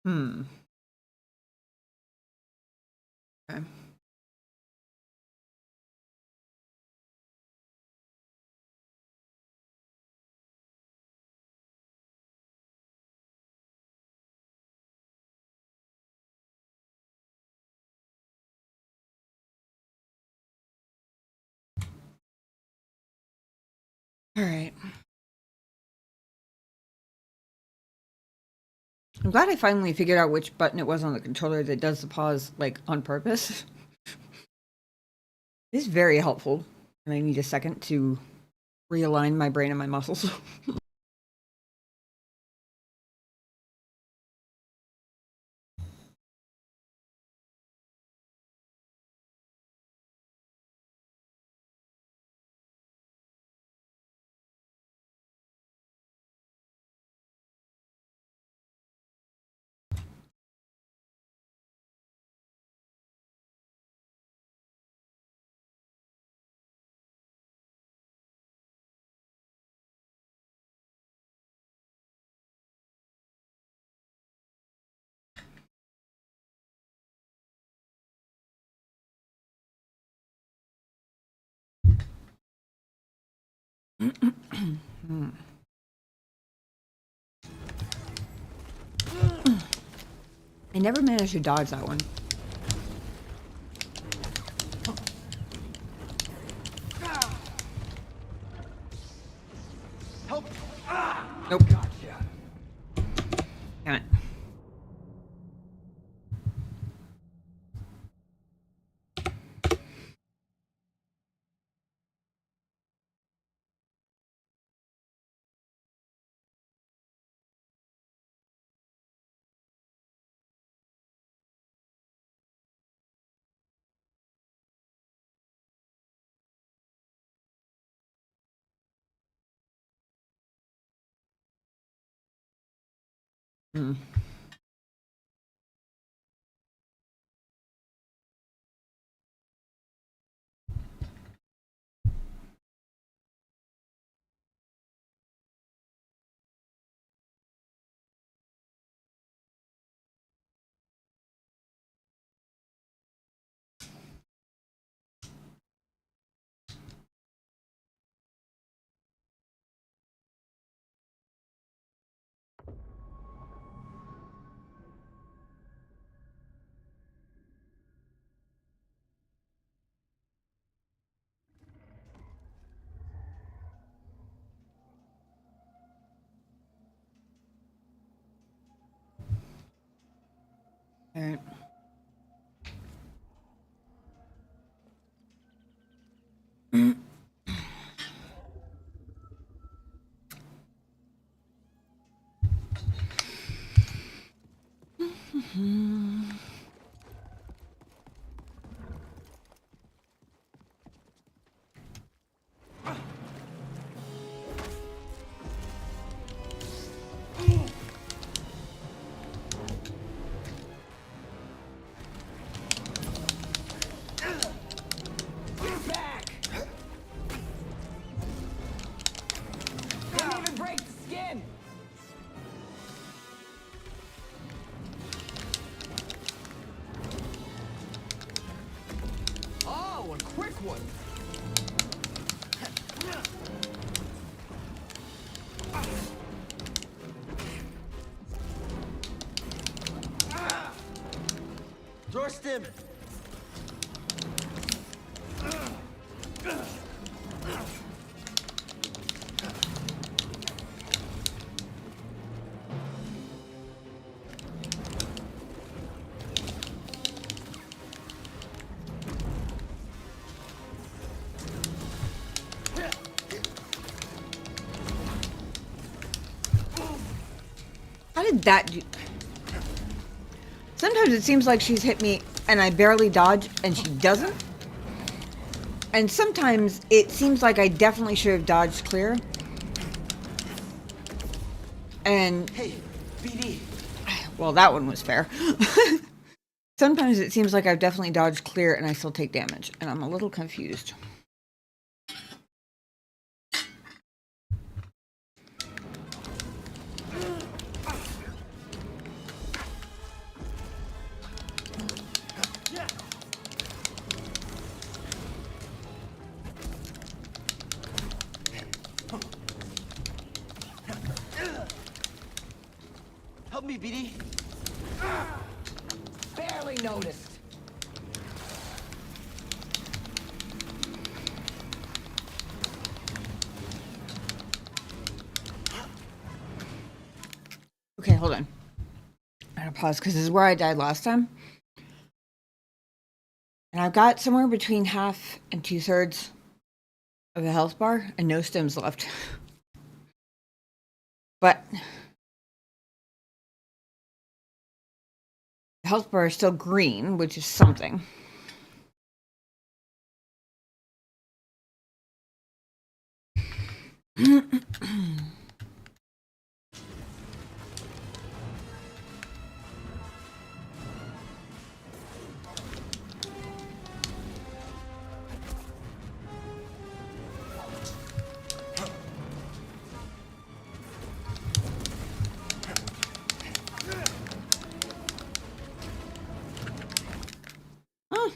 Hmm. Okay. All right. I'm glad I finally figured out which button it was on the controller that does the pause, like, on purpose. It is very helpful, and I need a second to realign my brain and my muscles. I never managed to dodge that one. Help! Nope. Gotcha. Damn it. Mm. All right. Get back! Didn't even break the skin! Oh, a quick one! Dorstim! How did that do? Sometimes it seems like she's hit me and I barely dodge and she doesn't. And sometimes it seems like I definitely should have dodged clear. And Hey, BD. well, that one was fair. Sometimes it seems like I've definitely dodged clear and I still take damage. And I'm a little confused. Help me, BD. Barely noticed. Okay, hold on. I gotta pause because this is where I died last time. And I've got somewhere between half and 2/3 of a health bar and no stems left. But the health bar is still green, which is something. Oh.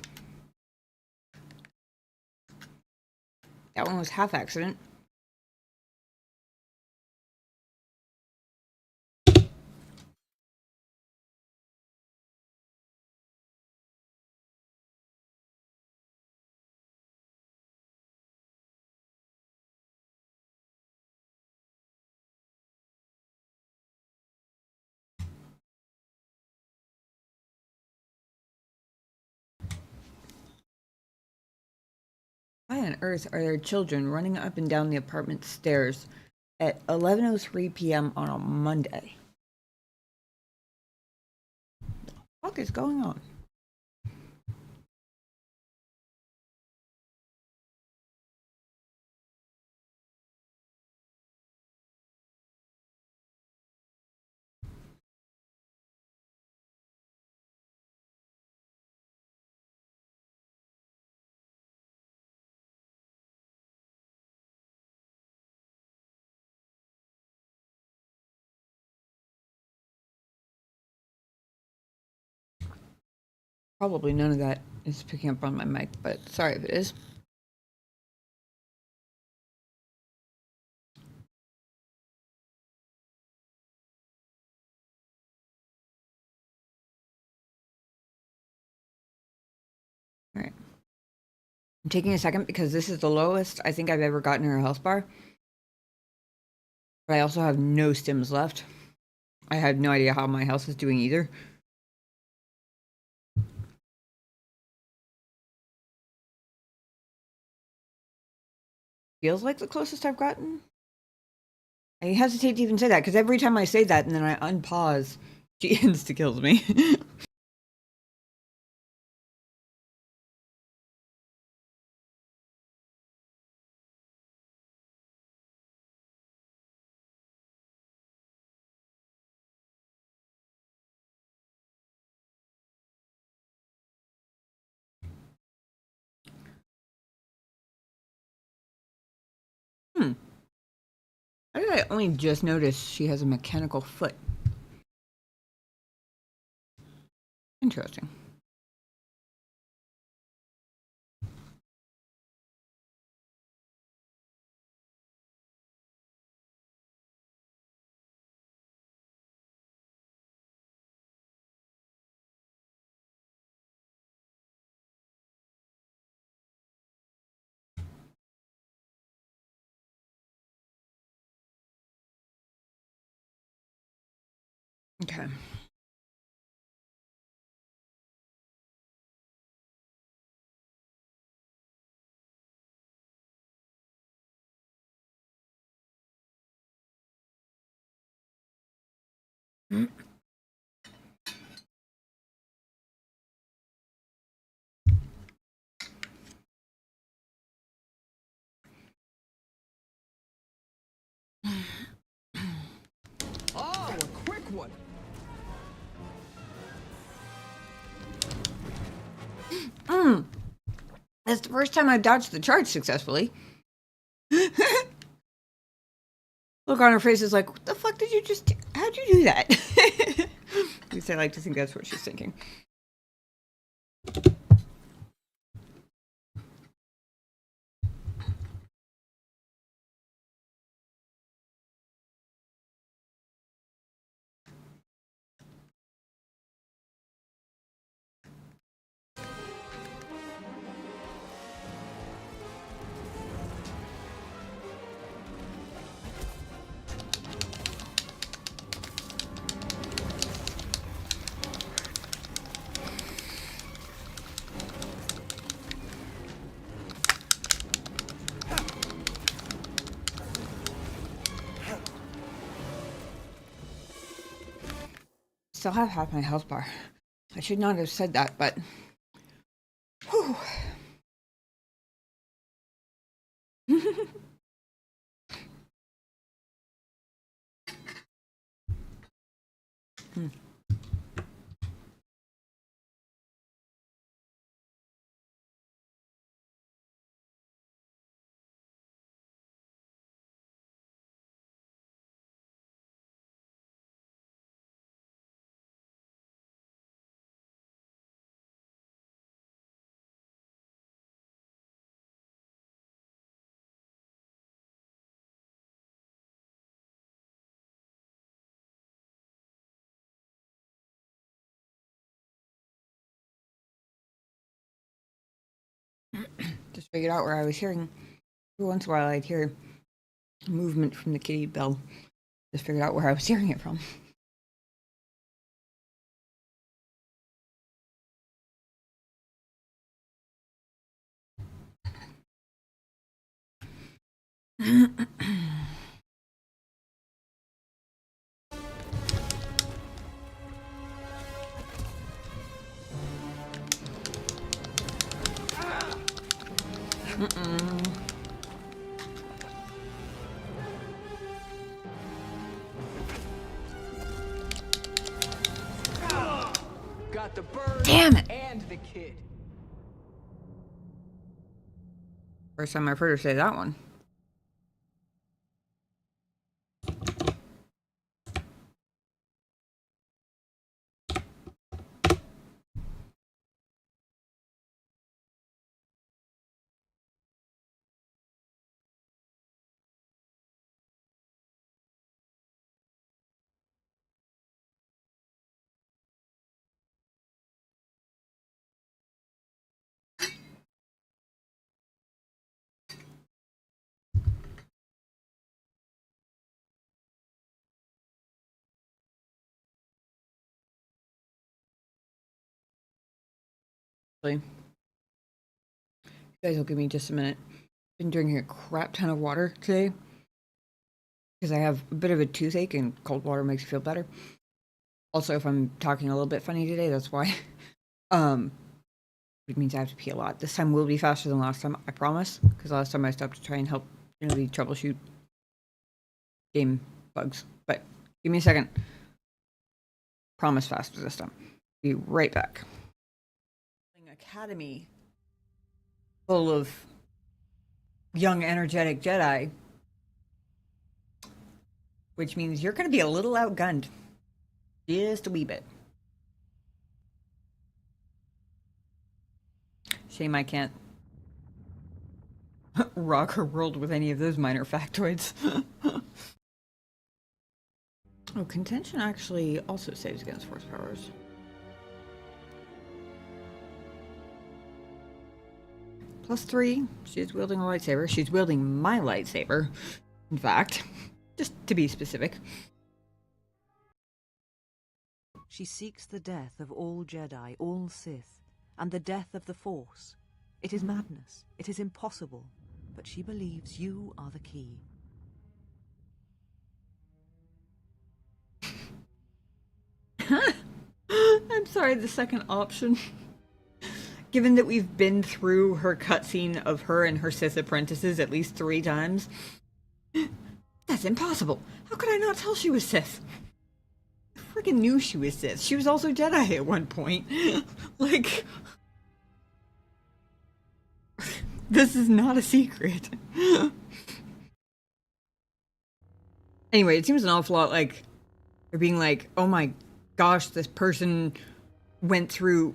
That one was half accident. Why on earth are there children running up and down the apartment stairs at 11:03 p.m. on a Monday? What is going on? Probably none of that is picking up on my mic, but sorry if it is. All right. I'm taking a second because this is the lowest I think I've ever gotten her health bar. But I also have no stims left. I have no idea how my health is doing either. Feels like the closest I've gotten. I hesitate to even say that because every time I say that and then I unpause, she insta kills me. How did I only just notice she has a mechanical foot? Interesting. Okay. Oh, a quick one. That's the first time I've dodged the charge successfully. Look on her face is like, what the fuck did you just... How'd you do that? At least I like to think that's what she's thinking. Still have half my health bar. I should not have said that, but... Whew. Just figured out where I was hearing. Every once in a while I'd hear movement from the kitty bell. Just figured out where I was hearing it from. Got the bird. Damn it! And the kid. First time I've heard her say that one. You guys will give me just a minute. Been drinking a crap ton of water today because I have a bit of a toothache and cold water makes you feel better. Also, if I'm talking a little bit funny today, that's why. It means I have to pee a lot. This time will be faster than last time, I promise. Because last time I stopped to try and help, the troubleshoot game bugs. But give me a second. Promise faster this time. Be right back. Academy full of young, energetic Jedi, which means you're going to be a little outgunned. Just a wee bit. Shame I can't rock her world with any of those minor factoids. Oh, contention actually also saves against force powers. +3. She's wielding a lightsaber. She's wielding my lightsaber, in fact. Just to be specific. She seeks the death of all Jedi, all Sith, and the death of the Force. It is madness. It is impossible. But she believes you are the key. I'm sorry, the second option. Given that we've been through her cutscene of her and her Sith apprentices at least 3 times. That's impossible. How could I not tell she was Sith? I freaking knew she was Sith. She was also Jedi at one point. Like... This is not a secret. Anyway, it seems an awful lot like... They're being like, oh my gosh, this person went through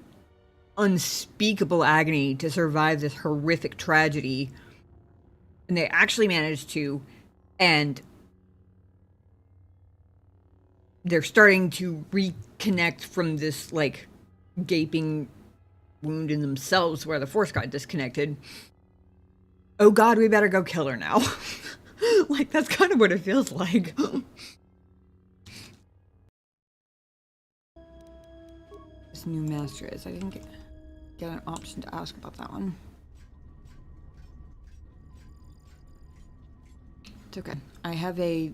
unspeakable agony to survive this horrific tragedy, and they actually managed to, and they're starting to reconnect from this like gaping wound in themselves where the Force got disconnected. Oh god, we better go kill her now. Like, that's kind of what it feels like. This new master is. I didn't get an option to ask about that one. It's okay. I have a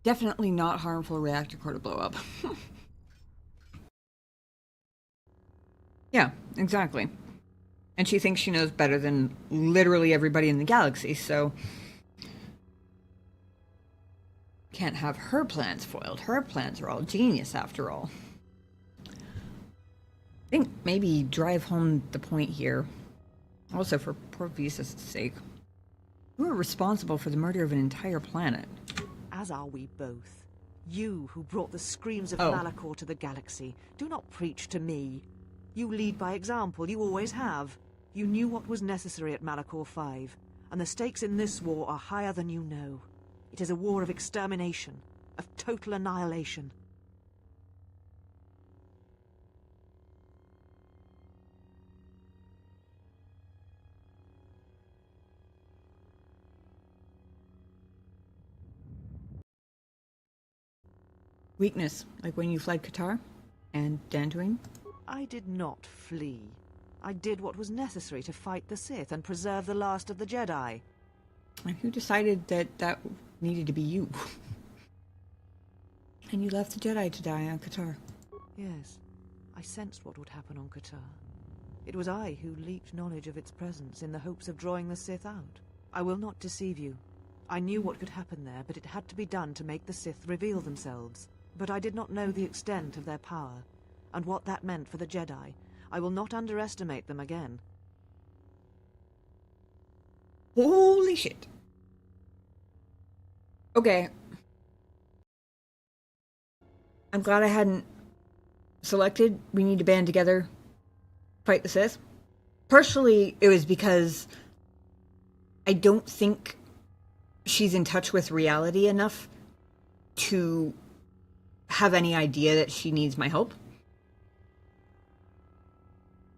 definitely not harmful reactor core to blow up. Yeah, exactly. And she thinks she knows better than literally everybody in the galaxy, so can't have her plans foiled. Her plans are all genius, after all. I think maybe drive home the point here. Also, for poor Visa's sake. You are responsible for the murder of an entire planet. As are we both. You who brought the screams of Oh. Malachor to the galaxy. Do not preach to me. You lead by example. You always have. You knew what was necessary at Malachor 5, and the stakes in this war are higher than you know. It is a war of extermination, of total annihilation. Weakness, like when you fled Qatar and Dantooine. I did not flee. I did what was necessary to fight the Sith and preserve the last of the Jedi. And who decided that that needed to be you? And you left the Jedi to die on Qatar. Yes, I sensed what would happen on Qatar. It was I who leaked knowledge of its presence in the hopes of drawing the Sith out. I will not deceive you. I knew what could happen there, but it had to be done to make the Sith reveal themselves. But I did not know the extent of their power, and what that meant for the Jedi. I will not underestimate them again. Holy shit. Okay. I'm glad I hadn't selected. We need to band together, fight the Sith. Partially, it was because I don't think she's in touch with reality enough to have any idea that she needs my help.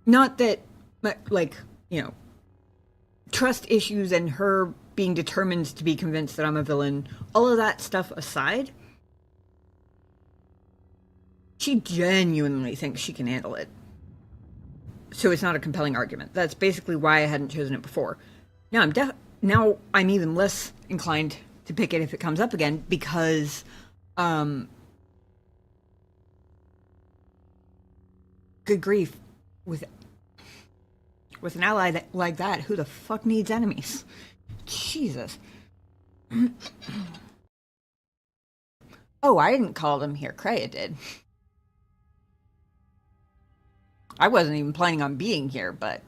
Not that, like, you know, trust issues and her being determined to be convinced that I'm a villain, all of that stuff aside, she genuinely thinks she can handle it. so it's not a compelling argument. That's basically why I hadn't chosen it before. Now I'm even less inclined to pick it if it comes up again, because good grief, with an ally like that, who the fuck needs enemies? Jesus. Oh, I didn't call them here. Kreia did. I wasn't even planning on being here, but...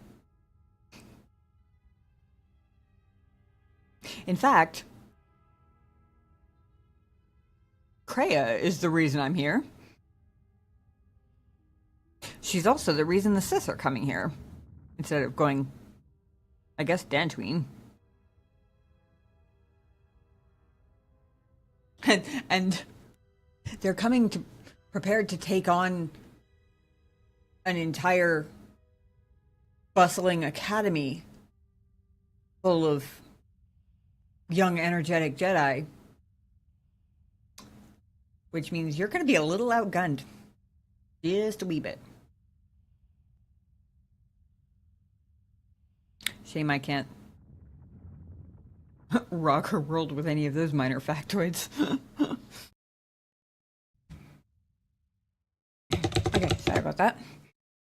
In fact, Kreia is the reason I'm here. She's also the reason the Sith are coming here, instead of going, I guess, Dantooine. And they're coming to prepared to take on an entire bustling academy full of young, energetic Jedi, which means you're going to be a little outgunned, just a wee bit. Shame I can't rock her world with any of those minor factoids. Okay, sorry about that.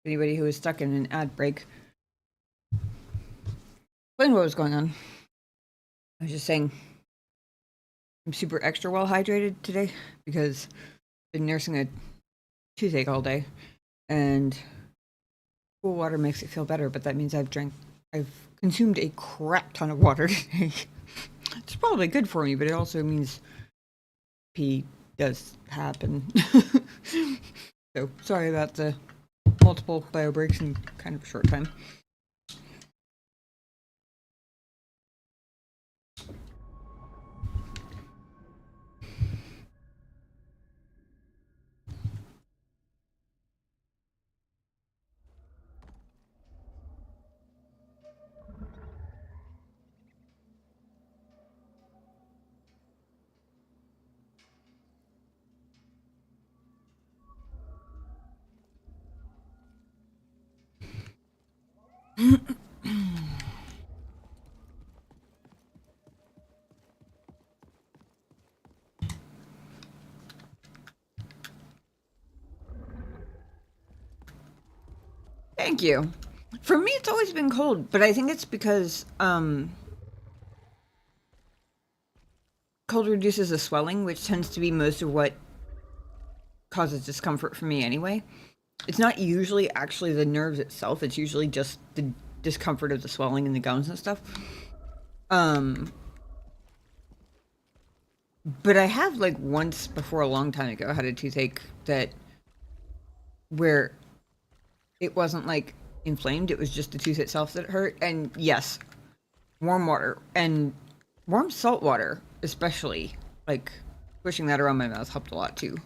Anybody who was stuck in an ad break. Explain what was going on. I was just saying I'm super extra well hydrated today because I've been nursing a toothache all day, and cool water makes it feel better, but that means I've consumed a crap ton of water today. It's probably good for me, but it also means pee does happen. So sorry about the multiple bio breaks in kind of a short time. Thank you. For me, it's always been cold, but I think it's because cold reduces the swelling, which tends to be most of what causes discomfort for me anyway. It's not usually actually the nerves itself, it's usually just the discomfort of the swelling in the gums and stuff. But I have, like, once before, a long time ago, had a toothache where it wasn't, like, inflamed, it was just the tooth itself that hurt. And yes, warm water and warm salt water especially, like, pushing that around my mouth helped a lot too.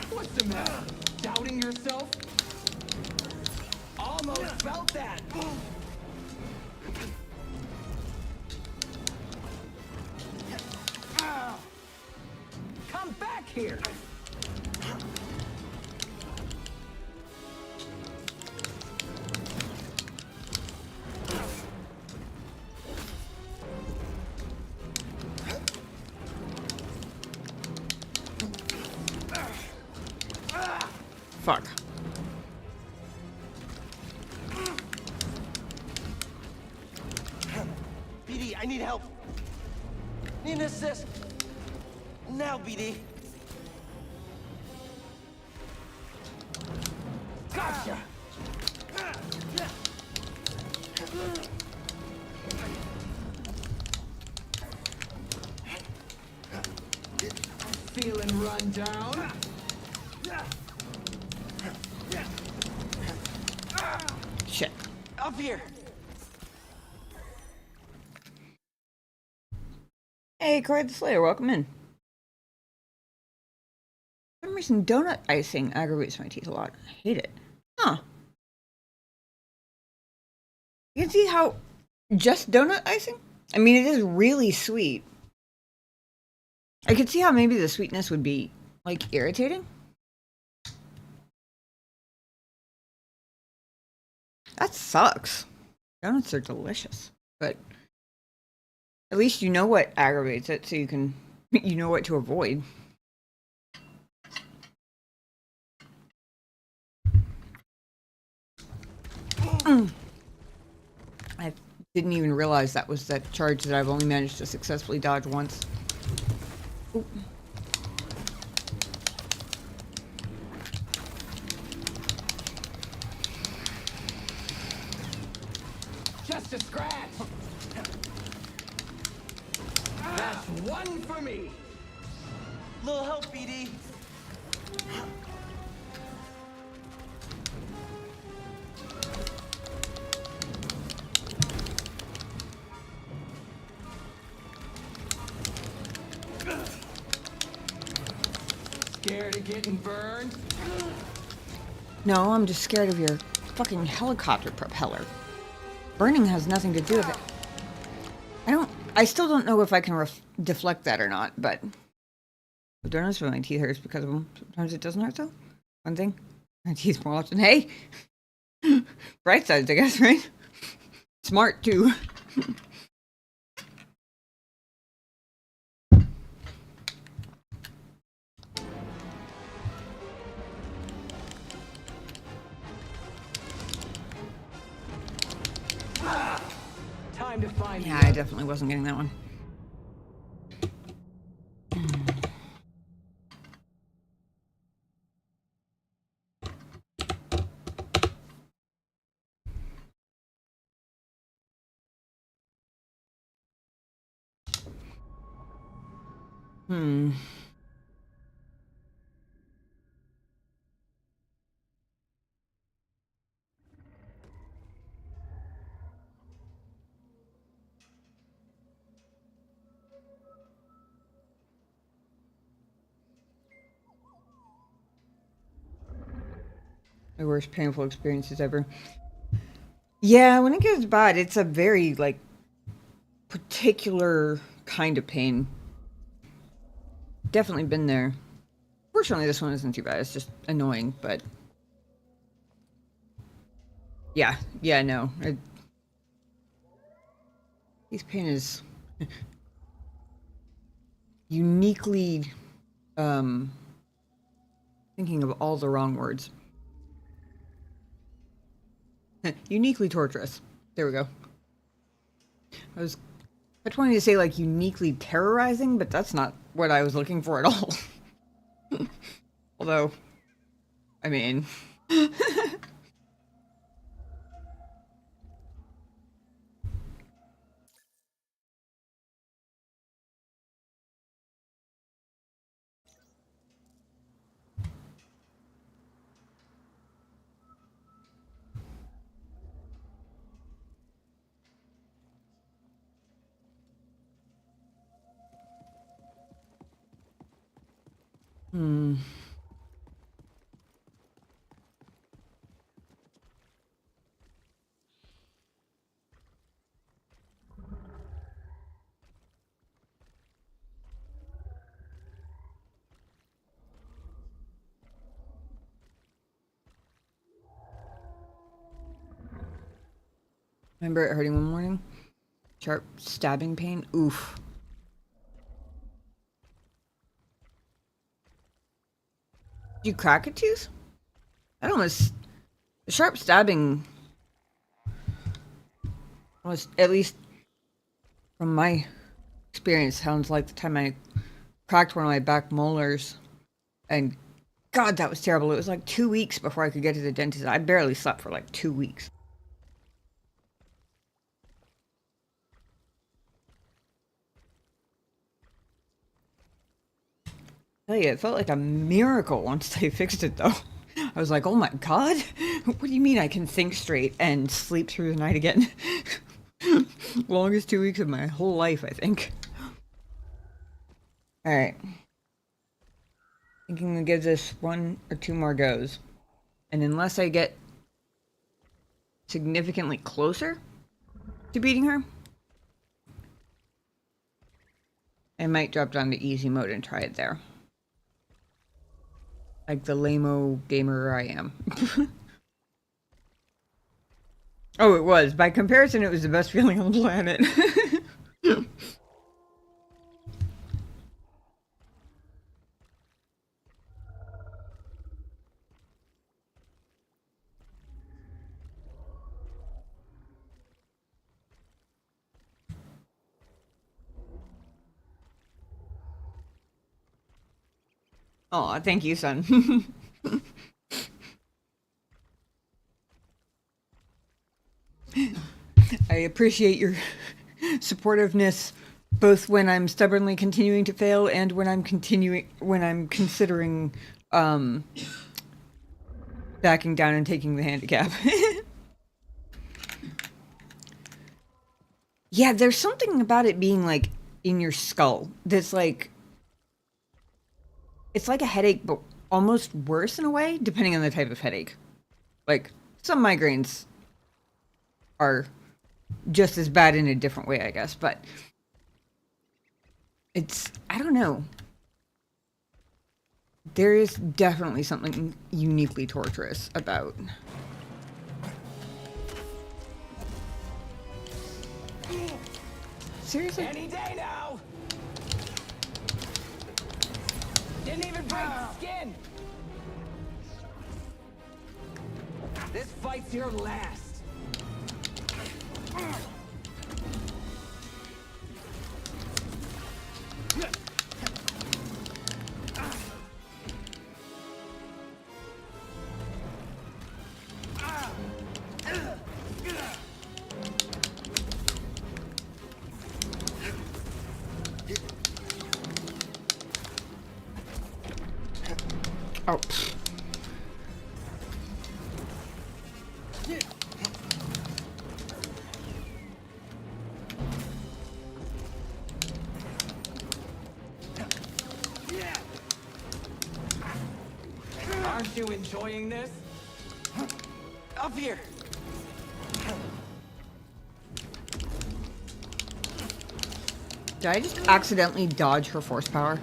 What's the matter? Doubting yourself? Almost felt that. Come back here. Fuck. BD, I need help. Need an assist. Now, BD. Gotcha. Feeling run down? Shit. Up here. Hey, Card the Slayer, welcome in. For some reason, donut icing aggravates my teeth a lot. I hate it. Huh. You can see how just donut icing I mean, it is really sweet. I could see how maybe the sweetness would be, like, irritating. That sucks. Donuts are delicious, but at least you know what aggravates it, so you know what to avoid. I didn't even realize that was that charge that I've only managed to successfully dodge once. Ooh. Just a scratch. That's one for me. Little help, BD. Scared of getting burned? No, I'm just scared of your fucking helicopter propeller. Burning has nothing to do with it. I still don't know if I can deflect that or not, but I don't know if my teeth hurts because of them. Sometimes it doesn't hurt though. One thing, my teeth more often. Hey, bright sides, I guess, right? Smart too. Time to find Yeah, I definitely wasn't getting that one. My worst painful experiences ever. Yeah, when it gets bad, it's a very, like, particular kind of pain. Definitely been there. Fortunately, this one isn't too bad. It's just annoying, but... Yeah, no. This pain is... uniquely... thinking of all the wrong words. Uniquely torturous. There we go. I was wanting to say, like, uniquely terrorizing, but that's not what I was looking for at all. Although, I mean... Remember it hurting one morning? Sharp stabbing pain? Oof. Did you crack a tooth? That almost... The sharp stabbing... was, at least from my experience, sounds like the time I cracked one of my back molars. And God, that was terrible. It was like 2 weeks before I could get to the dentist. I barely slept for like 2 weeks. I tell you, it felt like a miracle once they fixed it, though. I was like, oh my God, what do you mean I can think straight and sleep through the night again? Longest 2 weeks of my whole life, I think. Alright. Thinking to give this 1 or 2 more goes. And unless I get significantly closer to beating her, I might drop down to easy mode and try it there. Like the lame-o gamer I am. Oh, it was. By comparison, it was the best feeling on the planet. Aw, thank you, son. I appreciate your supportiveness both when I'm stubbornly continuing to fail and when I'm considering backing down and taking the handicap. Yeah, there's something about it being like in your skull that's like, it's like a headache, but almost worse in a way, depending on the type of headache. Like, some migraines are just as bad in a different way, I guess, but it's, I don't know. There is definitely something uniquely torturous about. Seriously? Any day now! Didn't even break the skin! This fight's your last. Oh. Aren't you enjoying this? Up here! Did I just accidentally dodge her force power?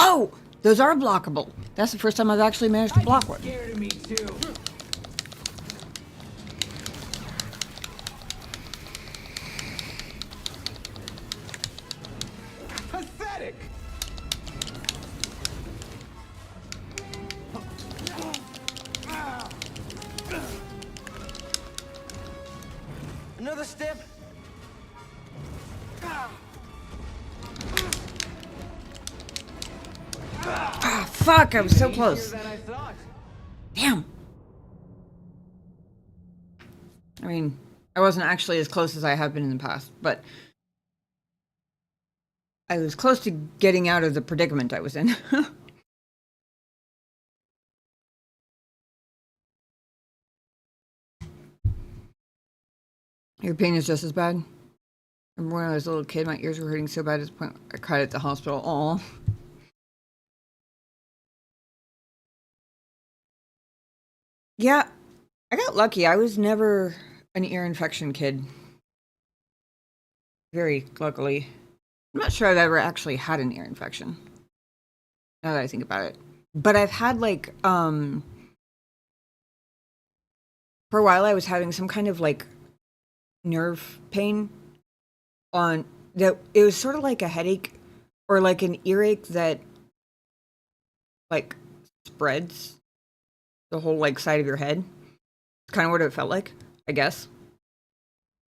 Oh! Those are blockable. That's the first time I've actually managed to block one. Scared of me too. Pathetic. Another step. Ah, fuck, I was so close. Easier than I thought. Damn. I mean, I wasn't actually as close as I have been in the past, but I was close to getting out of the predicament I was in. Your pain is just as bad? Remember when I was a little kid, my ears were hurting so bad at the point I cried at the hospital. Aw. Yeah, I got lucky. I was never an ear infection kid. Very luckily. I'm not sure I've ever actually had an ear infection. Now that I think about it. But I've had like, for a while I was having some kind of like nerve pain on that. It was sort of like a headache or like an earache that like spreads the whole like side of your head. It's kind of what it felt like, I guess.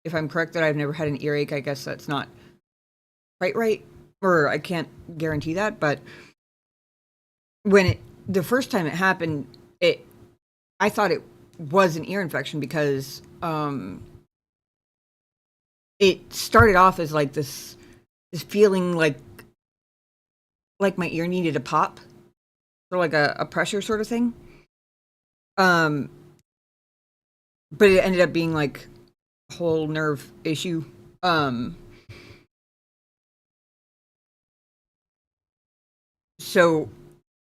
If I'm correct that I've never had an earache, I guess that's not quite right, or I can't guarantee that, but when the first time it happened, I thought it was an ear infection because it started off as like this feeling like my ear needed a pop, or like a pressure sort of thing. Um, but it ended up being like a whole nerve issue. So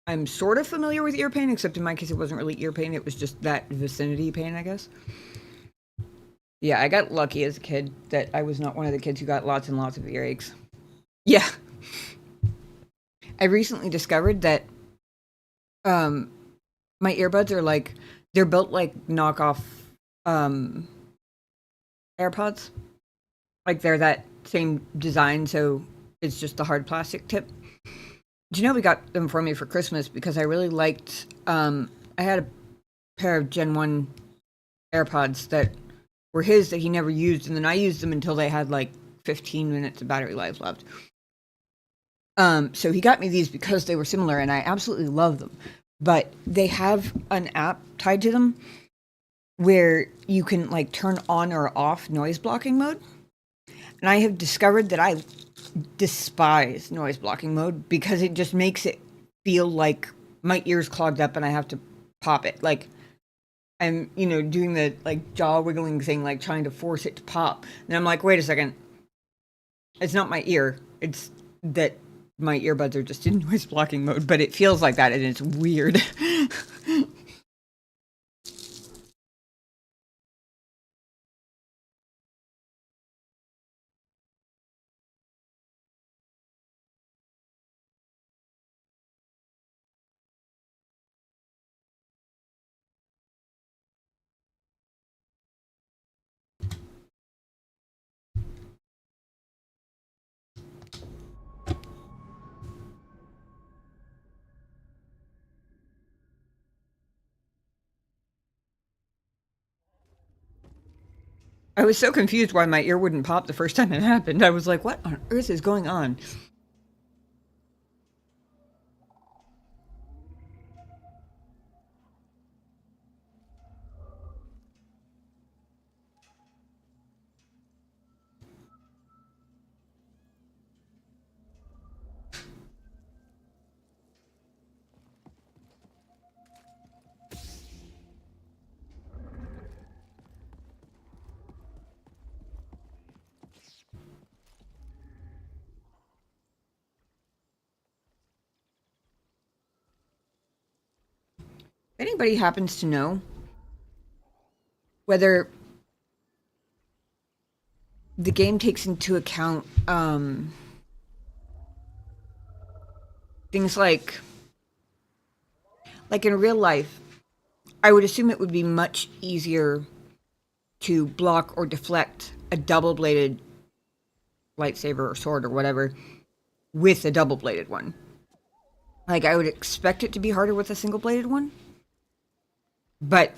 I'm sort of familiar with ear pain, except in my case it wasn't really ear pain, it was just that vicinity pain, I guess. Yeah, I got lucky as a kid that I was not one of the kids who got lots and lots of earaches. Yeah. I recently discovered that my earbuds are like, they're built like knockoff AirPods. Like they're that same design, so it's just the hard plastic tip. Do you know we got them for me for Christmas because I really liked I had a pair of Gen 1 AirPods that were his that he never used, and then I used them until they had like 15 minutes of battery life left. So he got me these because they were similar, and I absolutely love them. But they have an app tied to them where you can like turn on or off noise blocking mode. And I have discovered that I despise noise blocking mode because it just makes it feel like my ears clogged up and I have to pop it. Like I'm, doing the like jaw wiggling thing, like trying to force it to pop. And I'm like, wait a second. It's not my ear. It's that my earbuds are just in noise blocking mode, but it feels like that and it's weird. I was so confused why my ear wouldn't pop the first time it happened. I was like, what on earth is going on? If anybody happens to know whether the game takes into account things like in real life, I would assume it would be much easier to block or deflect a double-bladed lightsaber or sword or whatever with a double-bladed one. Like, I would expect it to be harder with a single-bladed one. But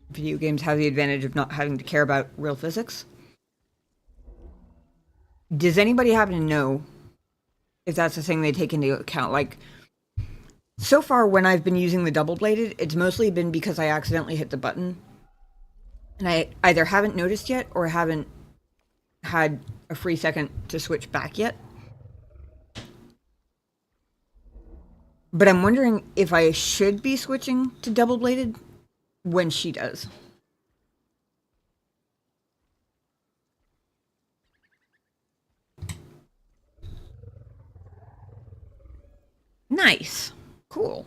video games have the advantage of not having to care about real physics. Does anybody happen to know if that's the thing they take into account? Like, so far when I've been using the double-bladed, it's mostly been because I accidentally hit the button. And I either haven't noticed yet or haven't had a free second to switch back yet. But I'm wondering if I should be switching to double-bladed when she does. Nice. Cool.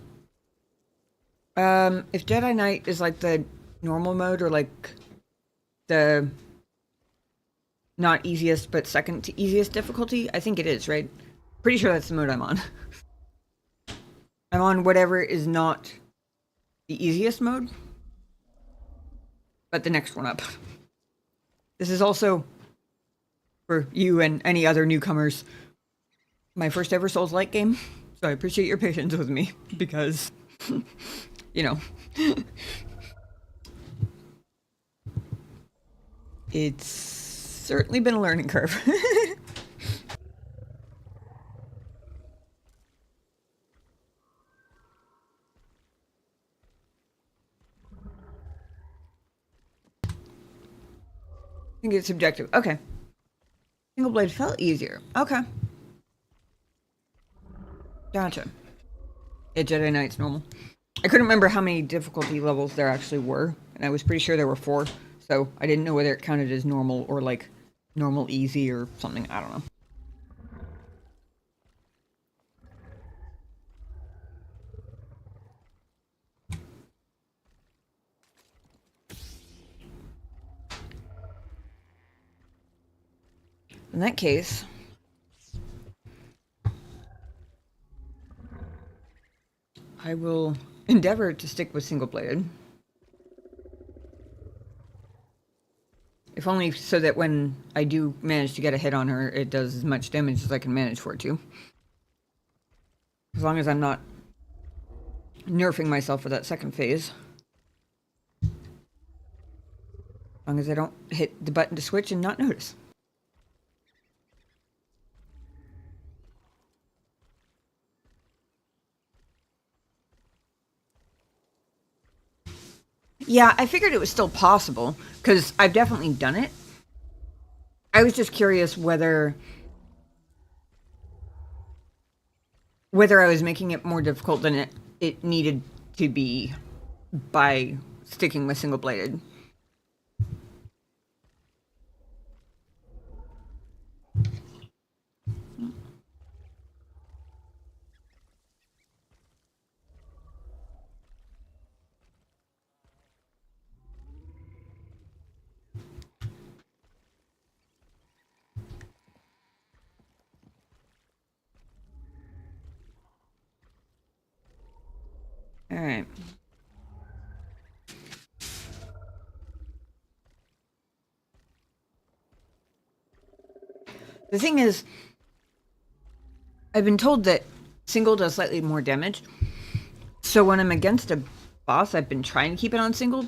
If Jedi Knight is like the normal mode or like the not easiest but second to easiest difficulty, I think it is, right? Pretty sure that's the mode I'm on. I'm on whatever is not the easiest mode, but the next one up. This is also, for you and any other newcomers, my first ever Souls-like game, so I appreciate your patience with me, because, it's certainly been a learning curve. I think it's subjective. Okay. Single blade felt easier. Okay. Gotcha. Yeah, Jedi Knight's normal. I couldn't remember how many difficulty levels there actually were, and I was pretty sure there were 4, so I didn't know whether it counted as normal or like normal easy or something. I don't know. In that case, I will endeavor to stick with single-bladed. If only so that when I do manage to get a hit on her, it does as much damage as I can manage for it to. As long as I'm not nerfing myself for that second phase. As long as I don't hit the button to switch and not notice. Yeah, I figured it was still possible, because I've definitely done it. I was just curious whether I was making it more difficult than it needed to be by sticking with single-bladed. All right. The thing is, I've been told that single does slightly more damage. So when I'm against a boss, I've been trying to keep it on single,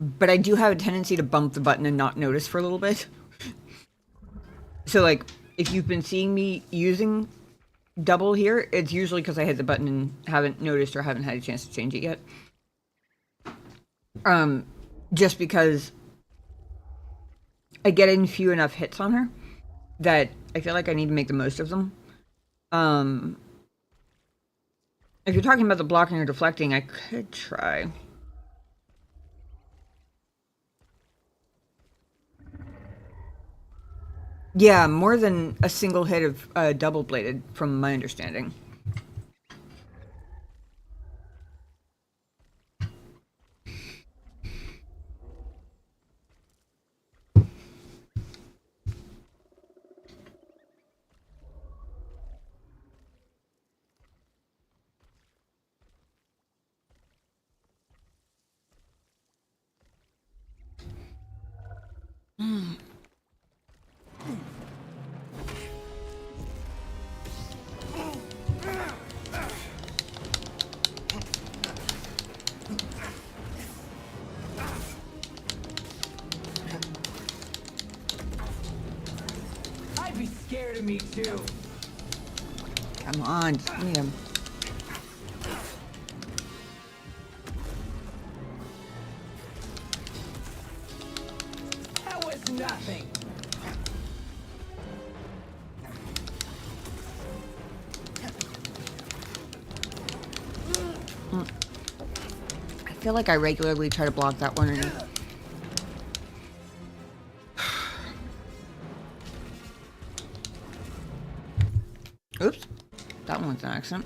but I do have a tendency to bump the button and not notice for a little bit. So like, if you've been seeing me using double here, it's usually because I hit the button and haven't noticed or haven't had a chance to change it yet. Just because I get in few enough hits on her that I feel like I need to make the most of them. If you're talking about the blocking or deflecting, I could try. Yeah, more than a single hit of double-bladed, from my understanding. I'd be scared of me too. Come on, just give me him. That was nothing. I feel like I regularly try to block that one. And oops, that one was an accident.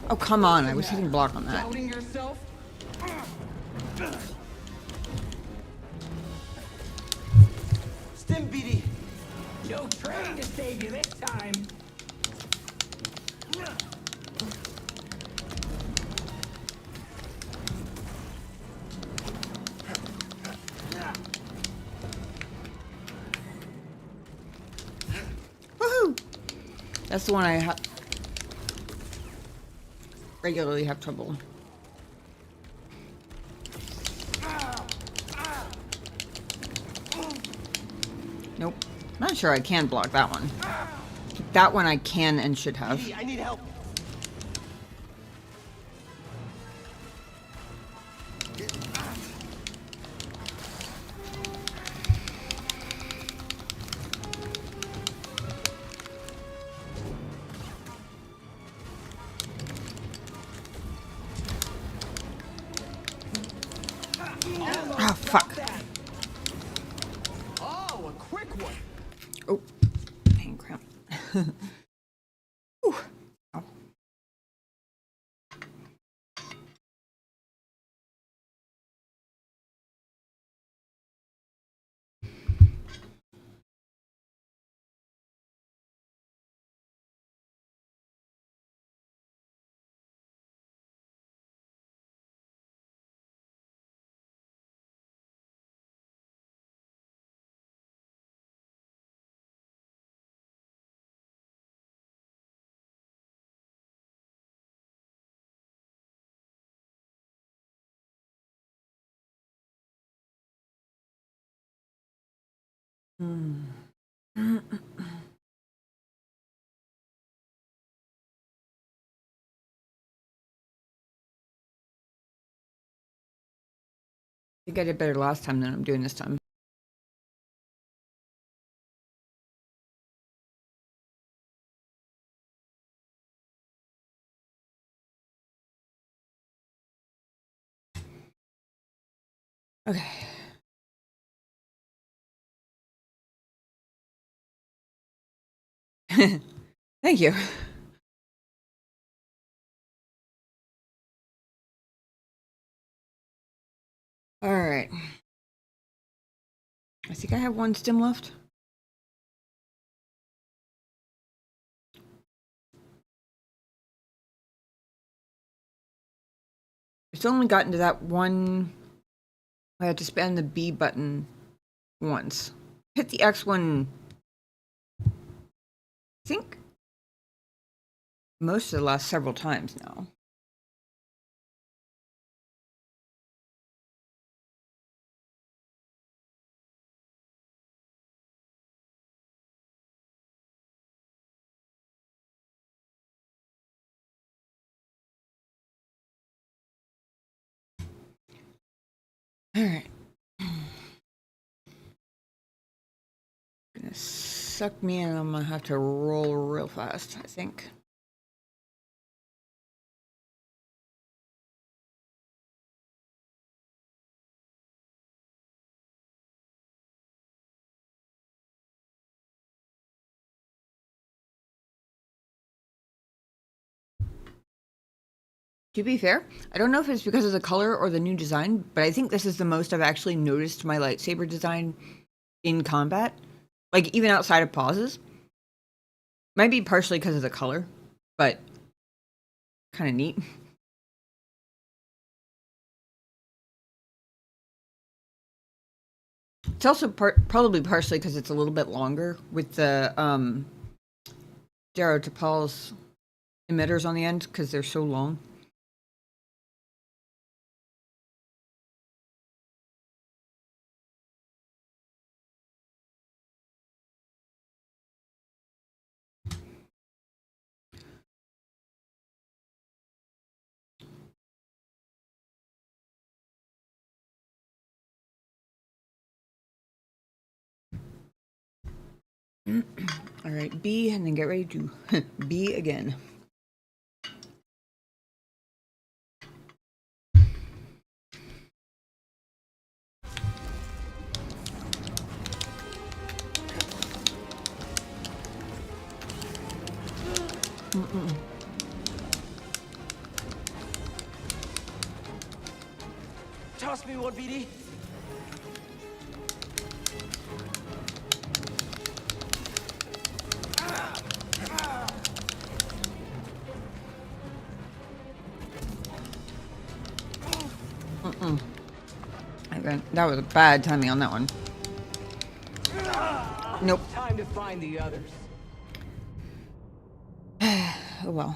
Oh, come on, I was hitting block on that. Doubting yourself? Stimpy. No train to save you this time. Woohoo! That's the one I regularly have trouble. Nope. Not sure I can block that one. That one I can and should have. I need help. Oh, hand cramp. Whew. Ow. I think I did better last time than I'm doing this time. Okay. Thank you. All right. I think I have one stim left. It's only gotten to that one. I had to spam the B button once. Hit the X one, I think, most of the last several times now. All right. Gonna suck me in. I'm gonna have to roll real fast, I think. To be fair, I don't know if it's because of the color or the new design, but I think this is the most I've actually noticed my lightsaber design in combat. Like, even outside of pauses. Might be partially because of the color, but kind of neat. It's also probably partially because it's a little bit longer with the Darrow T'Pol's emitters on the end because they're so long. All right, B, and then get ready to B again. Toss me one, BD. That was a bad timing on that one. Nope. Time to find the others. Oh well.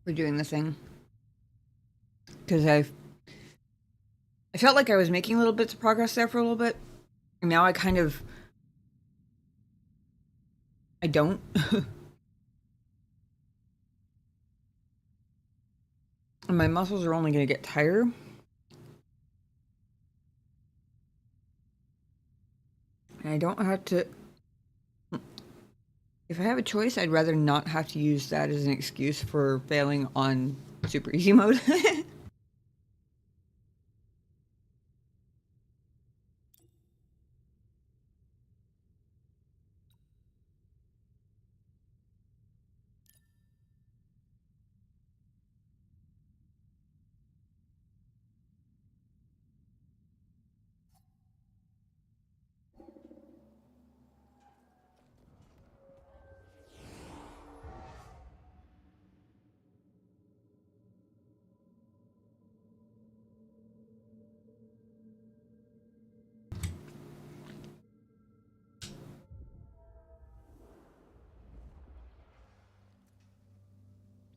We're doing the thing. Because I felt like I was making little bits of progress there for a little bit. And now I kind of I don't. And my muscles are only going to get tighter. And I don't have to... If I have a choice, I'd rather not have to use that as an excuse for failing on super easy mode.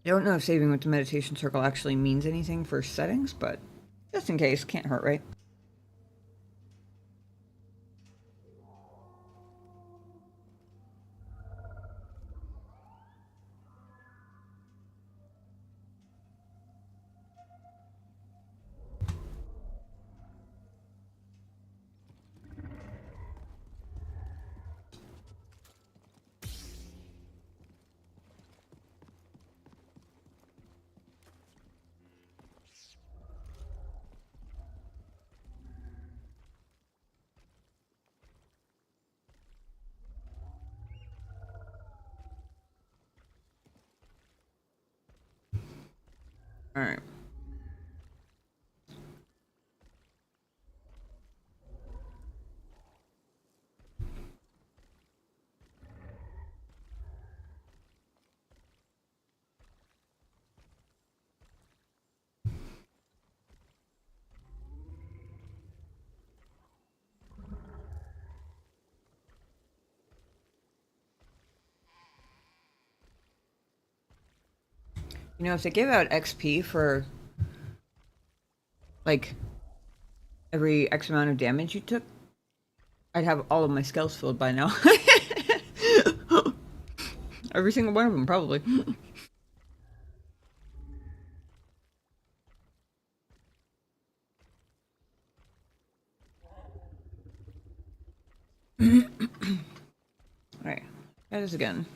I don't know if saving with the meditation circle actually means anything for settings, but just in case, can't hurt, right? Alright. You know, if they gave out XP for, like, every X amount of damage you took, I'd have all of my skills filled by now. Every single one of them, probably. Alright, try this again.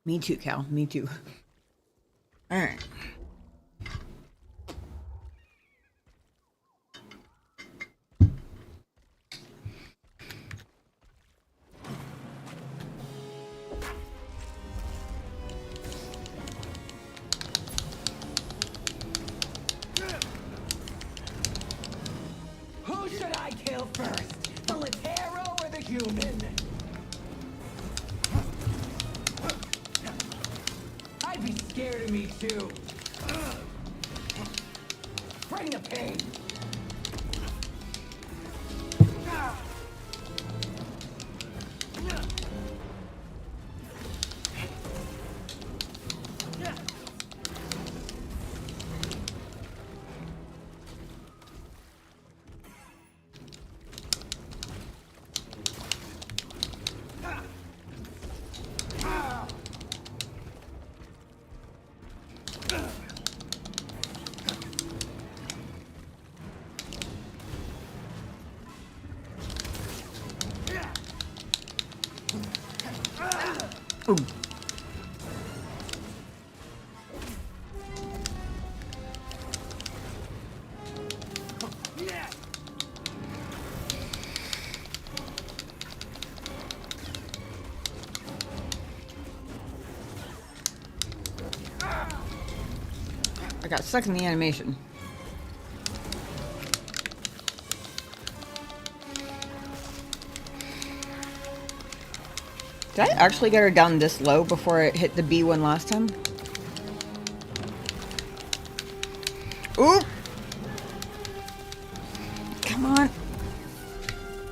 Me too, Cal. Me too. Alright. Who should I kill first? The Latero or the human? I'd be scared of me too. Bring the pain. Ooh. I got stuck in the animation. Did I actually get her down this low before it hit the B one last time? Ooh! Come on.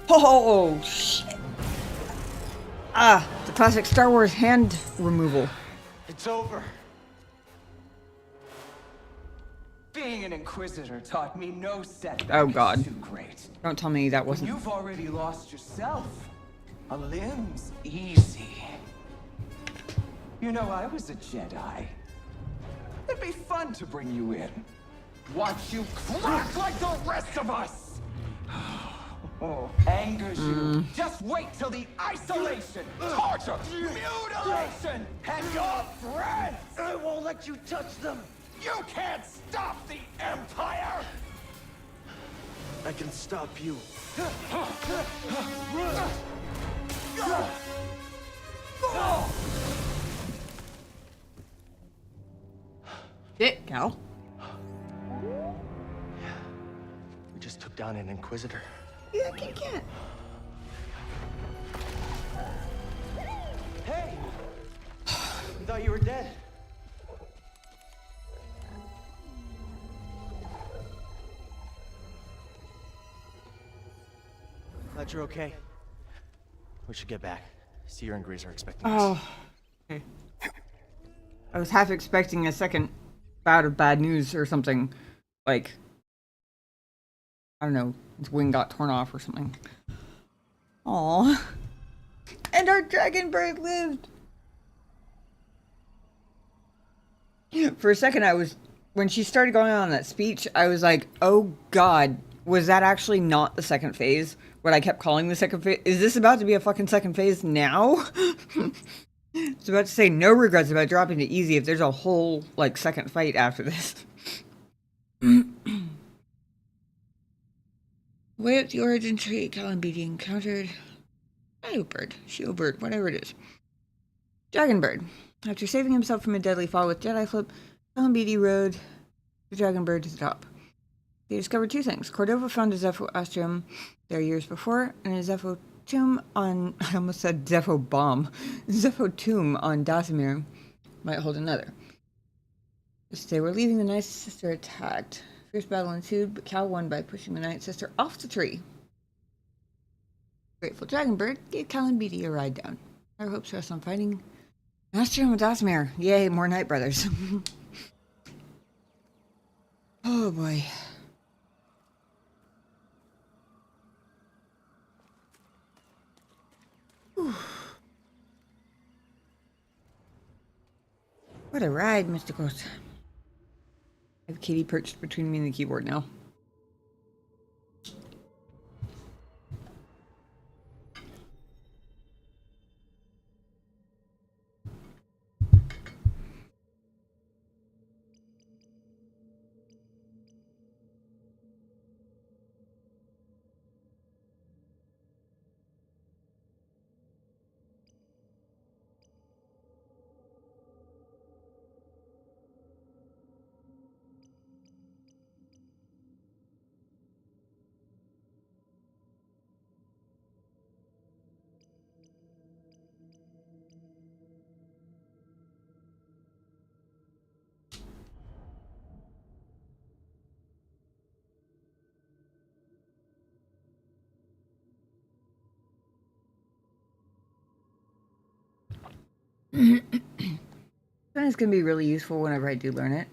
Oh, shit. Ah, the classic Star Wars hand removal. It's over. Being an Inquisitor taught me no setback Oh, God. is too great. Don't tell me that When wasn't. you've already lost yourself, a limb's easy. You know, I was a Jedi. It'd be fun to bring you in. Watch you crack like the rest of us! Oh, angers you. Just wait till the isolation, torture, mutilation, and your friends! I won't let you touch them. You can't stop the Empire! I can stop you. Shit, Cal. We just took down an Inquisitor. Yeah, Kitty Cat. Hey! We thought you were dead. Glad you're okay. We should get back. Seer and Grease are expecting us. Oh. Okay. I was half expecting a second bout of bad news or something. Like, I don't know, his wing got torn off or something. Aw. And our dragon bird lived! For a second, when she started going on that speech, I was like, oh god, was that actually not the second phase? What I kept calling the second phase? Is this about to be a fucking second phase now? I was about to say no regrets about dropping to easy if there's a whole, like, second fight after this. Way up the origin tree, Callan Beatty encountered Shiobird, whatever it is. Dragonbird. After saving himself from a deadly fall with Jedi Flip, Callan Beatty rode the Dragonbird to the top. They discovered two things. Cordova found a Zepho Astrum there years before, and a Zepho tomb on... I almost said Zepho bomb. Zepho tomb on Dathomir might hold another. As they were leaving, the Night Sister attacked. Fierce battle ensued, but Cal won by pushing the Night Sister off the tree. Grateful Dragonbird gave Cal and Beatty a ride down. Our hopes rest on finding Astrum and Dathomir. Yay, more Night Brothers. Oh boy. Whew. What a ride, Mysticals. I have Katie perched between me and the keyboard now. It's going to be really useful whenever I do learn it.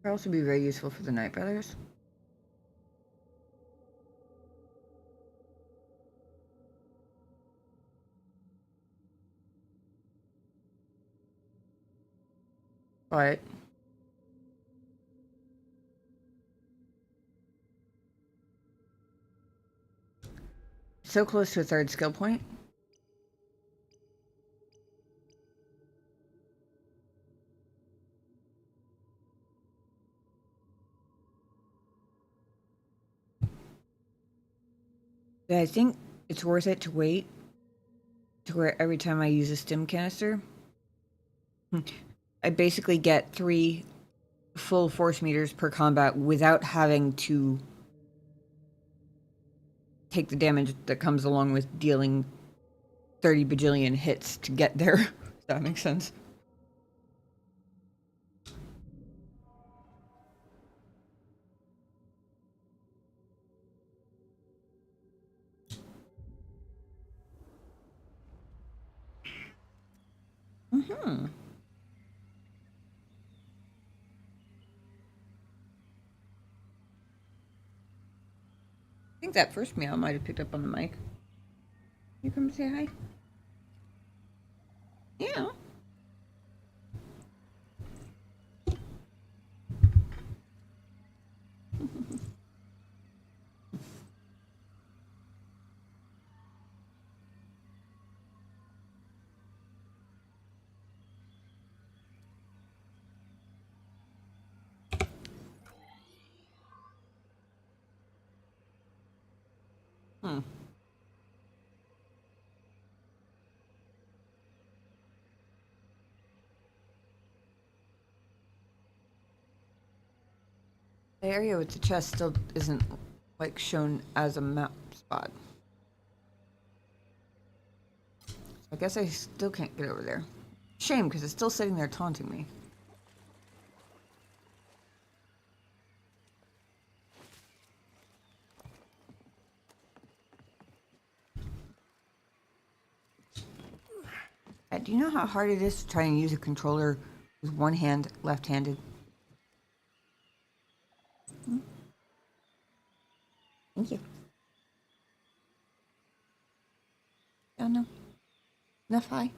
It'll also be very useful for the Night Brothers. But so close to a third skill point. Yeah, I think it's worth it to wait to where every time I use a stim canister, I basically get 3 full force meters per combat without having to take the damage that comes along with dealing 30 bajillion hits to get there. If that makes sense. think that first meow might have picked up on the mic. You come say hi? Yeah. Hmm. The area with the chest still isn't like shown as a map spot. I guess I still can't get over there. Shame, because it's still sitting there taunting me. Do you know how hard it is to try and use a controller with one hand left-handed? Hmm? Thank you. Oh no. Enough hi.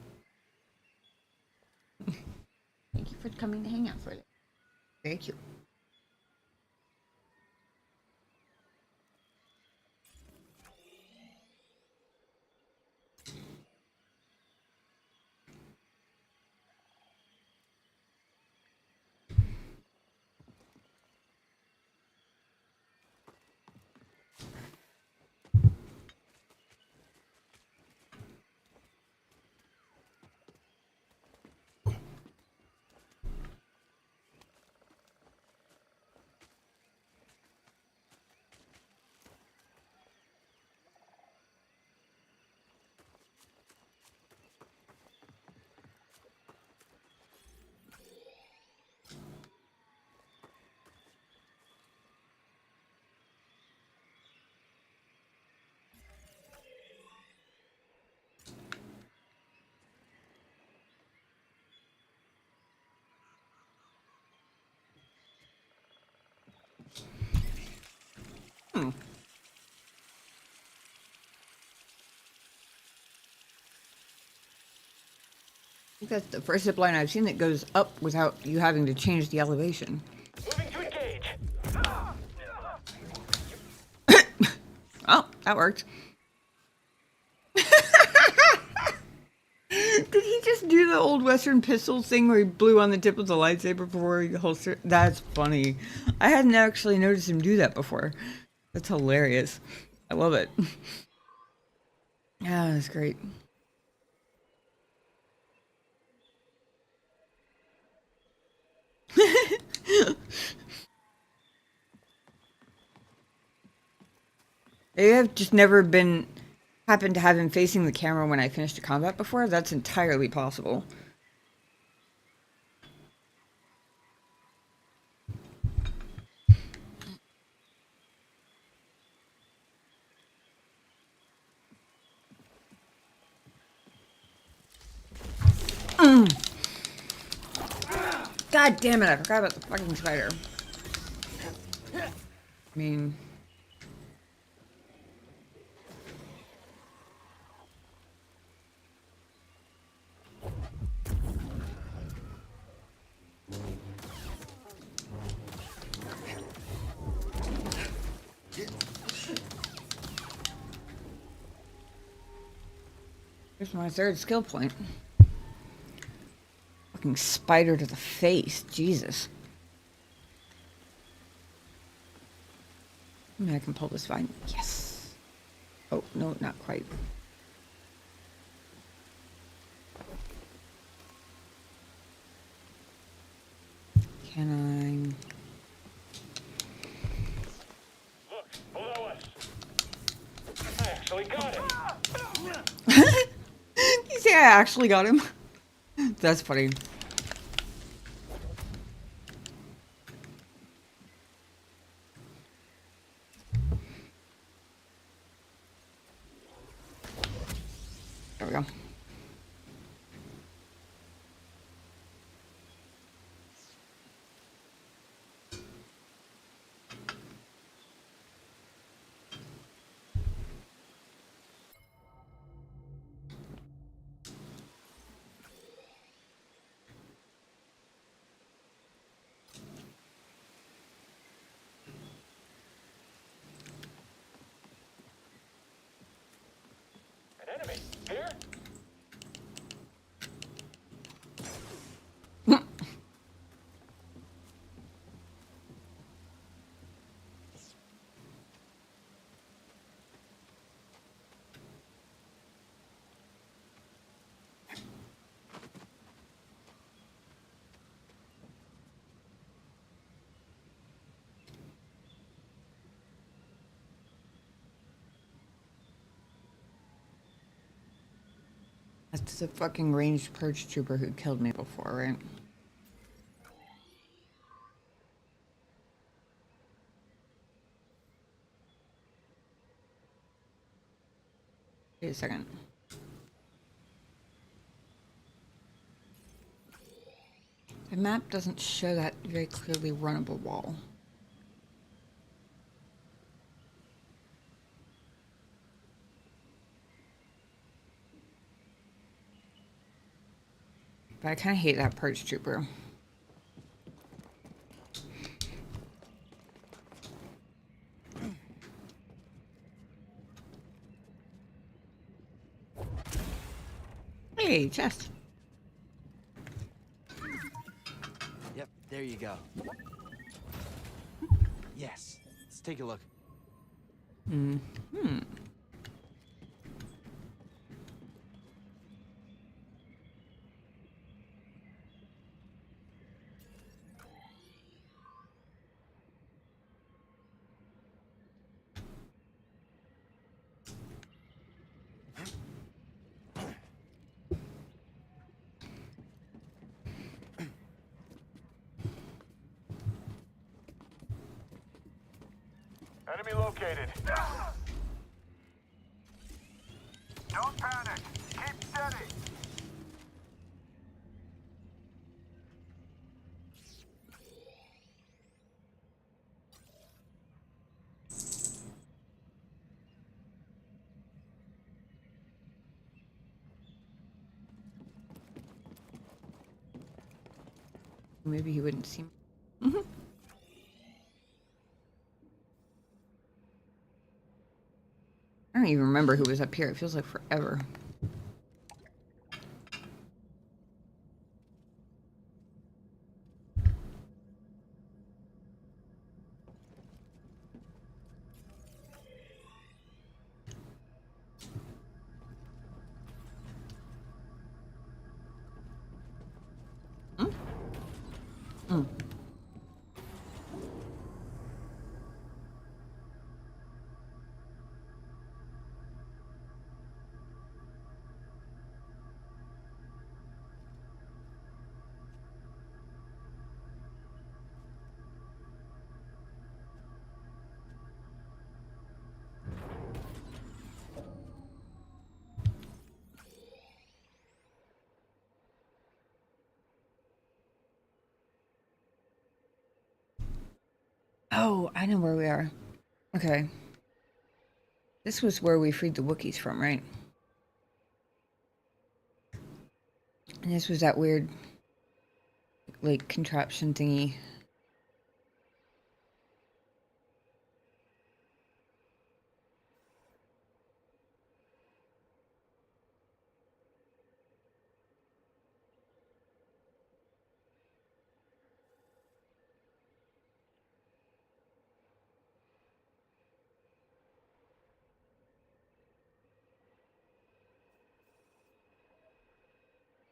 Thank you for coming to hang out for it. Very cute. Hmm. I think that's the first zip line I've seen that goes up without you having to change the elevation. Moving to engage. Oh, that worked. Did he just do the old Western pistol thing where he blew on the tip of the lightsaber before he holstered? That's funny. I hadn't actually noticed him do that before. That's hilarious. I love it. Yeah, that's great. They have just never happened to have him facing the camera when I finished a combat before. That's entirely possible. God damn it, I forgot about the fucking spider. I mean... Here's my third skill point. Fucking spider to the face. Jesus. I mean, I can pull this vine. Yes. Oh, no, not quite. Can Look, below us. I actually got him. I... You say I actually got him? That's funny. There we go. That's the fucking ranged purge trooper who killed me before, right? Wait a second. The map doesn't show that very clearly runnable wall. But I kind of hate that purge trooper. Hey, chest. Yep, there you go. Yes, let's take a look. Enemy located. Don't panic. Keep steady. Maybe he wouldn't see me. I don't even remember who was up here. It feels like forever. Oh, I know where we are. Okay. This was where we freed the Wookiees from, right? And this was that weird, like, contraption thingy.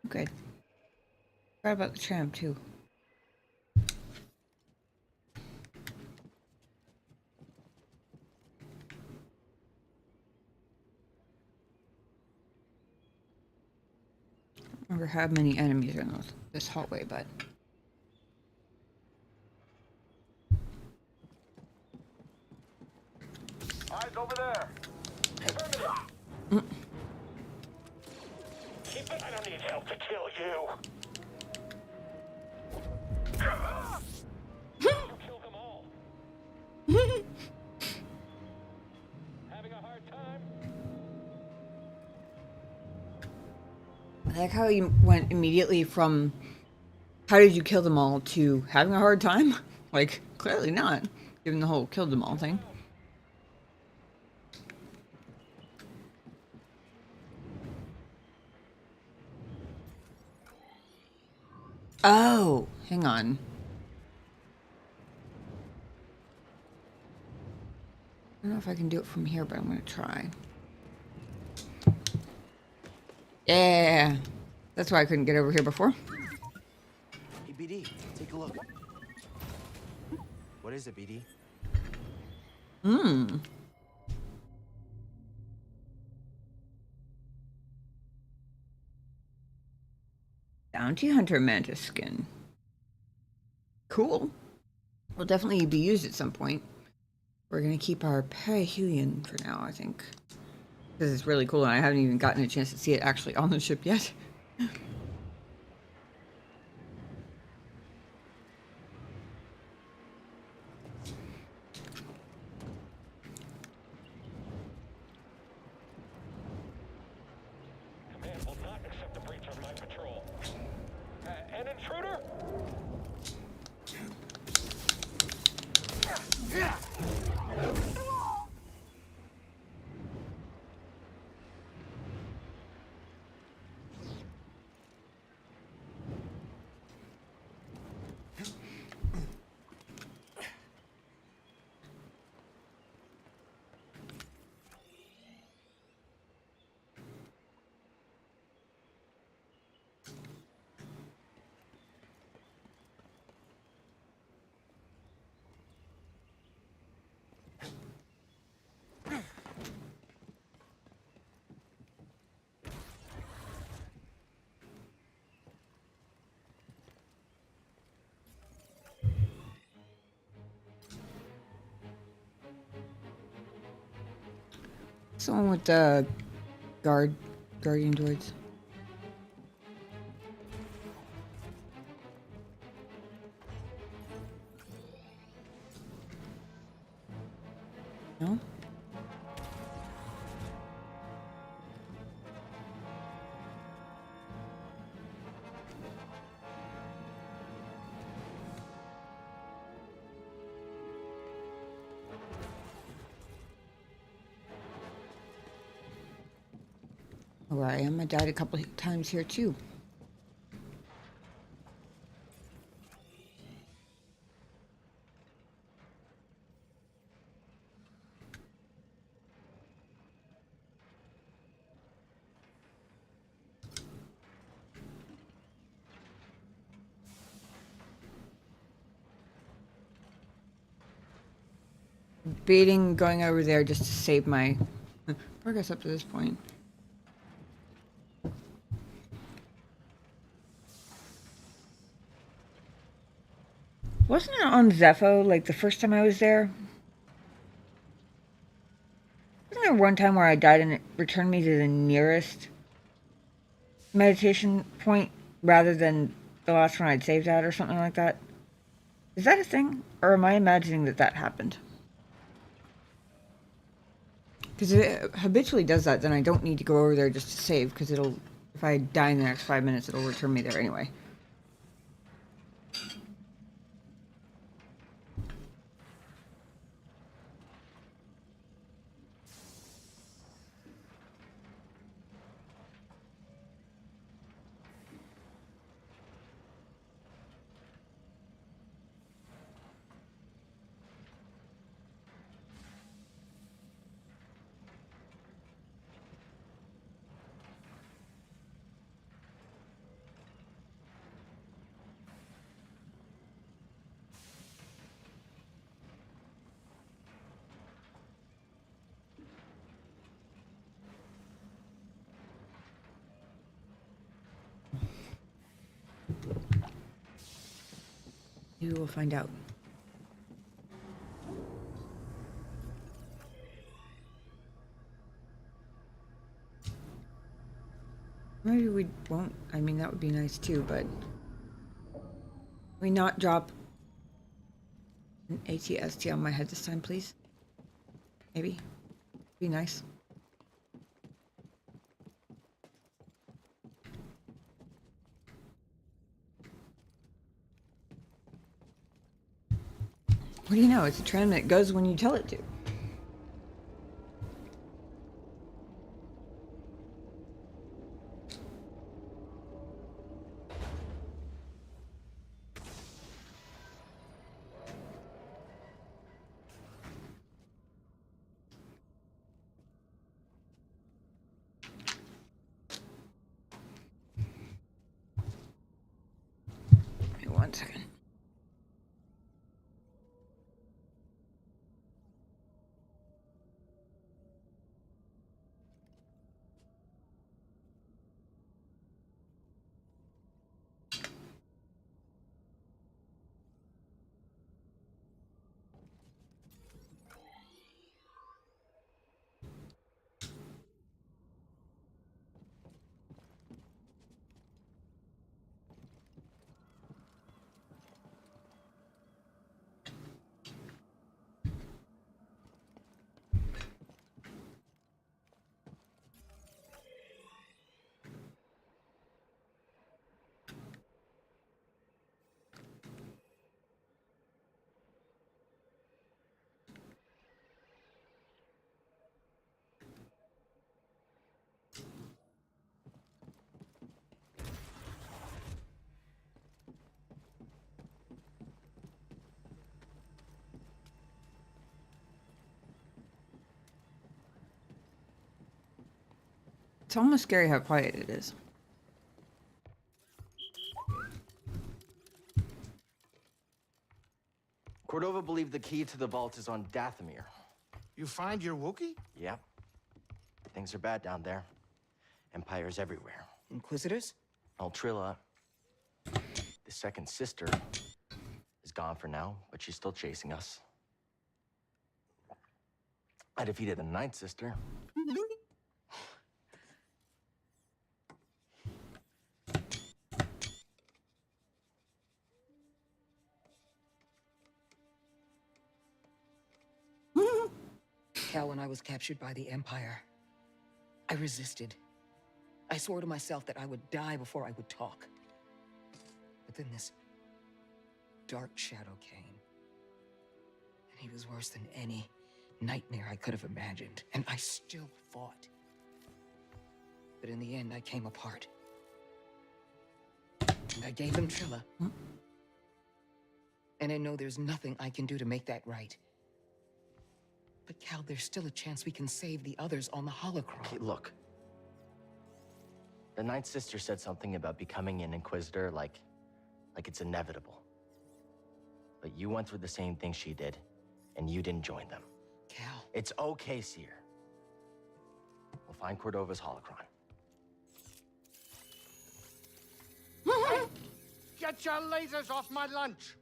Good. Forgot about the tram, too. I don't remember how many enemies are in this hallway, but... Eyes over there. Keep it. I don't need help to kill you. You killed them all. Having a hard time? I like how you went immediately from how did you kill them all to having a hard time? Like, clearly not, given the whole killed them all thing. Oh, hang on. I don't know if I can do it from here, but I'm gonna try. Yeah, that's why I couldn't get over here before. Hey, BD, take a look. What is it, BD? Hmm. Bounty hunter mantis skin. Cool. Will definitely be used at some point. We're gonna keep our perihelion for now, I think. Because it's really cool and I haven't even gotten a chance to see it actually on the ship yet. Command will not accept a breach on my patrol. An intruder? Someone with the guardian droids. No? Oh, I am. I died a couple of times here too. Baiting going over there just to save my progress up to this point. Wasn't it on Zepho, like the first time I was there? Wasn't there one time where I died and it returned me to the nearest meditation point rather than the last one I'd saved at or something like that? Is that a thing? Or am I imagining that that happened? Because if it habitually does that, then I don't need to go over there just to save, because it'll, if I die in the next 5 minutes, it'll return me there anyway. Maybe we'll find out. Maybe we won't. I mean, that would be nice too, but... Can we not drop an ATST on my head this time, please? Maybe. Be nice. What do you know? It's a trend that goes when you tell it to. Wait 1 second. It's almost scary how quiet it is. Cordova believed the key to the vault is on Dathomir. You find your Wookiee? Yep. Things are bad down there. Empires everywhere. Inquisitors? Trilla, the second sister, is gone for now, but she's still chasing us. I defeated the ninth sister. Cal, when I was captured by the Empire, I resisted. I swore to myself that I would die before I would talk. But then this dark shadow came. And he was worse than any nightmare I could have imagined. And I still fought. But in the end, I came apart. And I gave him Trilla. And I know there's nothing I can do to make that right. But Cal, there's still a chance we can save the others on the holocron. Okay, look. The ninth sister said something about becoming an Inquisitor like it's inevitable. But you went through the same thing she did, and you didn't join them. Cal. It's okay, Seer. We'll find Cordova's holocron. Get your lasers off my lunch!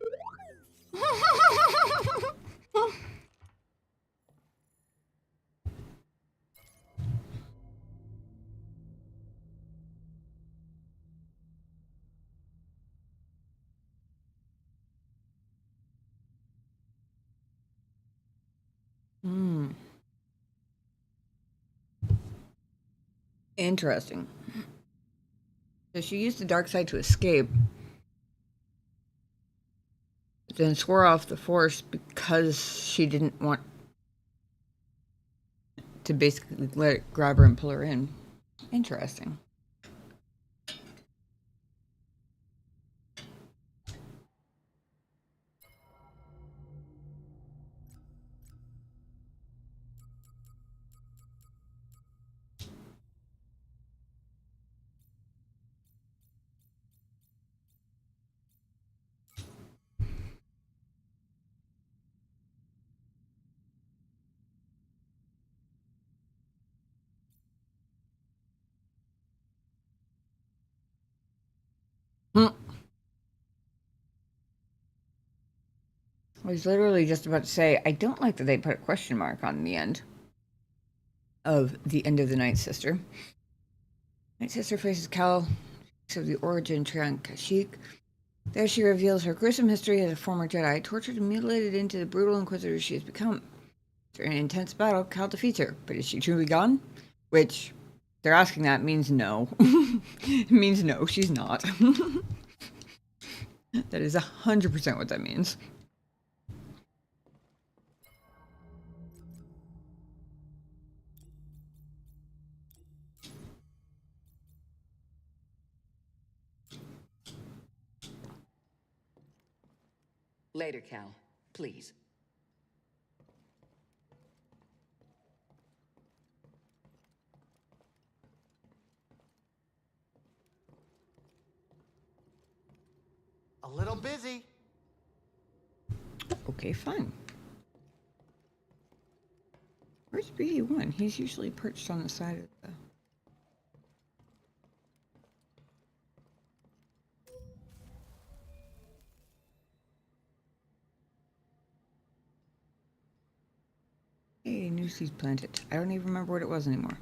Interesting. So she used the dark side to escape, but then swore off the Force because she didn't want to basically let it grab her and pull her in. Interesting. I was literally just about to say, I don't like that they put a question mark on the end of the Ninth Sister. Ninth Sister faces Cal of the origin tree on Kashyyyk. There she reveals her gruesome history as a former Jedi, tortured and mutilated into the brutal Inquisitor she has become. During an intense battle, Cal defeats her, but is she truly gone? Which, they're asking that means no. It means no, she's not. That is 100% what that means. Later, Cal. Please. A little busy. Okay, fine. Where's BD1? He's usually perched on the side of the... Hey, new seeds planted. I don't even remember what it was anymore.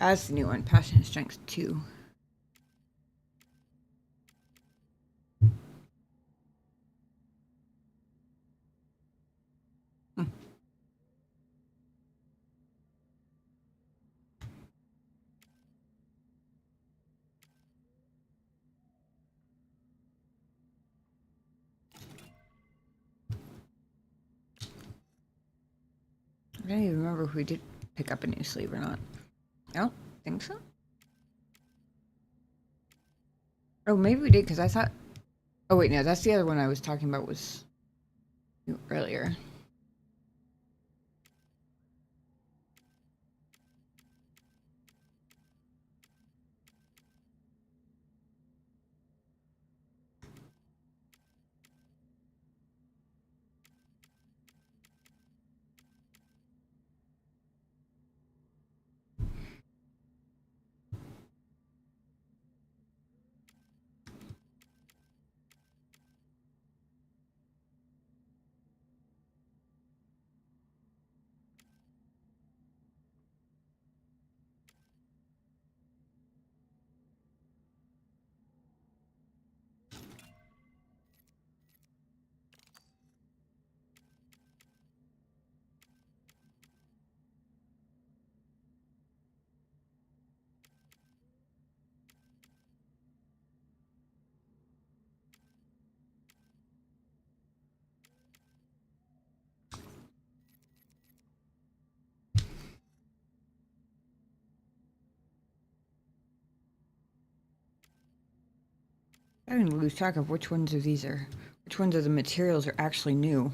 That's the new one. Passion and Strength 2. I don't even remember if we did pick up a new sleeve or not. I don't think so. Oh, maybe we did, because I thought... Oh, wait, no, that's the other one I was talking about was earlier. I didn't lose track of which ones of these are... Which ones of the materials are actually new.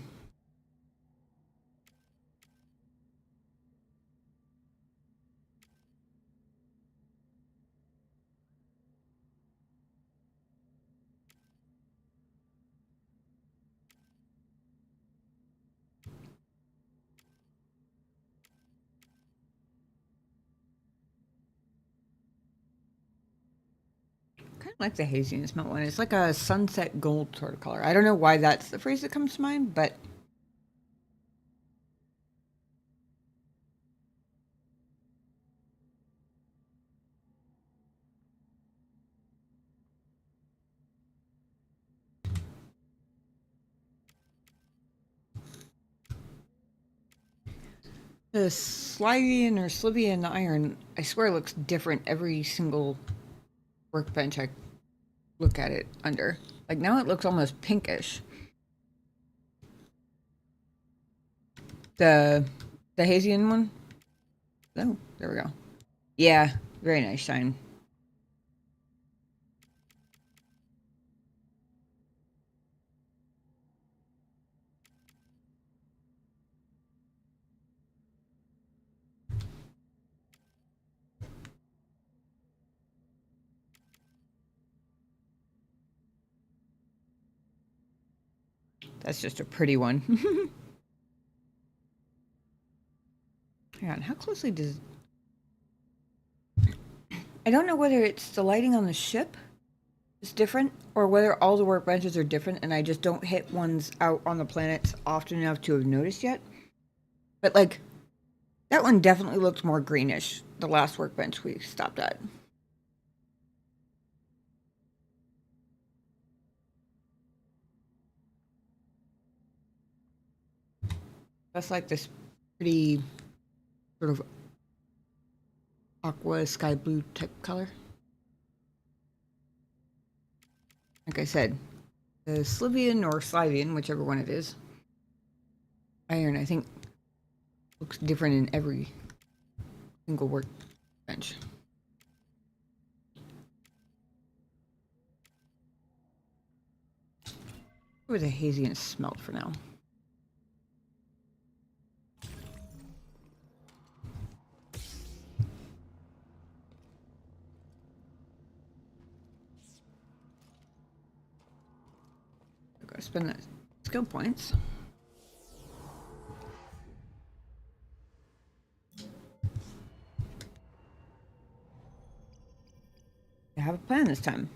Kind of like the hazy and smelt one. It's like a sunset gold sort of color. I don't know why that's the phrase that comes to mind, but... The Slivian or Slivian iron, I swear, looks different every single workbench I look at it under. Like, now it looks almost pinkish. The Hazian one? Oh, there we go. Yeah, very nice shine. That's just a pretty one. Hang on, how closely does... I don't know whether it's the lighting on the ship is different, or whether all the workbenches are different and I just don't hit ones out on the planets often enough to have noticed yet. But, like, that one definitely looks more greenish, the last workbench we stopped at. That's like this pretty sort of aqua sky blue type color. Like I said, the Slivian or Slivian, whichever one it is, iron, I think, looks different in every single workbench. Or the hazy and smelt for now. Gotta spend that skill points. I have a plan this time.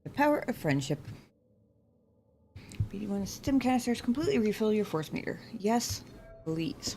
The power of friendship. BD1 stim canisters completely refill your force meter. Yes, please.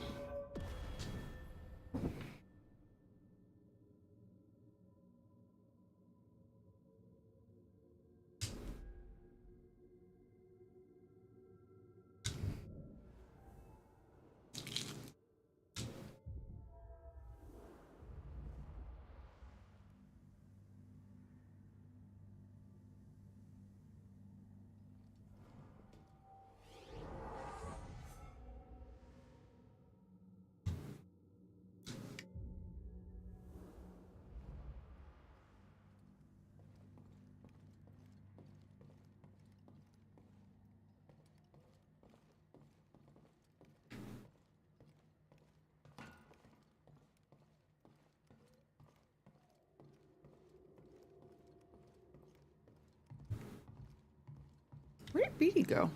Where did Beatty go?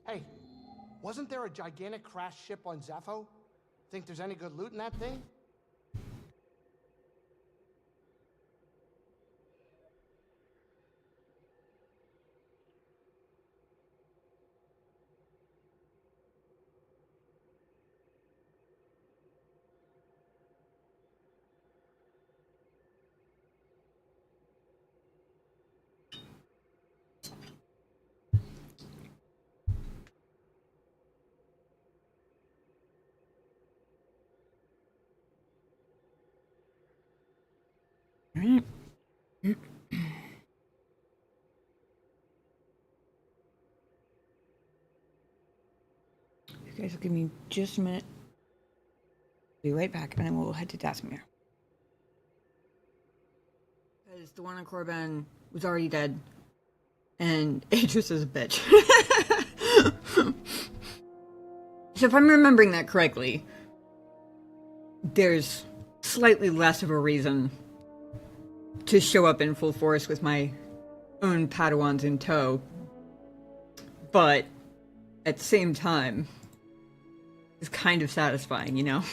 Hey, wasn't there a gigantic crashed ship on Zepho? Think there's any good loot in that thing? Alright. You guys will give me just a minute. Be right back, and then we'll head to Dathomir. Because the one on Korriban was already dead, and Idris is a bitch. So if I'm remembering that correctly, there's slightly less of a reason to show up in full force with my own Padawans in tow. But at the same time, it's kind of satisfying, you know?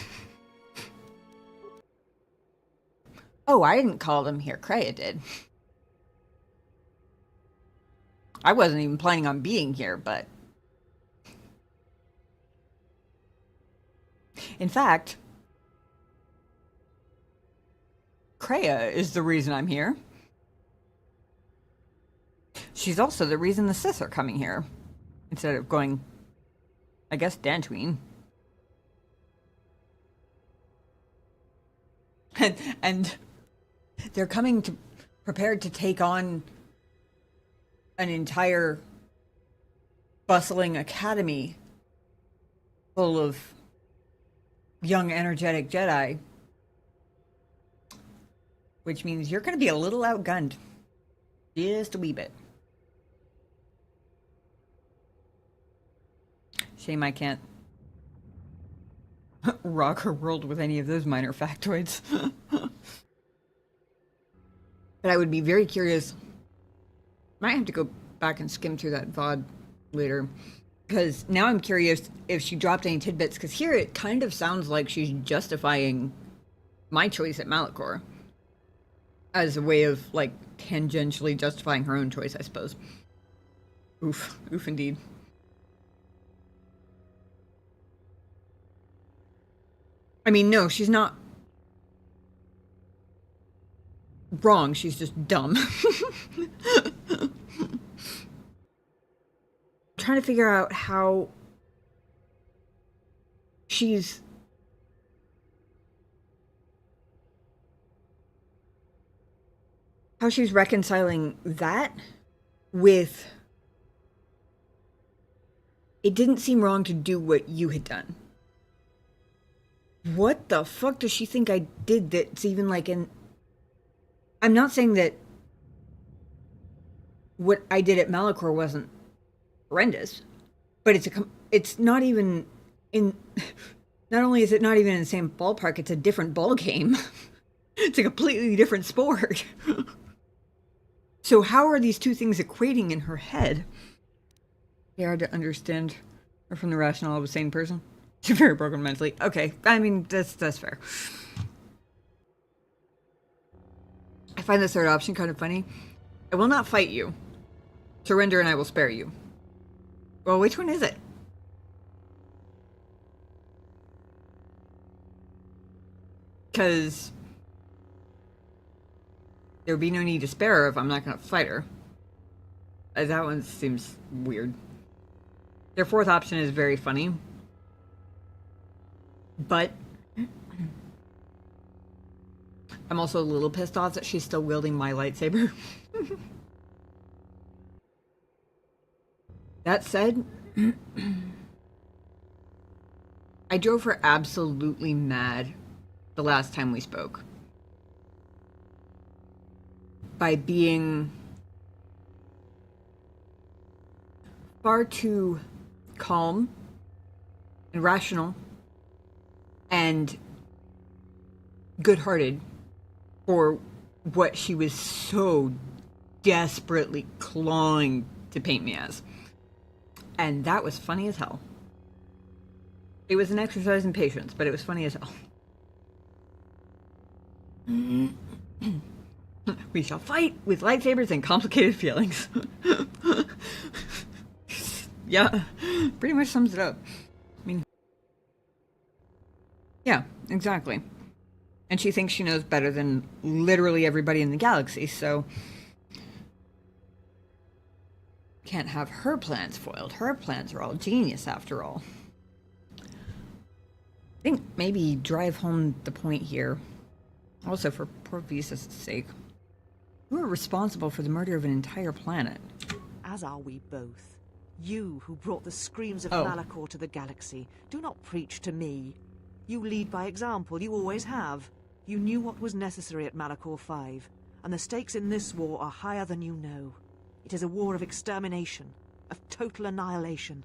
Oh, I didn't call them here. Kreia did. I wasn't even planning on being here, but... In fact, Kreia is the reason I'm here. She's also the reason the Sith are coming here. Instead of going, I guess, Dantooine. And they're coming to prepared to take on an entire bustling academy full of young, energetic Jedi. Which means you're going to be a little outgunned. Just a wee bit. Shame I can't rock her world with any of those minor factoids. But I would be very curious. Might have to go back and skim through that VOD later. Because now I'm curious if she dropped any tidbits. Because here it kind of sounds like she's justifying my choice at Malachor. As a way of, like, tangentially justifying her own choice, I suppose. Oof. Oof indeed. I mean, no, she's not wrong. She's just dumb. Trying to figure out how she's reconciling that with it didn't seem wrong to do what you had done. What the fuck does she think I did that's even like an... I'm not saying that what I did at Malachor wasn't horrendous, but it's not even in... Not only is it not even in the same ballpark, it's a different ball game. It's a completely different sport. So how are these two things equating in her head? It's hard to understand her from the rationale of a sane person. She's very broken mentally. Okay, I mean, that's fair. I find the third option kind of funny. I will not fight you. Surrender and I will spare you. Well, which one is it? Because there would be no need to spare her if I'm not going to fight her. That one seems weird. Their fourth option is very funny. But I'm also a little pissed off that she's still wielding my lightsaber. That said, I drove her absolutely mad the last time we spoke. By being far too calm and rational and good-hearted for what she was so desperately clawing to paint me as. And that was funny as hell. It was an exercise in patience, but it was funny as hell. We shall fight with lightsabers and complicated feelings. Yeah, pretty much sums it up. I mean, yeah, exactly. And she thinks she knows better than literally everybody in the galaxy, so can't have her plans foiled. Her plans are all genius, after all. I think maybe drive home the point here, also for poor Visa's sake. You are responsible for the murder of an entire planet. As are we both. You who brought the screams of Oh. Malachor to the galaxy. Do not preach to me. You lead by example, you always have. You knew what was necessary at Malachor 5, and the stakes in this war are higher than you know. It is a war of extermination, of total annihilation.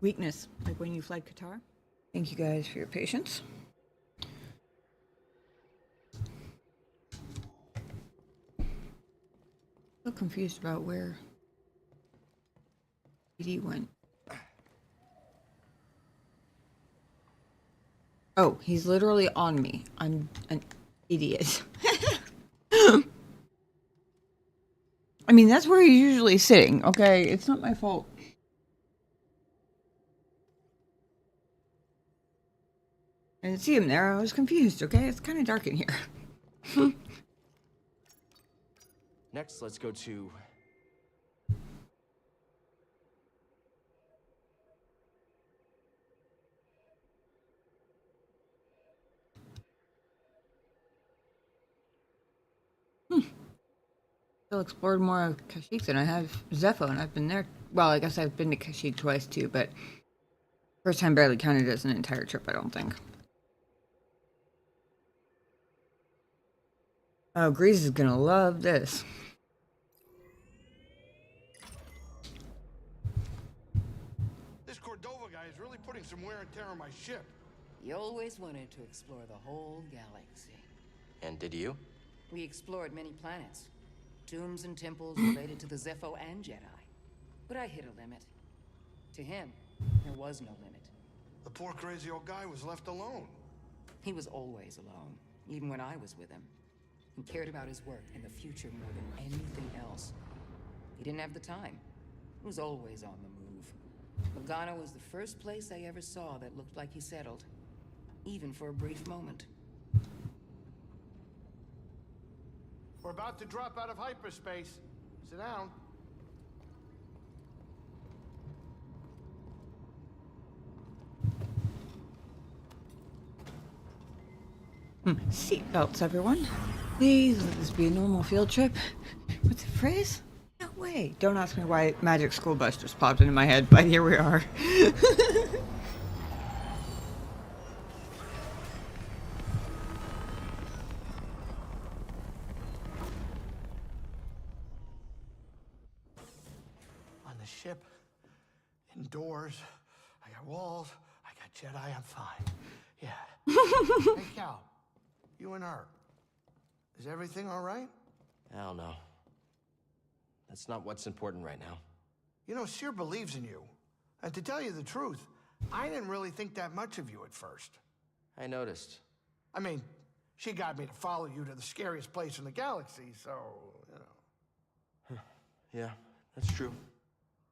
Weakness, like when you fled Qatar. Thank you guys for your patience. So confused about where he went. Oh, he's literally on me. I'm an idiot. I mean, that's where he's usually sitting, okay? It's not my fault. I didn't see him there. I was confused, okay? It's kind of dark in here. Next, let's go to... Still explored more of Kashyyyk than I have Zepho, and I've been there. Well, I guess I've been to Kashyyyk twice too, but first time barely counted as an entire trip, I don't think. Oh, Grease is gonna love this. This Cordova guy is really putting some wear and tear on my ship. You always wanted to explore the whole galaxy. And did you? We explored many planets. Tombs and temples related to the Zepho and Jedi. But I hit a limit. To him, there was no limit. The poor crazy old guy was left alone. He was always alone, even when I was with him. He cared about his work and the future more than anything else. He didn't have the time. He was always on the move. Logano was the first place I ever saw that looked like he settled. Even for a brief moment. We're about to drop out of hyperspace. Sit down. Seatbelts, everyone. Please let this be a normal field trip. What's the phrase? No way. Don't ask me why Magic School Bus just popped into my head, but here we are. On the ship, indoors, I got walls, I got Jedi, I'm fine. Yeah. Hey, Cal, you and her. Is everything all right? Hell no. That's not what's important right now. You know, Seer believes in you. And to tell you the truth, I didn't really think that much of you at first. I noticed. I mean, she got me to follow you to the scariest place in the galaxy, so, you know. Yeah, that's true.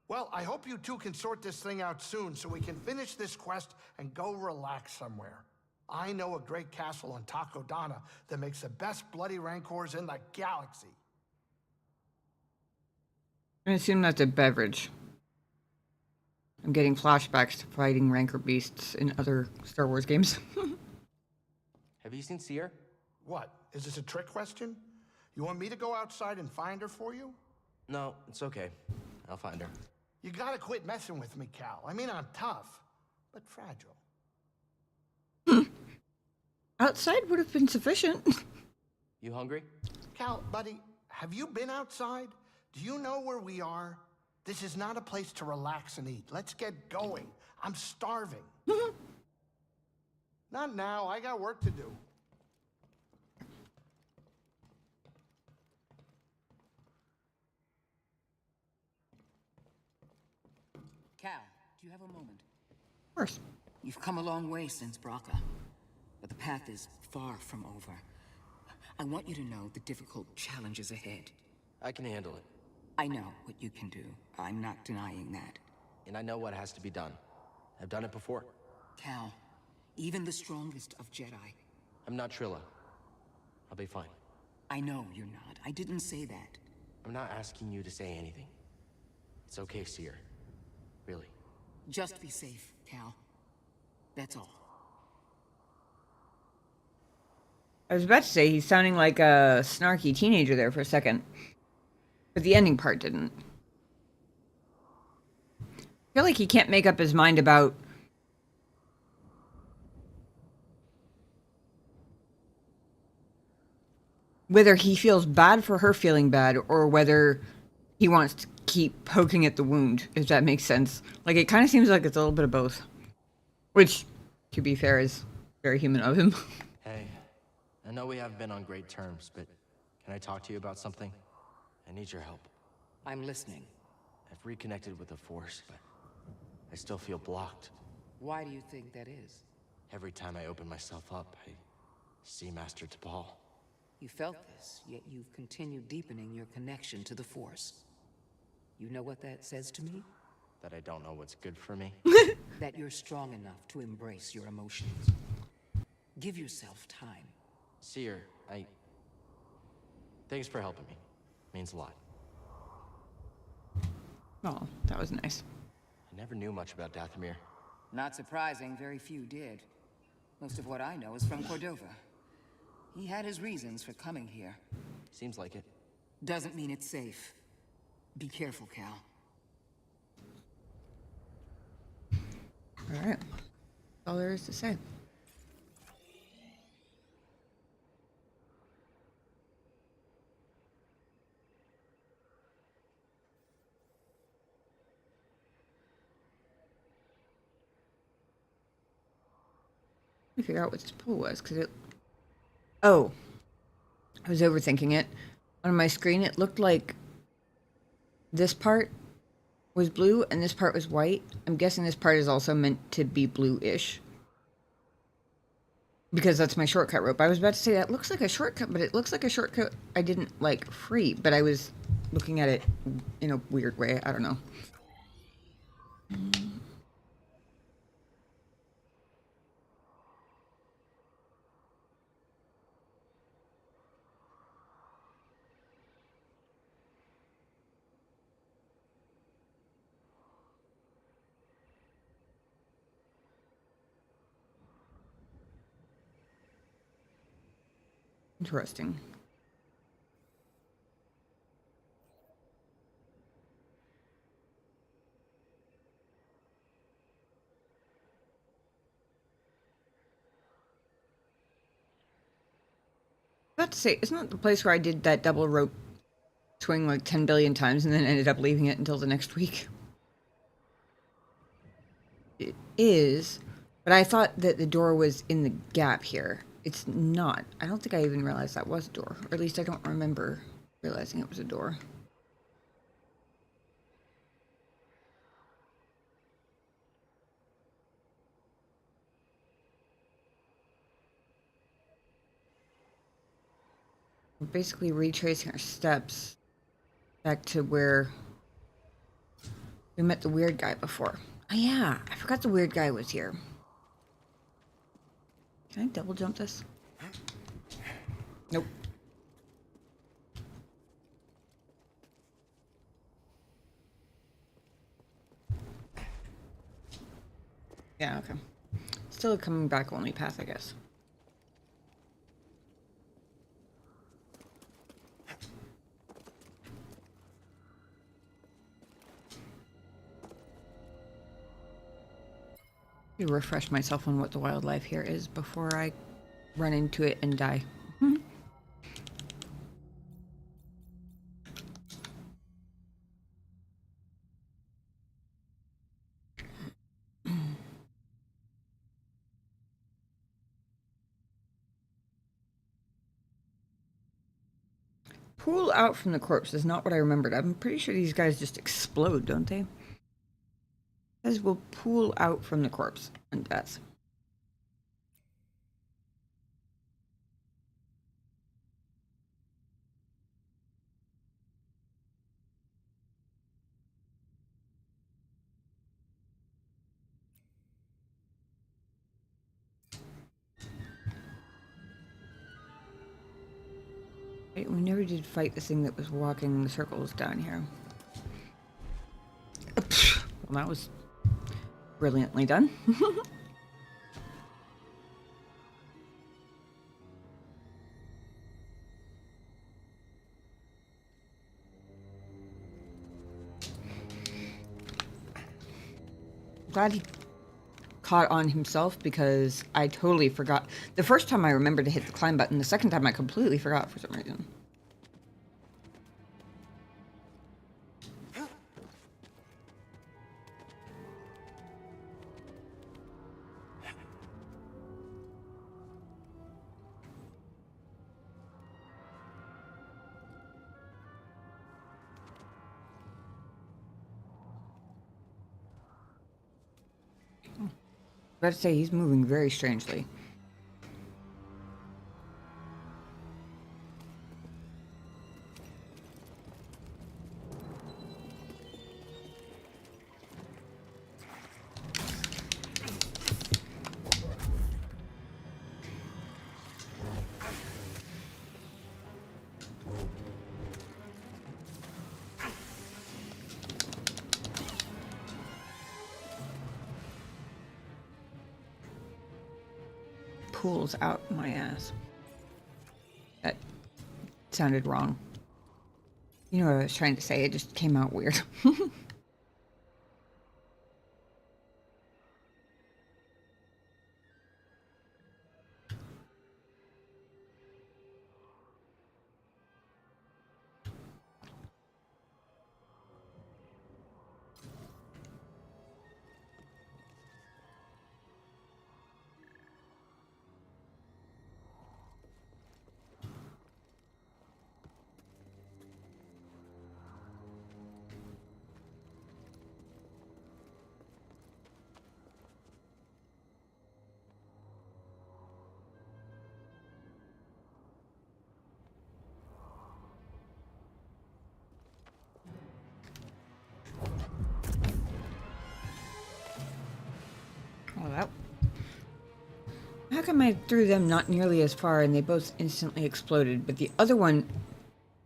Well, I hope you two can sort this thing out soon so we can finish this quest and go relax somewhere. I know a great castle on Takodana that makes the best bloody rancors in the galaxy. I assume that's a beverage. I'm getting flashbacks to fighting rancor beasts in other Star Wars games. Have you seen Seer? What? Is this a trick question? You want me to go outside and find her for you? No, it's okay. I'll find her. You gotta quit messing with me, Cal. I mean, I'm tough, but fragile. Outside would have been sufficient. You hungry? Cal, buddy, Have you been outside? Do you know where we are? This is not a place to relax and eat. Let's get going. I'm starving. Not now. I got work to do. Cal, do you have a moment? Of course. You've come a long way since Braca, but the path is far from over. I want you to know the difficult challenges ahead. I can handle it. I know what you can do. I'm not denying that. And I know what has to be done. I've done it before. Cal, even the strongest of Jedi. I'm not Trilla. I'll be fine. I know you're not. I didn't say that. I'm not asking you to say anything. It's okay, Seer. Really. Just be safe, Cal. That's all. I was about to say he's sounding like a snarky teenager there for a second. But the ending part didn't. I feel like he can't make up his mind about whether he feels bad for her feeling bad or whether he wants to keep poking at the wound, if that makes sense. Like, it kind of seems like it's a little bit of both. Which, to be fair, is very human of him. Hey, I know we haven't been on great terms, but can I talk to you about something? I need your help. I'm listening. I've reconnected with the Force, but I still feel blocked. Why do you think that is? Every time I open myself up, I see Master T'Pol. You felt this, yet you've continued deepening your connection to the Force. You know what that says to me? That I don't know what's good for me. That you're strong enough to embrace your emotions. Give yourself time. Seer, thanks for helping me. Means a lot. Oh, that was nice. I never knew much about Dathomir. Not surprising, very few did. Most of what I know is from Cordova. He had his reasons for coming here. Seems like it. Doesn't mean it's safe. Be careful, Cal. Alright. That's all there is to say. Let me figure out what this pool was, because it... Oh. I was overthinking it. On my screen, it looked like this part was blue and this part was white. I'm guessing this part is also meant to be blue-ish. Because that's my shortcut rope. I was about to say that looks like a shortcut, but it looks like a shortcut I didn't, like, free. But I was looking at it in a weird way. I don't know. Interesting. About to say, isn't that the place where I did that double rope swing like 10 billion times and then ended up leaving it until the next week? It is, but I thought that the door was in the gap here. It's not. I don't think I even realized that was a door. Or at least I don't remember realizing it was a door. We're basically retracing our steps back to where we met the weird guy before. Oh yeah, I forgot the weird guy was here. Can I double jump this? Nope. Yeah, okay. Still a coming back only path, I guess. To refresh myself on what the wildlife here is before I run into it and die. pool out from the corpse is not what I remembered. I'm pretty sure these guys just explode, don't they? It says will pool out from the corpse and death. Wait, we never did fight the thing that was walking in the circles down here. Well, that was brilliantly done. Glad he caught on himself because I totally forgot. The first time I remembered to hit the climb button, the second time I completely forgot for some reason. I was about to say, he's moving very strangely. Pulls out my ass. That sounded wrong. You know what I was trying to say, it just came out weird. Oh, that... How come I threw them not nearly as far and they both instantly exploded, but the other one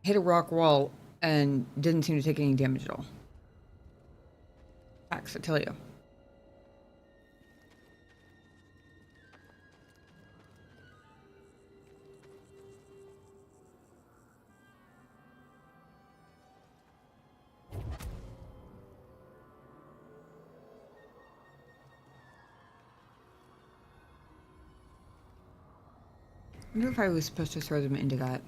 hit a rock wall and didn't seem to take any damage at all? Facts, I tell you. I wonder if I was supposed to throw them into that.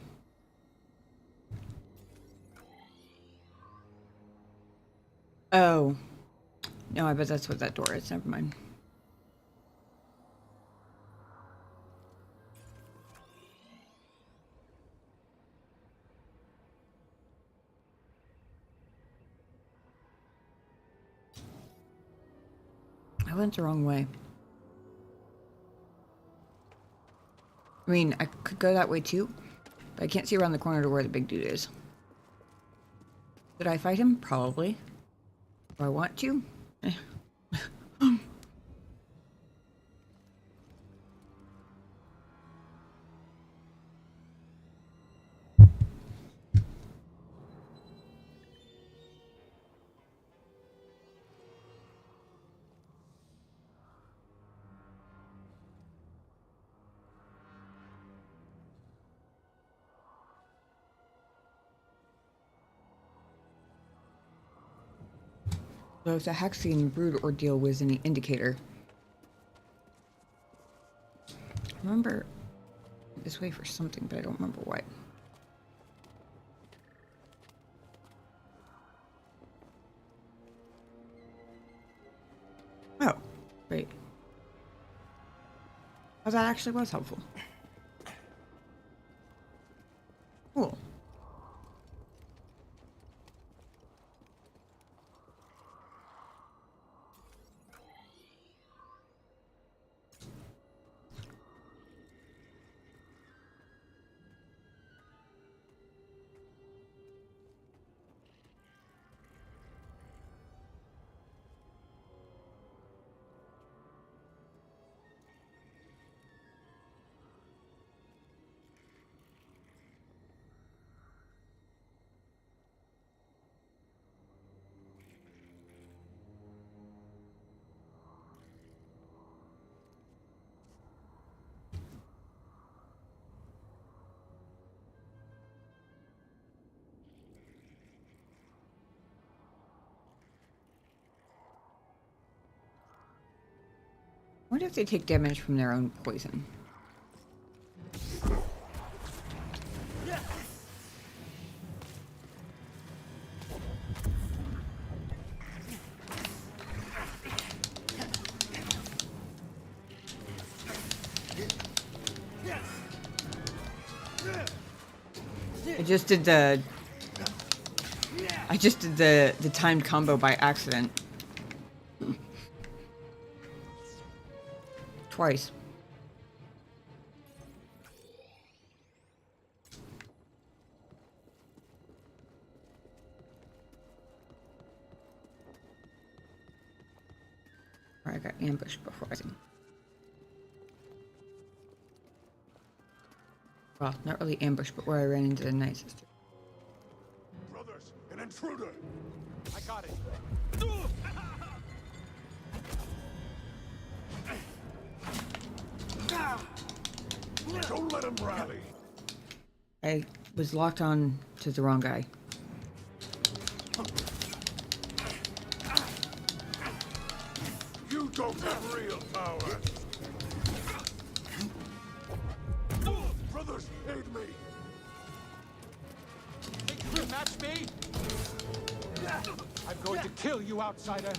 Oh. No, I bet that's what that door is. Never mind. I went the wrong way. I mean, I could go that way too, but I can't see around the corner to where the big dude is. Did I fight him? Probably. Do I want to? So if the Haxian brood ordeal was any indicator. I remember this way for something, but I don't remember what. Oh, great. Oh, that actually was helpful. Cool. wonder if they take damage from their own poison. I just did the timed combo by accident. Twice. I got ambushed before I think. Well, not really ambushed, but where I ran into the Night Sister. Brothers, an intruder! I got it. Don't let him rally! I was locked on to the wrong guy. You don't have real power! Brothers, aid me! Think you can match me? I'm going to kill you, outsider.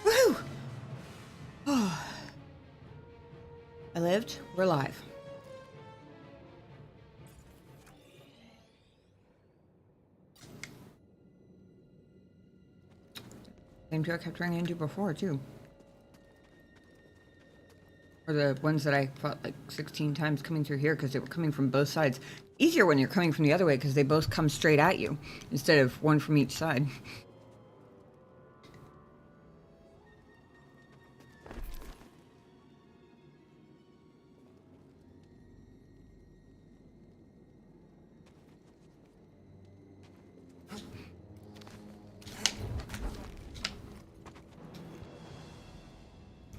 Woo! I lived. We're alive. Same two I kept running into before, too. Or the ones that I fought like 16 times coming through here because they were coming from both sides. Easier when you're coming from the other way because they both come straight at you instead of one from each side.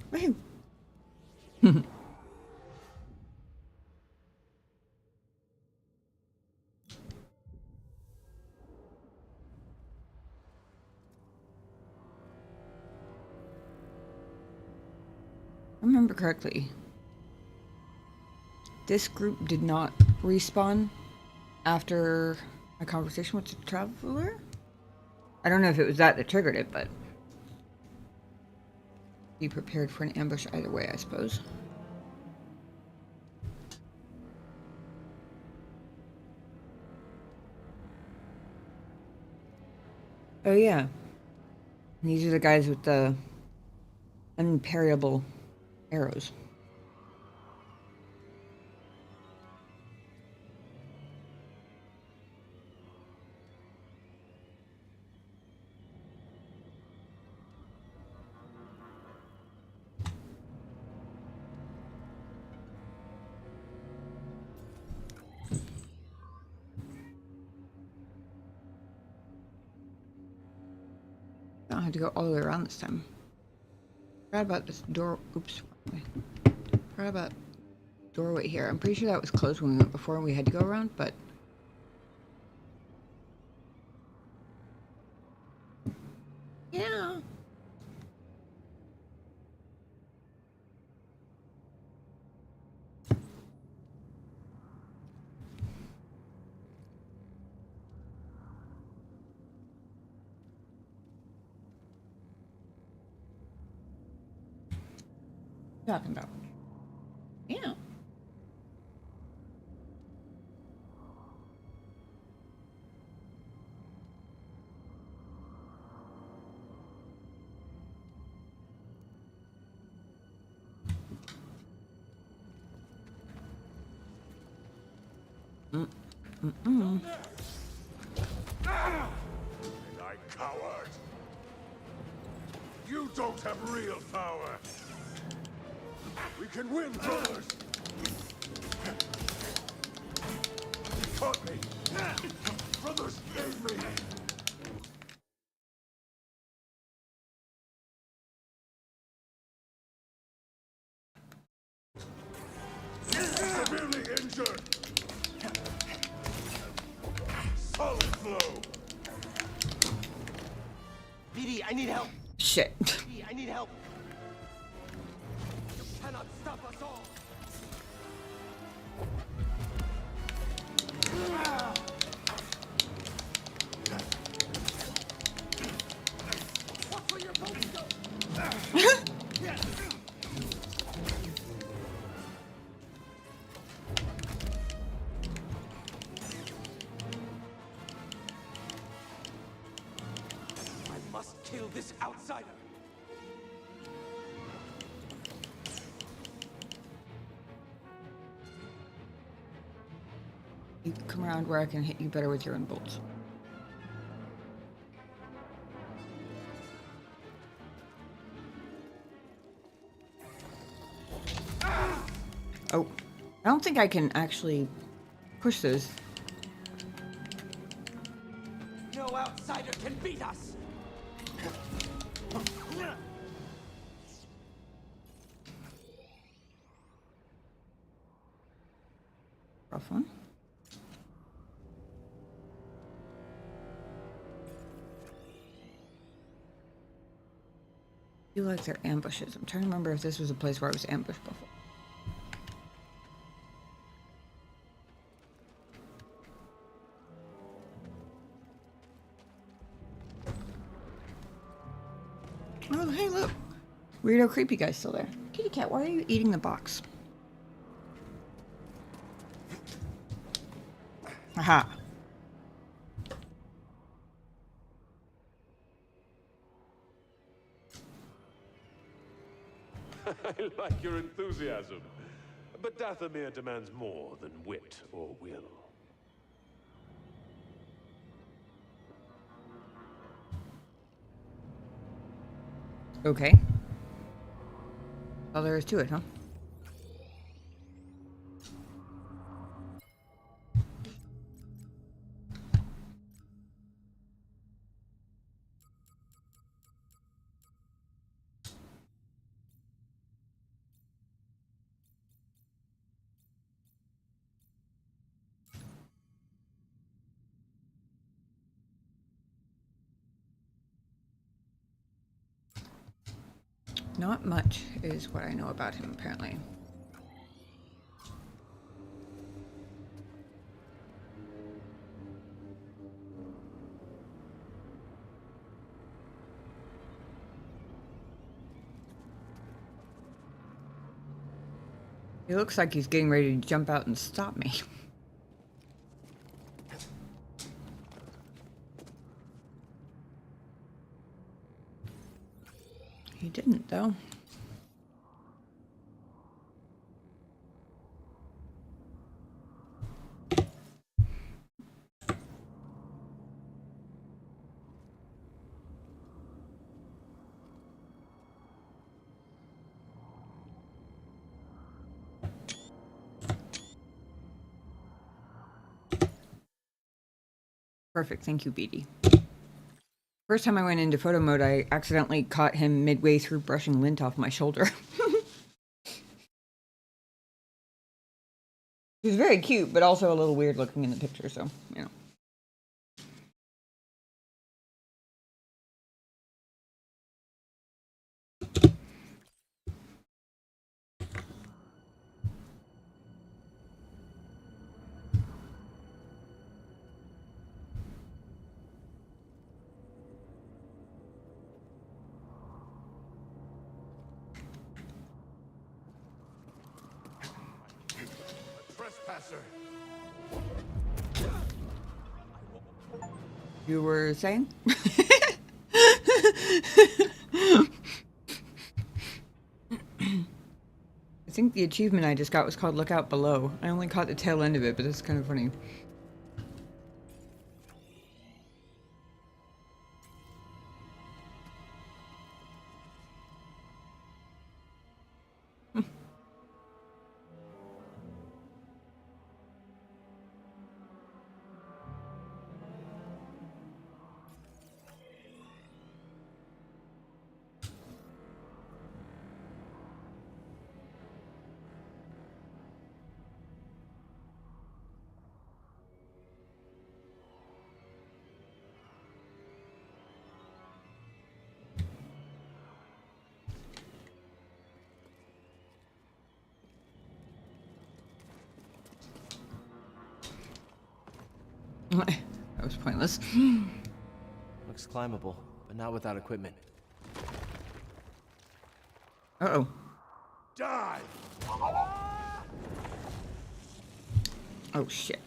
Woohoo! Remember correctly, this group did not respawn after a conversation with the traveler. I don't know if it was that triggered it, but be prepared for an ambush either way, I suppose. Oh yeah, these are the guys with the unparryable arrows. I don't have to go all the way around this time. Forgot about this door. Oops. Forgot about doorway here. I'm pretty sure that was closed when we went before and we had to go around, but yeah. Talking about. Yeah. Coward! You don't have real power! We can win, brothers! He caught me! Brothers, aid me! Severely injured! flow. BD, I need help. Shit. BD, I need help. You cannot stop us all. Watch where your boats go. I must kill this outsider. You come around where I can hit you better with your own bolts. Oh, I don't think I can actually push those. No outsider can beat us. Rough one. I feel like they're ambushes. I'm trying to remember if this was a place where I was ambushed before. Oh, hey, look. Weirdo creepy guy's still there. Kitty cat, why are you eating the box? Aha. I like your enthusiasm. But Dathomir demands more than wit or will. Okay. All there is to it, huh? Not much is what I know about him, apparently. He looks like he's getting ready to jump out and stop me. He didn't, though. Perfect, thank you, BD. First time I went into photo mode, I accidentally caught him midway through brushing lint off my shoulder. He was very cute, but also a little weird looking in the picture, so, you know. Trespasser. You were saying? I think the achievement I just got was called Look Out Below. I only caught the tail end of it, but it's kind of funny. That was pointless. Looks climbable, but not without equipment. Uh-oh. Die! Oh, shit.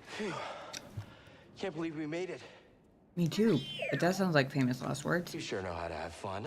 Phew. Can't believe we made it. Me too. But that sounds like famous last words. You sure know how to have fun.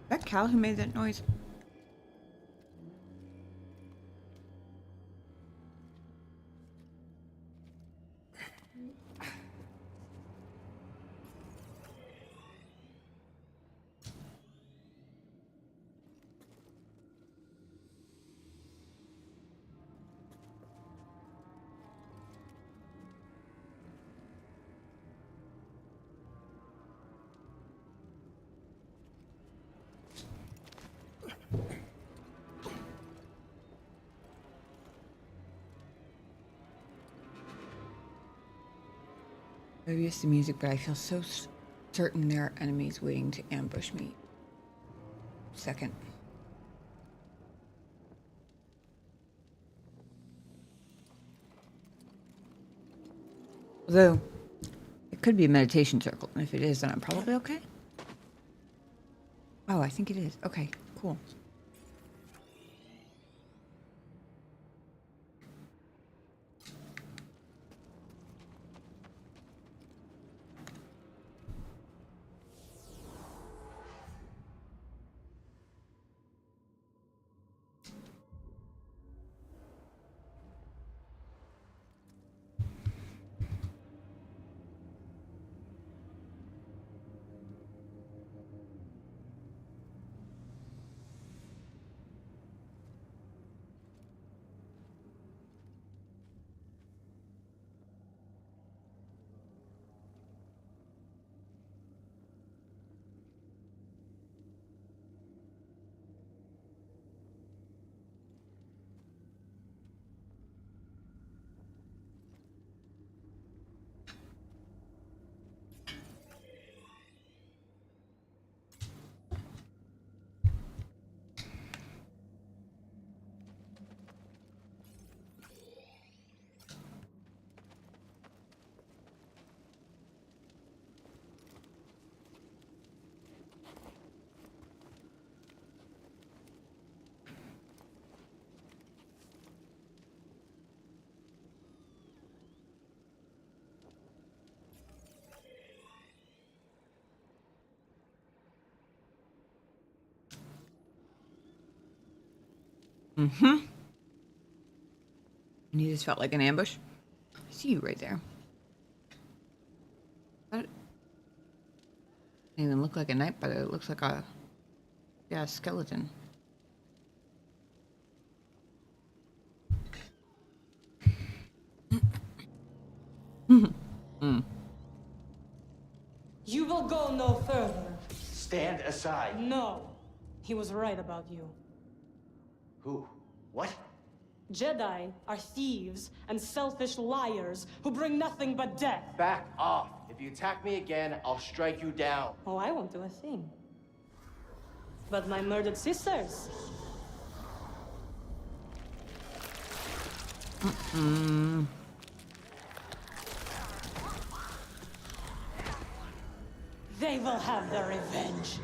That Cal who made that noise? Maybe it's the music, but I feel so certain there are enemies waiting to ambush me. Second. Although, it could be a meditation circle, and if it is, then I'm probably okay. Oh, I think it is. Okay, cool. Mm-hmm. And you just felt like an ambush? I see you right there. That doesn't even look like a knight, but it looks like a skeleton. You will go no further. Stand aside. No. He was right about you. Who? What? Jedi are thieves and selfish liars who bring nothing but death. Back off. If you attack me again, I'll strike you down. Oh, I won't do a thing. But my murdered sisters. They will have their revenge.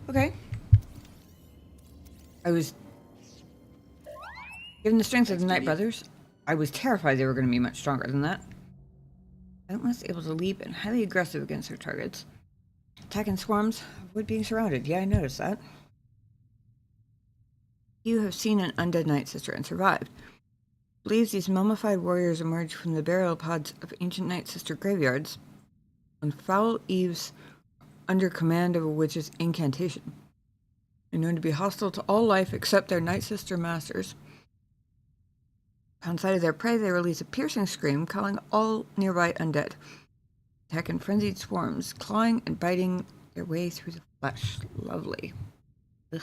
Okay. Given the strength of the Night Brothers, I was terrified they were going to be much stronger than that. Relentless, able to leap, and highly aggressive against their targets. Attack in swarms, avoid being surrounded. Yeah, I noticed that. You have seen an undead Night Sister and survived. Believes these mummified warriors emerged from the burial pods of ancient Night Sister graveyards on foul eves under command of a witch's incantation. They're known to be hostile to all life except their Night Sister masters. Upon sight of their prey, they release a piercing scream, calling all nearby undead. Attack in frenzied swarms, clawing and biting their way through the flesh. Lovely. Ugh.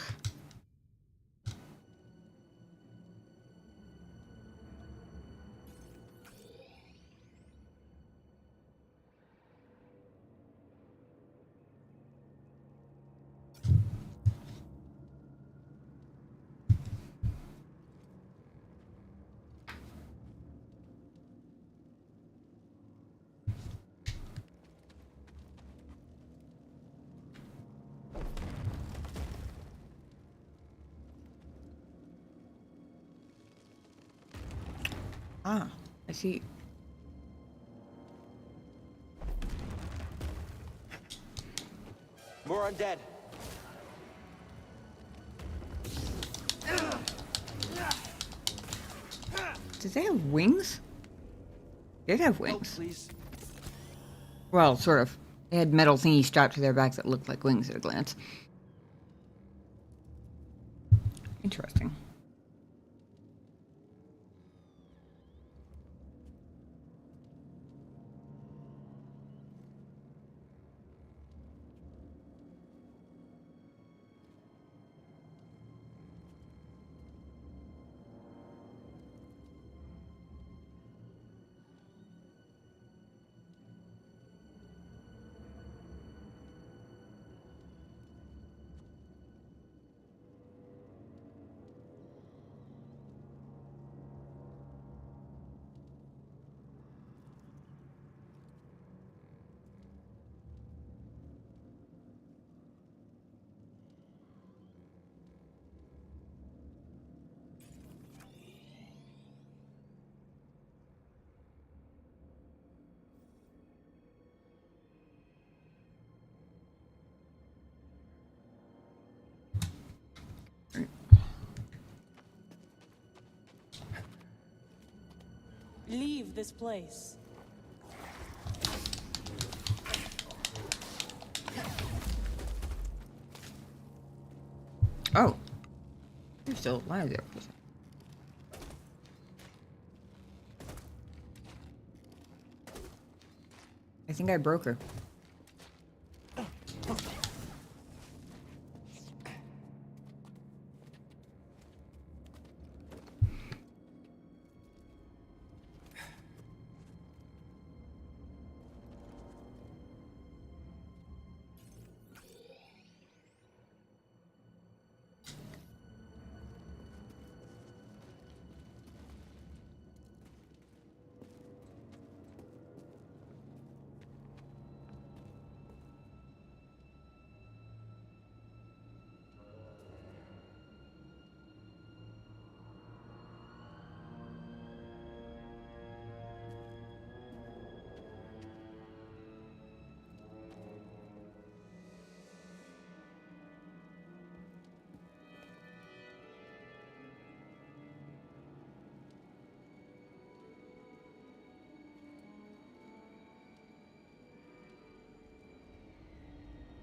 Ah, I see. More undead. Did they have wings? They did have wings. Oh, please. Well, sort of. They had metal thingies strapped to their backs that looked like wings at a glance. Interesting. Leave this place. Oh. You're still alive there for a second. I think I broke her.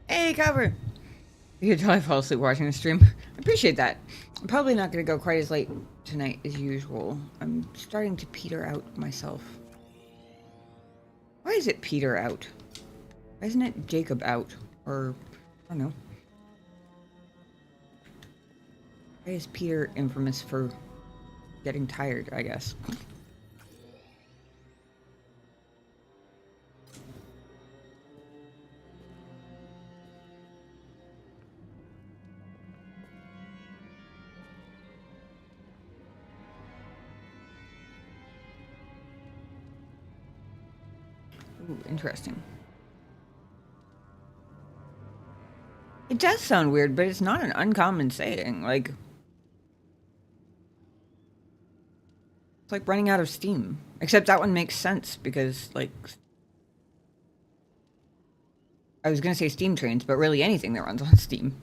Hey, cover! You could tell I fall asleep watching the stream. I appreciate that. I'm probably not going to go quite as late tonight as usual. I'm starting to peter out myself. Why is it peter out? Why isn't it Jacob out? Or, I don't know. Why is Peter infamous for getting tired, I guess? Ooh, interesting. It does sound weird, but it's not an uncommon saying. Like, it's like running out of steam. Except that one makes sense because, like, I was gonna say steam trains, but really anything that runs on steam.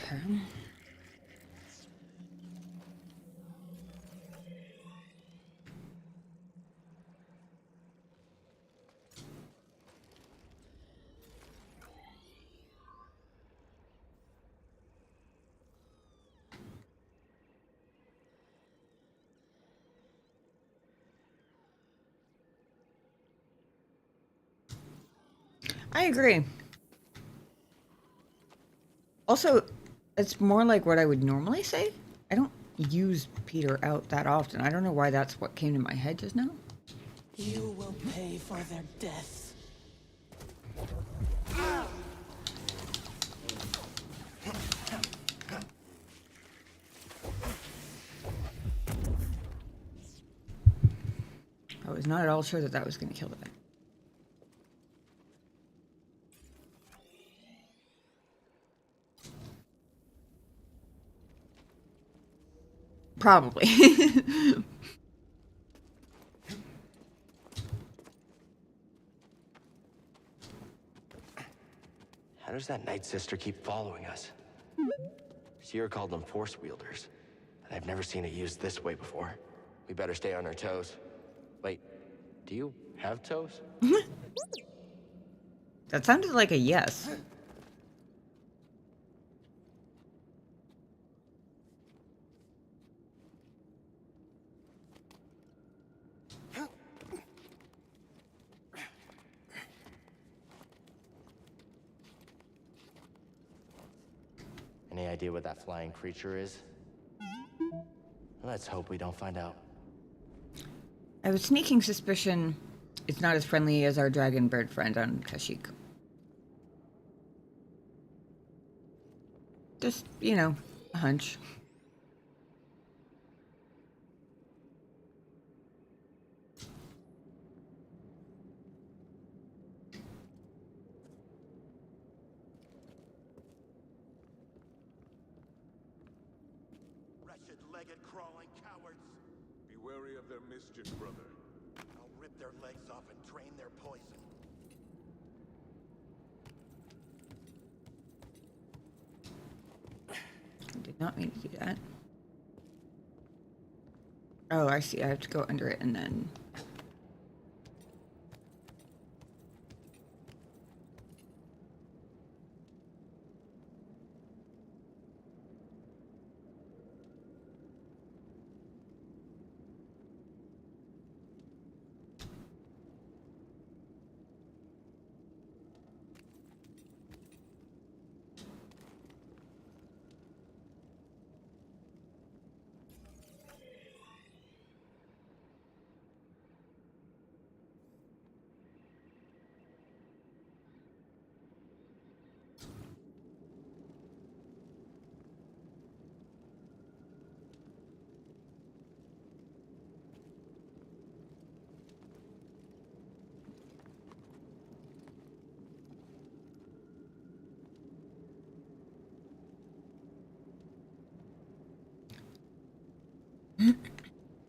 Okay. I agree. Also, it's more like what I would normally say. I don't use Peter out that often. I don't know why that's what came to my head just now. You will pay for their death. I was not at all sure that that was going to kill the guy. Probably. How does that Night Sister keep following us? Sierra called them force wielders, and I've never seen it used this way before. We better stay on our toes. Wait, do you have toes? That sounded like a yes. Any idea what that flying creature is? Let's hope we don't find out. I have a sneaking suspicion it's not as friendly as our dragon bird friend on Kashyyyk. Just, you know, a hunch. Wretched-legged crawling cowards. Be wary of their mischief, brother. I'll rip their legs off and drain their poison. I did not mean to do that. Oh, I see. I have to go under it and then...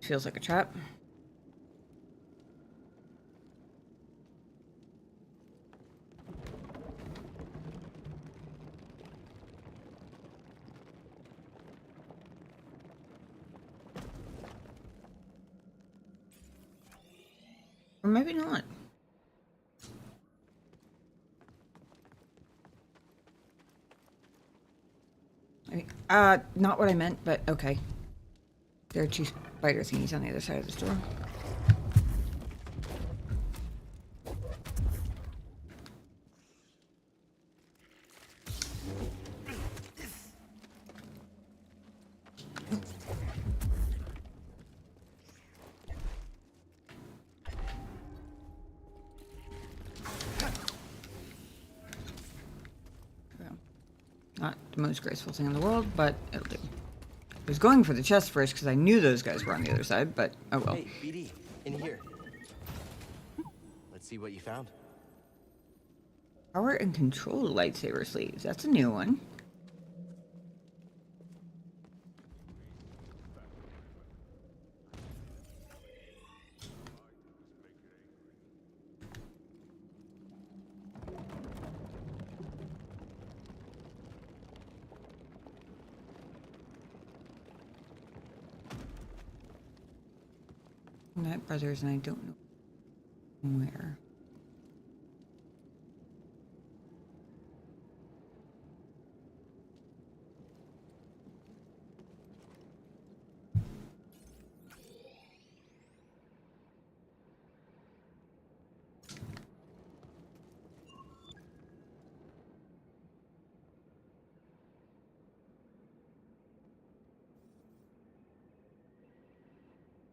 Feels like a trap. Or maybe not. Not what I meant, but okay. There are two spider thingies on the other side of this door. Not the most graceful thing in the world, but it'll do. I was going for the chest first because I knew those guys were on the other side, but oh well. Hey, BD, in here. Let's see what you found. Power and control lightsaber sleeves. That's a new one. Night Brothers, and I don't know where.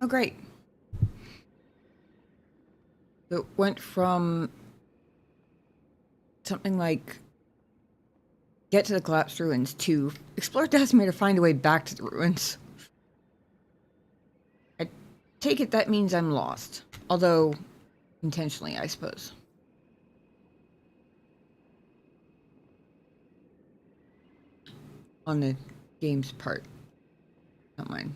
Oh, great. It went from something like get to the collapsed ruins to explore Dathomir to find a way back to the ruins. I take it that means I'm lost. Although, intentionally, I suppose. On the game's part. Not mine.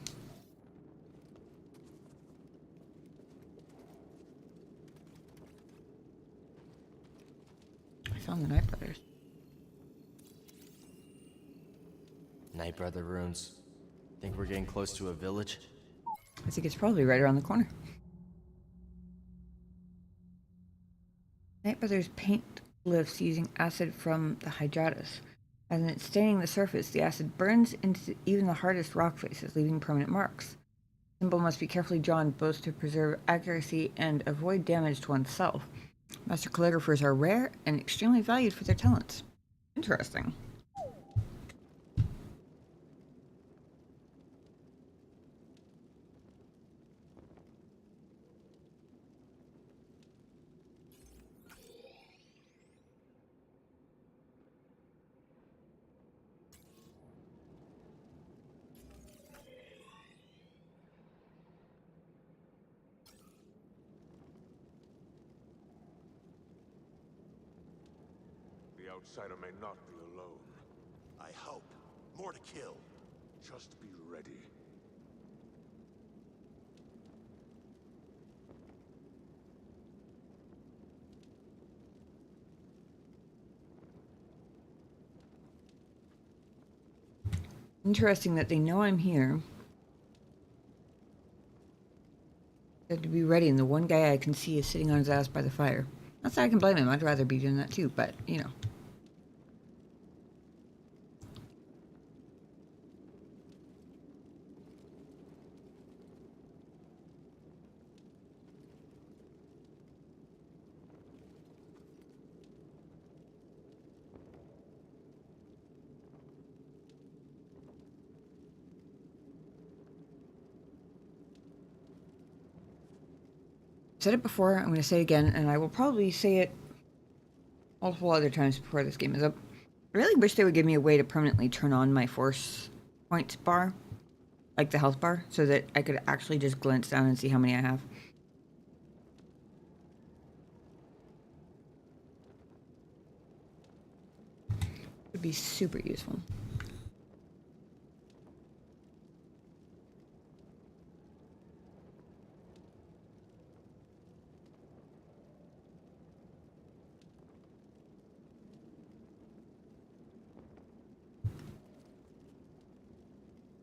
I found the Night Brothers. Night Brother runes. Think we're getting close to a village? I think it's probably right around the corner. Night Brothers paint glyphs using acid from the Hydratus. As it's staining the surface, the acid burns into even the hardest rock faces, leaving permanent marks. The symbol must be carefully drawn both to preserve accuracy and avoid damage to oneself. Master calligraphers are rare and extremely valued for their talents. Interesting. The outsider may not be alone. I hope. More to kill. Just be ready. Interesting that they know I'm here. They have to be ready, and the one guy I can see is sitting on his ass by the fire. Not that I can blame him, I'd rather be doing that too, but, you know. I've said it before, I'm going to say it again, and I will probably say it multiple other times before this game is up. I really wish they would give me a way to permanently turn on my force points bar, like the health bar, so that I could actually just glance down and see how many I have. It would be super useful.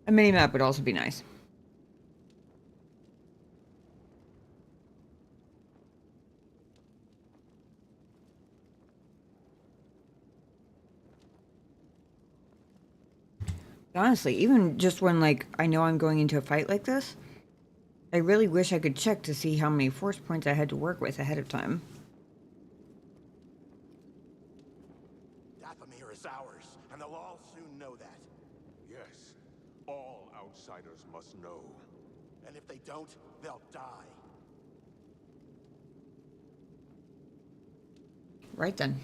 A mini map would also be nice. Honestly, even just when, like, I know I'm going into a fight like this, I really wish I could check to see how many force points I had to work with ahead of time. Dathomir is ours, and they'll all soon know that. Yes, all outsiders must know. And if they don't, they'll die. Right then.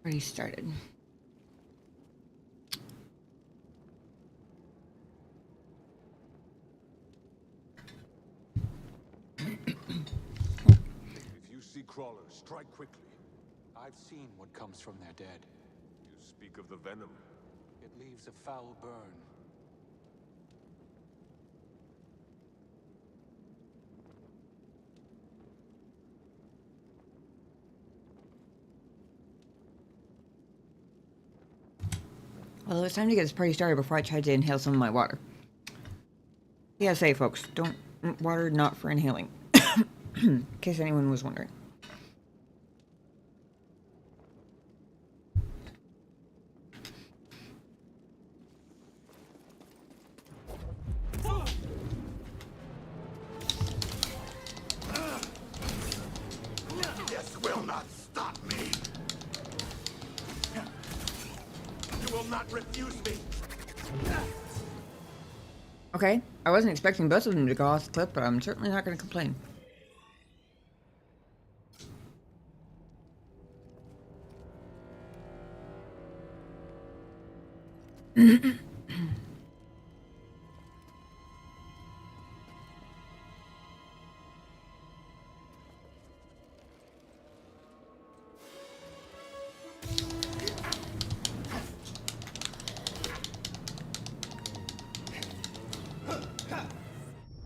Already started. If you see crawlers, strike quickly. I've seen what comes from their dead. You speak of the venom. It leaves a foul burn. Well, it's time to get this party started before I try to inhale some of my water. PSA, folks, don't water not for inhaling. In case anyone was wondering. This will not stop me. You will not refuse me. Okay, I wasn't expecting both of them to go off the cliff, but I'm certainly not going to complain.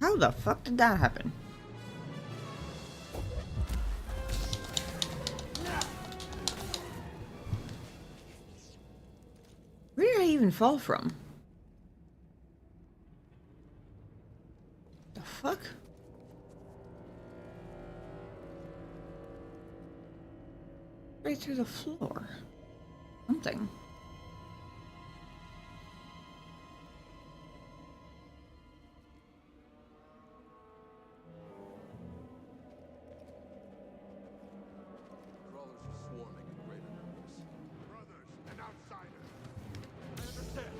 How the fuck did that happen? Where did I even fall from? The fuck? Right through the floor. Something. Crawlers are swarming in greater numbers. Brothers and outsiders. I understand.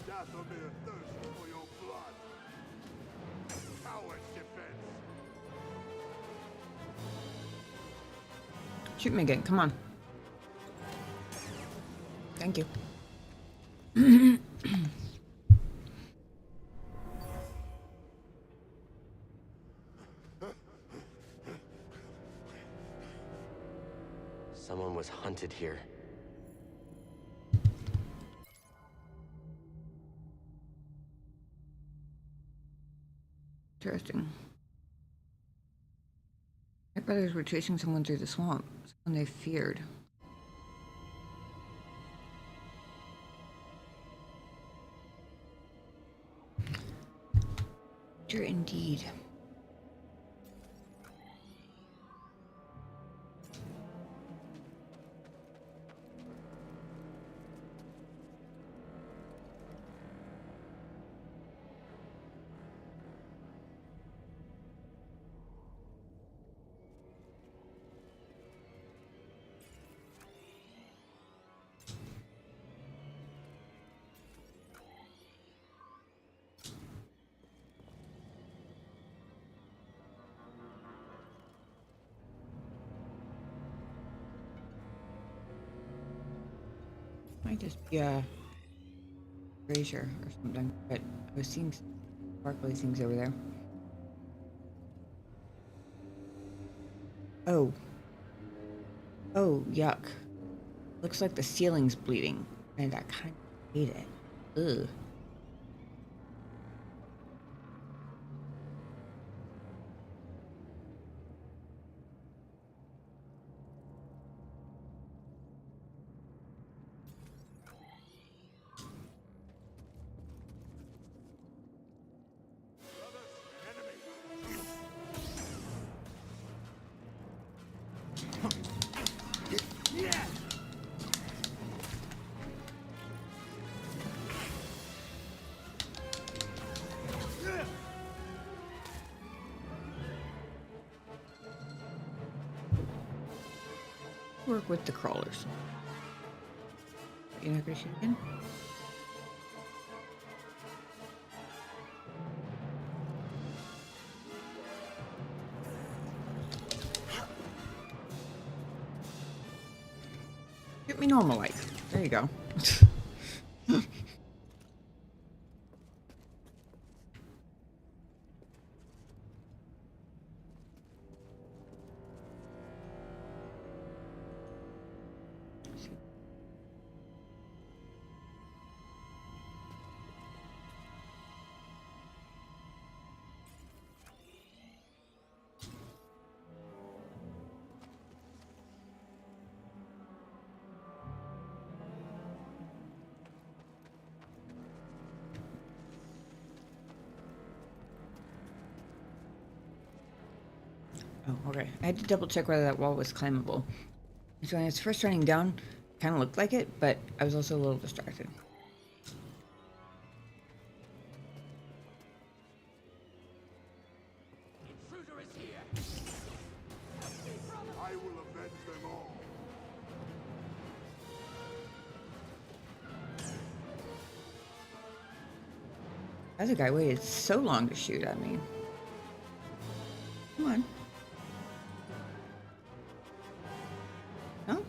Dathomir thirsts for your blood. Coward defense. Shoot me again, come on. Thank you. Someone was hunted here. Interesting. My brothers were chasing someone through the swamp. Someone they feared. Sure, indeed. Might just be a brazier or something, but I was seeing sparkly things over there. Oh. Oh, yuck. Looks like the ceiling's bleeding, and I kind of hate it. Ugh. Work with the crawlers. You're not gonna shoot again? Get me normal like. There you go. Oh, okay. I had to double check whether that wall was climbable. So when I was first running down, it kind of looked like it, but I was also a little distracted. Intruder is here. I will avenge them all. The other guy waited so long to shoot at me. Come on. No?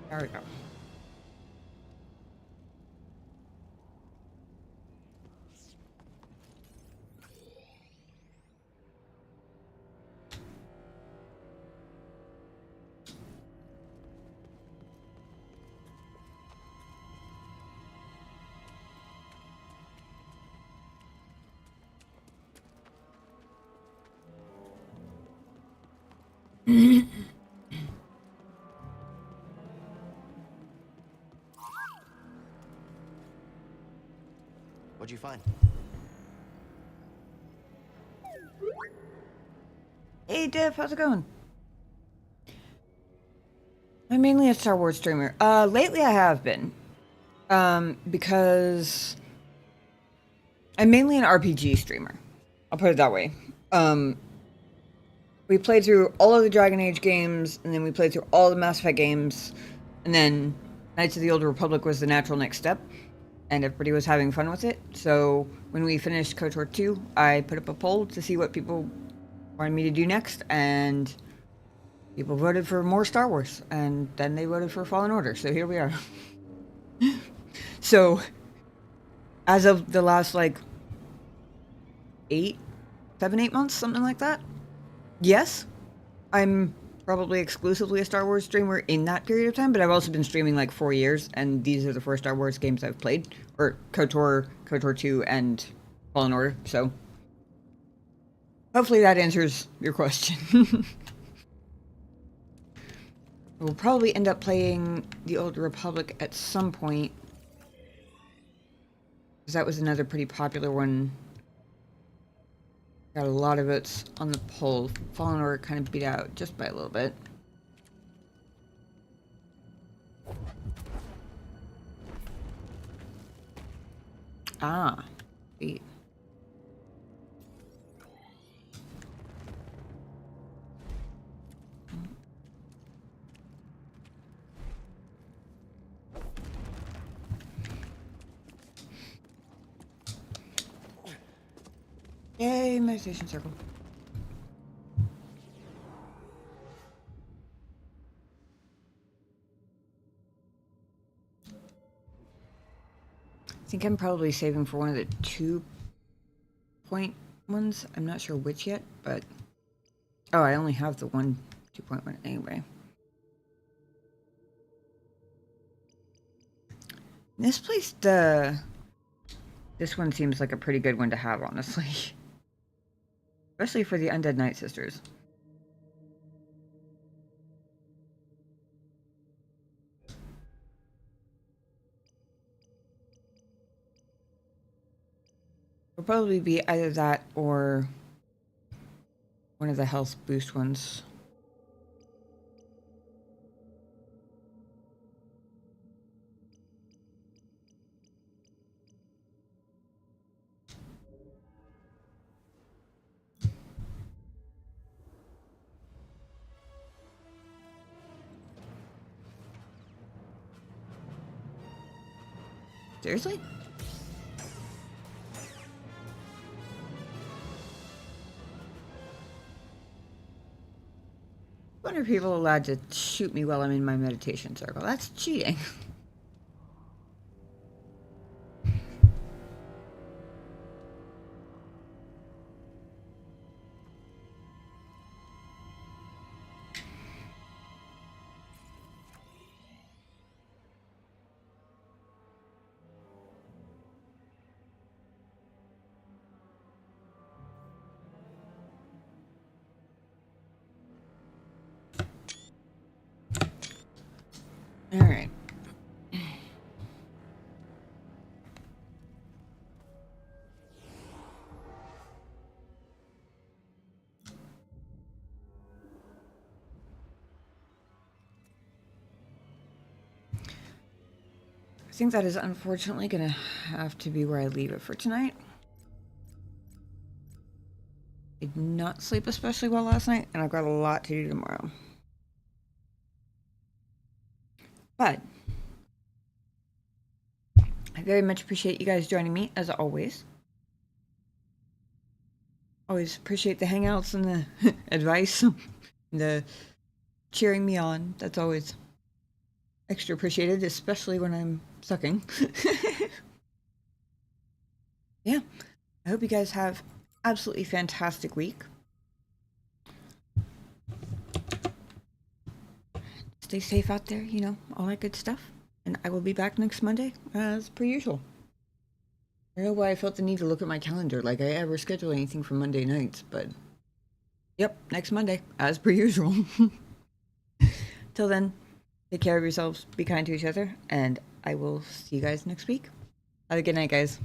There we go. What'd you find? Hey Div, how's it going? I'm mainly a Star Wars streamer. Lately I have been. Because I'm mainly an RPG streamer. I'll put it that way. We played through all of the Dragon Age games, and then we played through all the Mass Effect games, and then Knights of the Old Republic was the natural next step, and everybody was having fun with it. So when we finished KOTOR 2, I put up a poll to see what people wanted me to do next, and people voted for more Star Wars, and then they voted for Fallen Order, so here we are. So, as of the last, like, 8 months, something like that, yes, I'm probably exclusively a Star Wars streamer in that period of time, but I've also been streaming, like, 4 years, and these are the first Star Wars games I've played, or KOTOR 2, and Fallen Order, so hopefully that answers your question. We'll probably end up playing the Old Republic at some point, because that was another pretty popular one. Got a lot of votes on the poll. Fallen Order kind of beat out just by a little bit. Ah, sweet. Yay, meditation circle. I think I'm probably saving for one of the 2-point ones. I'm not sure which yet, but... Oh, I only have the one 2-point one anyway. This place, this one seems like a pretty good one to have, honestly. Especially for the Undead Night Sisters. It'll probably be either that or one of the health boost ones. Seriously? When are people allowed to shoot me while I'm in my meditation circle? That's cheating. All right. I think that is unfortunately going to have to be where I leave it for tonight. I did not sleep especially well last night, and I've got a lot to do tomorrow. But I very much appreciate you guys joining me, as always. Always appreciate the hangouts and the advice, the cheering me on. That's always extra appreciated, especially when I'm sucking. Yeah, I hope you guys have absolutely fantastic week. Stay safe out there, you know, all that good stuff. And I will be back next Monday, as per usual. I don't know why I felt the need to look at my calendar, like I ever schedule anything for Monday nights, but yep, next Monday, as per usual. Till then, take care of yourselves, be kind to each other, and I will see you guys next week. Have a good night, guys.